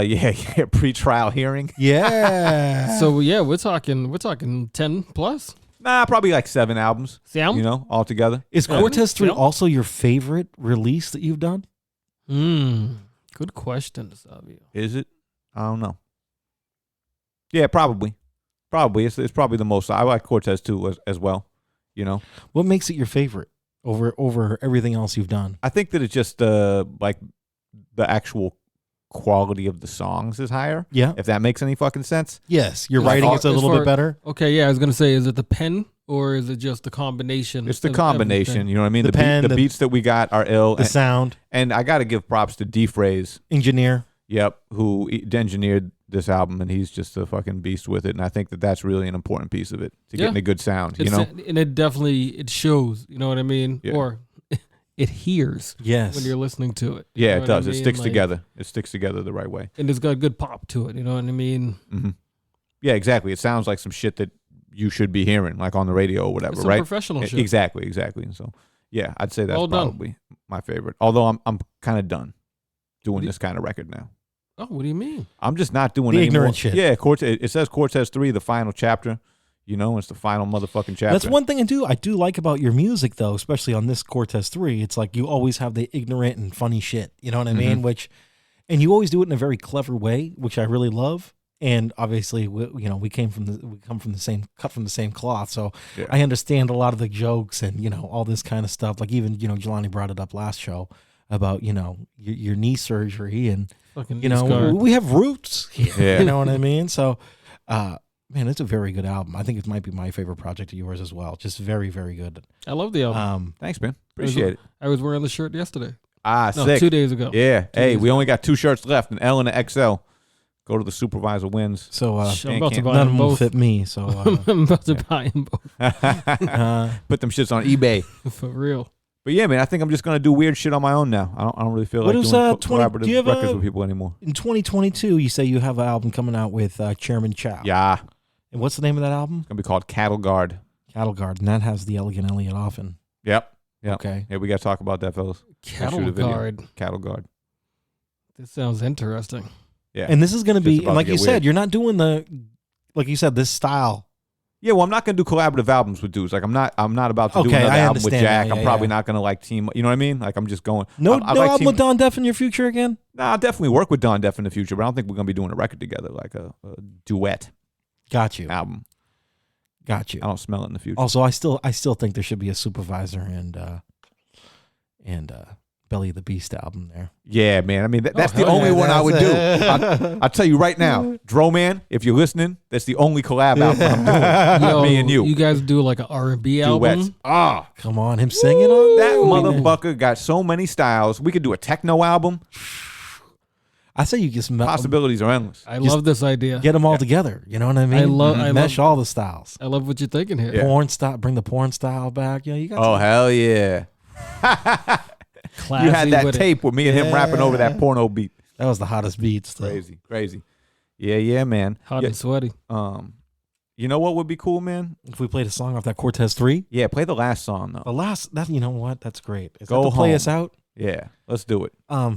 Yeah, pre-trial hearing. Yeah. So yeah, we're talking 10 plus. Nah, probably like 7 albums. Sam? All together. Is Cortez 3 Yeah. also your favorite release that you've done? Good question, Savio. Is it? I don't know. Yeah, probably. It's probably the most. I like Cortez too as well. What makes it your favorite over everything else you've done? I think that it's just like the actual quality of the songs is higher. Yeah. If that makes any fucking sense. Yes, your Like, writing is a little bit better. Okay, yeah, I was gonna say, is it the pen or is it just the combination? It's the of combination. everything? You know what I mean? The pen, the the- beats that we got are ill. The sound. And I got to give props to D-Phrase. Engineer. Yep, who engineered this album, and he's just a fucking beast with it. And I think that that's really an important piece of it to getting a good sound. You know, and it definitely it shows. You know what I mean? Yeah. Or it hears. Yes. When you're listening to it. Yeah, You know it what does. I It mean? sticks Like, together. It sticks together the right way. and it's got a good pop to it. You know what I mean? Mm-hmm. Yeah, exactly. It sounds like some shit that you should be hearing, like on the radio or whatever, It's some right? professional shit. Exactly. And so, yeah, I'd say that's Well done. probably my favorite. Although I'm kind of done doing this kind of record now. Oh, what do you mean? I'm just not doing The any ignorant more. shit. Yeah, it says Cortez 3, the final chapter. You know, it's the final motherfucking chapter. That's one thing I do like about your music, though, especially on this Cortez 3. It's like you always have the ignorant and funny shit. You know what I mean? And you always do it in a very clever way, which I really love. And obviously, we come from the same cloth, so Yeah. I understand a lot of the jokes and all this kind of stuff. Like even Jelani brought it up last show about your knee surgery and Fucking knee scar. we have roots here. Yeah. You know what I mean? So, man, it's a very good album. I think it might be my favorite project of yours as well. Just very, very good. I love the album. Thanks, man. Appreciate it. I was wearing the shirt yesterday. Ah, No, sick. 2 days ago. Yeah. 2 Hey, days we only got 2 shirts left, an L and an XL. Go to the Supervisor wins. So I'm about to buy none of them them will both. fit me. So I'm about to buy them both. Put them shits on eBay. For real. But yeah, man, I think I'm just gonna do weird shit on my own now. I don't really feel What like is, doing 20 collaborative do you have records a- with people anymore. in 2022, you say you have an album coming out with Chairman Chow. Yeah, And what's the name of that album? it's gonna be called Cattle Guard. Cattle Guard, and that has the Elegant Elliot Offen. Yep. Okay. Yeah, we gotta talk about that, fellas. Cattle shoot a video. Guard. Cattle Guard. This sounds interesting. Yeah. And this is going to Just be, about and to like get you said, weird. you're not doing like you said, this style. Yeah, well, I'm not gonna do collaborative albums with dudes. Like, I'm not about to do Okay, another I album with understand Jack. that. I'm Yeah, probably yeah. not gonna like team. You know what I mean? Like, I'm just going. No, I no like album team- with Don Def in your future again? Nah, I'll definitely work with Don Def in the future, but I don't think we're gonna be doing a record together, like a duet Got you. album. Got you. I don't smell it in the future. Also, I still think there should be a Supervisor and Belly of the Beast album there. Yeah, man. I mean, that's the hell only yeah, one I would do. that's- I'll tell you right now, Dro Man, if you're listening, that's the only collab album I'm doing. Yo, Me and you. You guys do like an R&B Duets. album? Ah, Come on, him singing on that Ooh. motherfucker got so many styles. We could do a techno album. I say you just Possibilities are endless. I Just love this idea. get them all together. You know what I mean? I love mesh all the styles. I love what you're thinking here. Yeah. Porn style, bring the porn style back. Yeah, you got. Oh, hell yeah. Classy You had that with it. tape with me and him rapping over that porno beat. that was the hottest beats. Though. Crazy. Yeah, man. Hot Yeah, and sweaty. you know what would be cool, man? If we played a song off that Cortez 3, Yeah, play the last song, though. the last that you know what? That's great. Is Go that to play home. us out? Yeah, let's do it.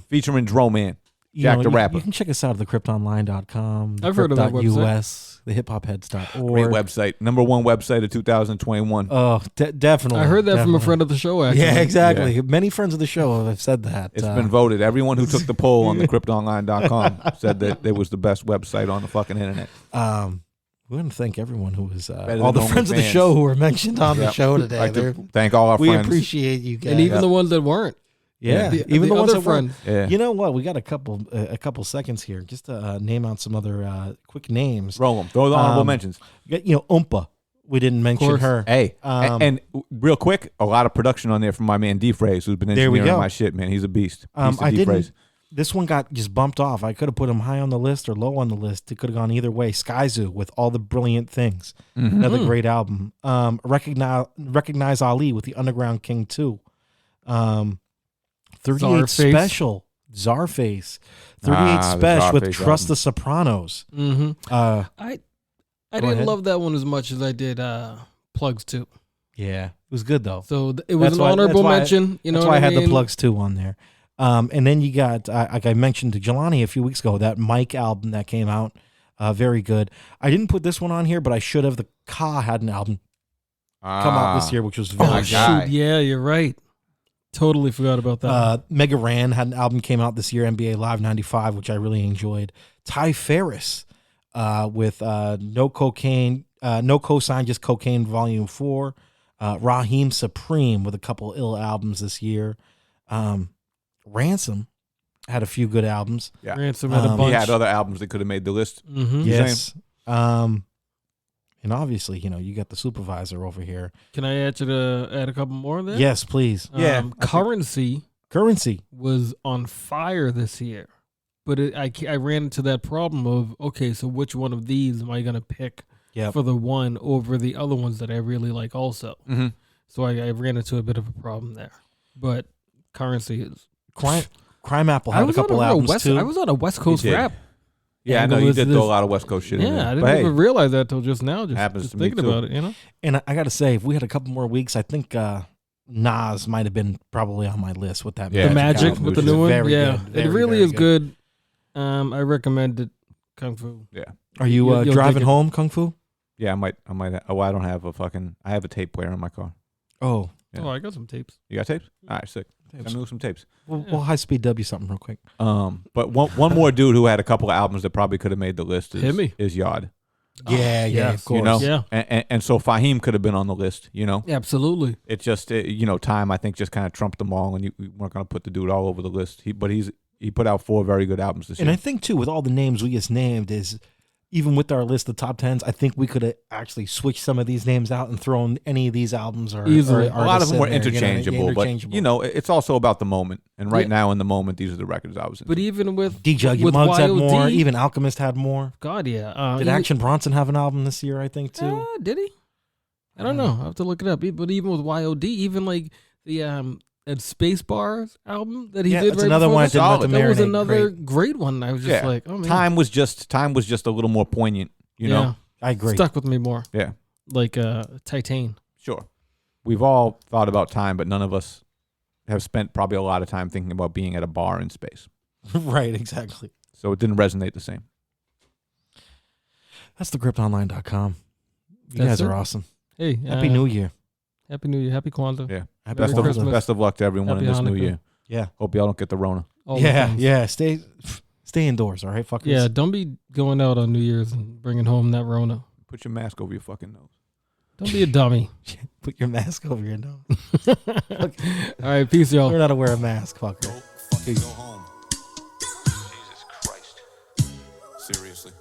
Featuring Dro Man. you Jack know, the you- Rapper. You can check us out at thecryptonline.com. I've heard of that US, the hiphopheads.org. Great website. #1 website of 2021. Oh, definitely. I heard that from a definitely. friend of the show, actually. Yeah, exactly. Many friends of the show have said that. It's been voted. Everyone who took the poll on thecryptonline.com said that it was the best website on the fucking internet. We want to thank everyone who was Better all than the friends of the OnlyFans. show who were mentioned on the Yep. show today. Like They're- to thank all our we friends. appreciate you guys. And even the ones that weren't. yeah, The- even the, ones other that weren't. friends. Yeah. You know what? We got a couple seconds here just to name out some other quick names. Roll them. Throw the honorable mentions. You know, Oompa. We didn't mention course. her. Hey, Um, and real quick, a lot of production on there from my man D-Phrase, who's been There we engineering go. my shit, man. He's a beast. Beast of I D-Phrase. didn't. This one got just bumped off. I could have put him high on the list or low on the list. It could have gone either way. Sky Zoo with All the Brilliant Things. Another great album. Recognize Ali with the Underground King 2. 38 Czarface. Special. Czarface. 38 the Special with Czarface Trust album. the Sopranos. Mm-hmm. Uh, I Go didn't ahead. love that one as much as I did Plugs 2. yeah, it was good though. So it was That's an why- honorable that's why- mention. You know That's what why I I had mean? the Plugs 2 on there. And then you got, like I mentioned to Jelani a few weeks ago, that Mike album that came out. Very good. I didn't put this one on here, but I should have. The Ka had an album come out this year, which was very Oh, my good. guy. shoot. Yeah, you're right. Totally forgot about that. Mega Ran had an album came out this year, NBA Live 95, which I really enjoyed. Ty Ferris with No Cocaine, No Cosign, Just Cocaine Volume 4. Raheem Supreme with a couple ill albums this year. Ransom had a few good albums. Yeah. Ransom had a bunch. He had other albums that could have made the list. Mm-hmm. Yes. And obviously, you got the Supervisor over here. Can I add you to add a couple more there? Yes, please. Currency was on fire this year. But I ran into that problem of, okay, so which one of these am I going to pick for the one over the other ones that I really like also? Mm-hmm. So I ran into a bit of a problem there. But Currency is... Crime Apple had a couple albums too. I was on a West Coast rap. Yeah, I know you did throw a lot of West Coast shit in there. I didn't even realize that till just now. Happens just to me thinking too. about it, And I got to say, if we had a couple more weeks, I think Nas might have been probably on my list with that. The Magic with the new one. Very yeah, good. It really is good. I recommend it. Kung Fu. Yeah. Are you driving home, Kung Fu? Yeah, I might. I don't have I have a tape player in my car. Oh. Yeah. Oh, I got some tapes. You got tapes? All right, sick. Send me some tapes. We'll high speed W something real quick. But one more dude who had a couple of albums that probably could have made the list is Yard. Yeah, of course. And so Fahim could have been on the list, Absolutely. It just, time I think just kind of trumped them all, and we weren't going to put the dude all over the list. He put out 4 very good albums this year. And I think too, with all the names we just named, is even with our list of top 10s, I think we could have actually switched some of these names out and thrown any of these albums or easily. A lot of them were interchangeable, but it's also about the moment. And right now in the moment, these are the records I was in. But even with DJ with Muggs YOD, had more. Even Alchemist had more. God, yeah. Did Action Bronson have an album this year? I think too. Did he? I don't know. I have to look it up. But even with YOD, even like the Space Bars album that he did. That's right another before one. that, that was another great one. I was just like, oh man. Time was just a little more poignant. You know, I agree. Stuck with me more. Yeah, like Titan. Sure, we've all thought about time, but none of us have spent probably a lot of time thinking about being at a bar in space. Right, exactly. So it didn't resonate the same. That's thegrippedonline.com. You guys are awesome. Hey, Happy New Year. Happy New Year. Happy Kwanzaa. Yeah. Happy Best of luck to everyone Happy in this Hanukkah. new year. Yeah. Hope y'all don't get the Rona. Yeah. Stay indoors, all right, fuckers? Yeah, don't be going out on New Year's and bringing home that Rona. Put your mask over your fucking nose. Don't be a dummy. Put your mask over your nose. All right, peace, y'all. Learn how to wear a mask, fucker. Go home. Jesus Christ. Seriously.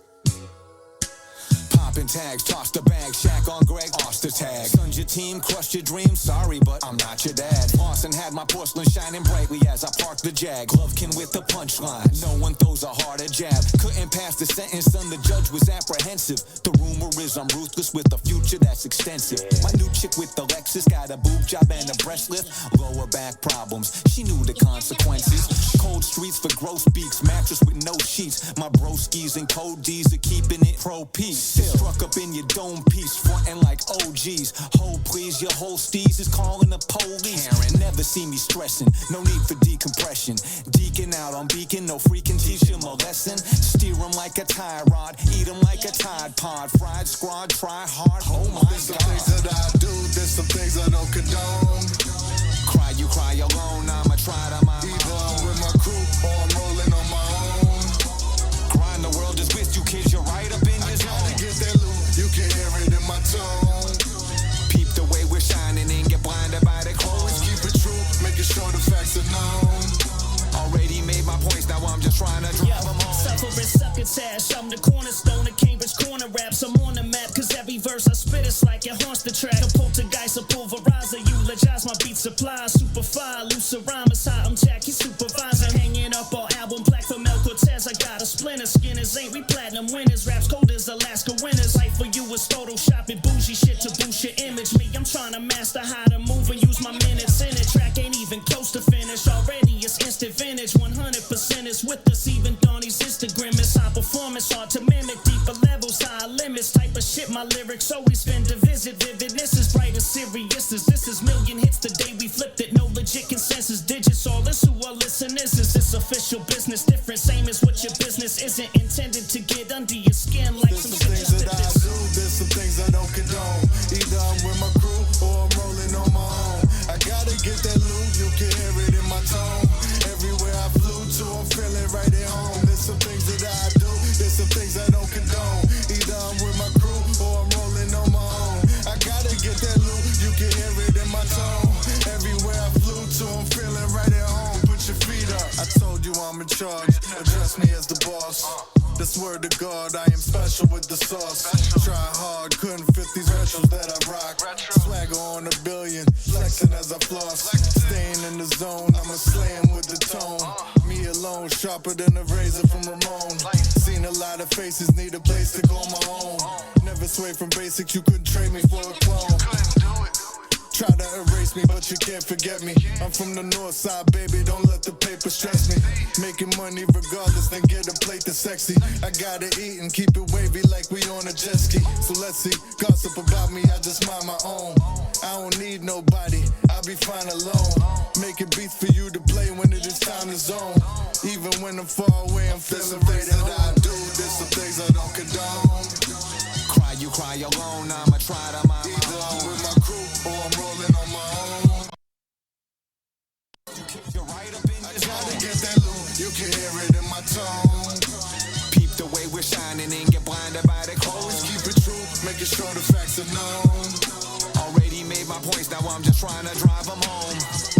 Popping tags, toss the bag, Shaq on Greg, Oster tag. Sons your team, crushed your dreams, sorry, but I'm not your dad. Austin had my porcelain shining brightly as I parked the Jag. Golovkin with the punchline, no one throws a harder jab. Couldn't pass the sentence, son, the judge was apprehensive. The rumor is I'm ruthless with a future that's extensive. My new chick with the Lexus got a boob job and a breast lift. Lower back problems, she knew the consequences. Cold streets for gross beaks, mattress with no sheets. My broskies and code D's are keeping it pro peace. Struck up in your dome piece, frontin' like OGs. Hold please, your whole steez is calling the police. Never see me stressing, no need for decompression. Deacon out on beacon, no freaking teach him a lesson. Steer him like a tie rod, eat him like a Tide Pod. Fried squad, try hard, oh my There's some things that I do, there's some things I don't condone. Cry, you cry alone, I'ma try to mind my Either I'm with my crew or I'm rolling on my own. Grind, the world is with you, kids, you're right up in your zone. Get that loot, you can hear it in my tone. Peep the way we're shining and get blinded by the clothes. Keep it true, making sure the facts are known. Already made my points, now I'm just trying to drive them home. Suffering succotash, I'm the cornerstone of Cambridge corner raps. I'm on the map, cause every verse I spit is like it haunts the track. A poltergeist, a pulverizer, eulogize my beat supply. Super fire, loose rhymes, high, I'm Jackie Supervisor. Hanging up all album black from El Cortez. I got a splinter, skinners ain't we platinum winners. Raps cold as Alaska winters. Life for you is photoshopping bougie shit to boost your image. Me, I'm trying to master how to move and use my minutes in it. Track ain't even close to finish. Already it's instant vintage. 100% is with us. Even Donnie's Instagram is high performance. Hard to mimic. Deeper levels, high limits. Type of shit my lyrics always spin to visit. Vividness is bright as serious. This is million hits the day we flipped it. No legit consensus. Digits all this who are listeners. This is official business. Different, same as what your business isn't intended to get under your skin like There's some things that I do, there's some things I don't condone. Either I'm with my crew or I'm rolling on my own. I gotta get that loot, you can hear it in my tone. Everywhere I flew to, I'm feeling right at home. There's some things that I do, there's some things I don't condone. Either I'm with my crew or I'm rolling on my own. I gotta get that loot, you can hear it in my tone. Everywhere I flew to, I'm feeling right at home. Put your feet up. I told you I'm a charge. Address me as the boss. That's word to God, I am special with the sauce. Try hard, couldn't fit these retros that I rock. Swagger on a billion, flexing as I floss. Staying in the zone, I'ma slam with the tone. Me alone, sharper than a razor from Ramon. Seen a lot of faces, need a place to call my own. Never sway from basics, you couldn't trade me for a clone. Try to erase me, but you can't forget me. I'm from the north side, baby, don't let the paper stress me. Making money regardless, then get a plate that's sexy. I gotta eat and keep it wavy like we on a jet ski. So let's see, gossip about me, I just mind my own. I don't need nobody, I'll be fine alone. Making beats for you to play when it is time to zone. Even when I'm far away, I'm feeling right that I do. There's some things I don't condone. Cry, you cry alone, I'ma try to mind my Either I'm own. with my crew or I'm rolling on my own. You're right up in I your try to zone. get that loot, you can hear it in my tone. Peep the way we're shining and get blinded by the Always clothes. keep it true, making sure the facts are known. Already made my points, now I'm just trying to drive them home.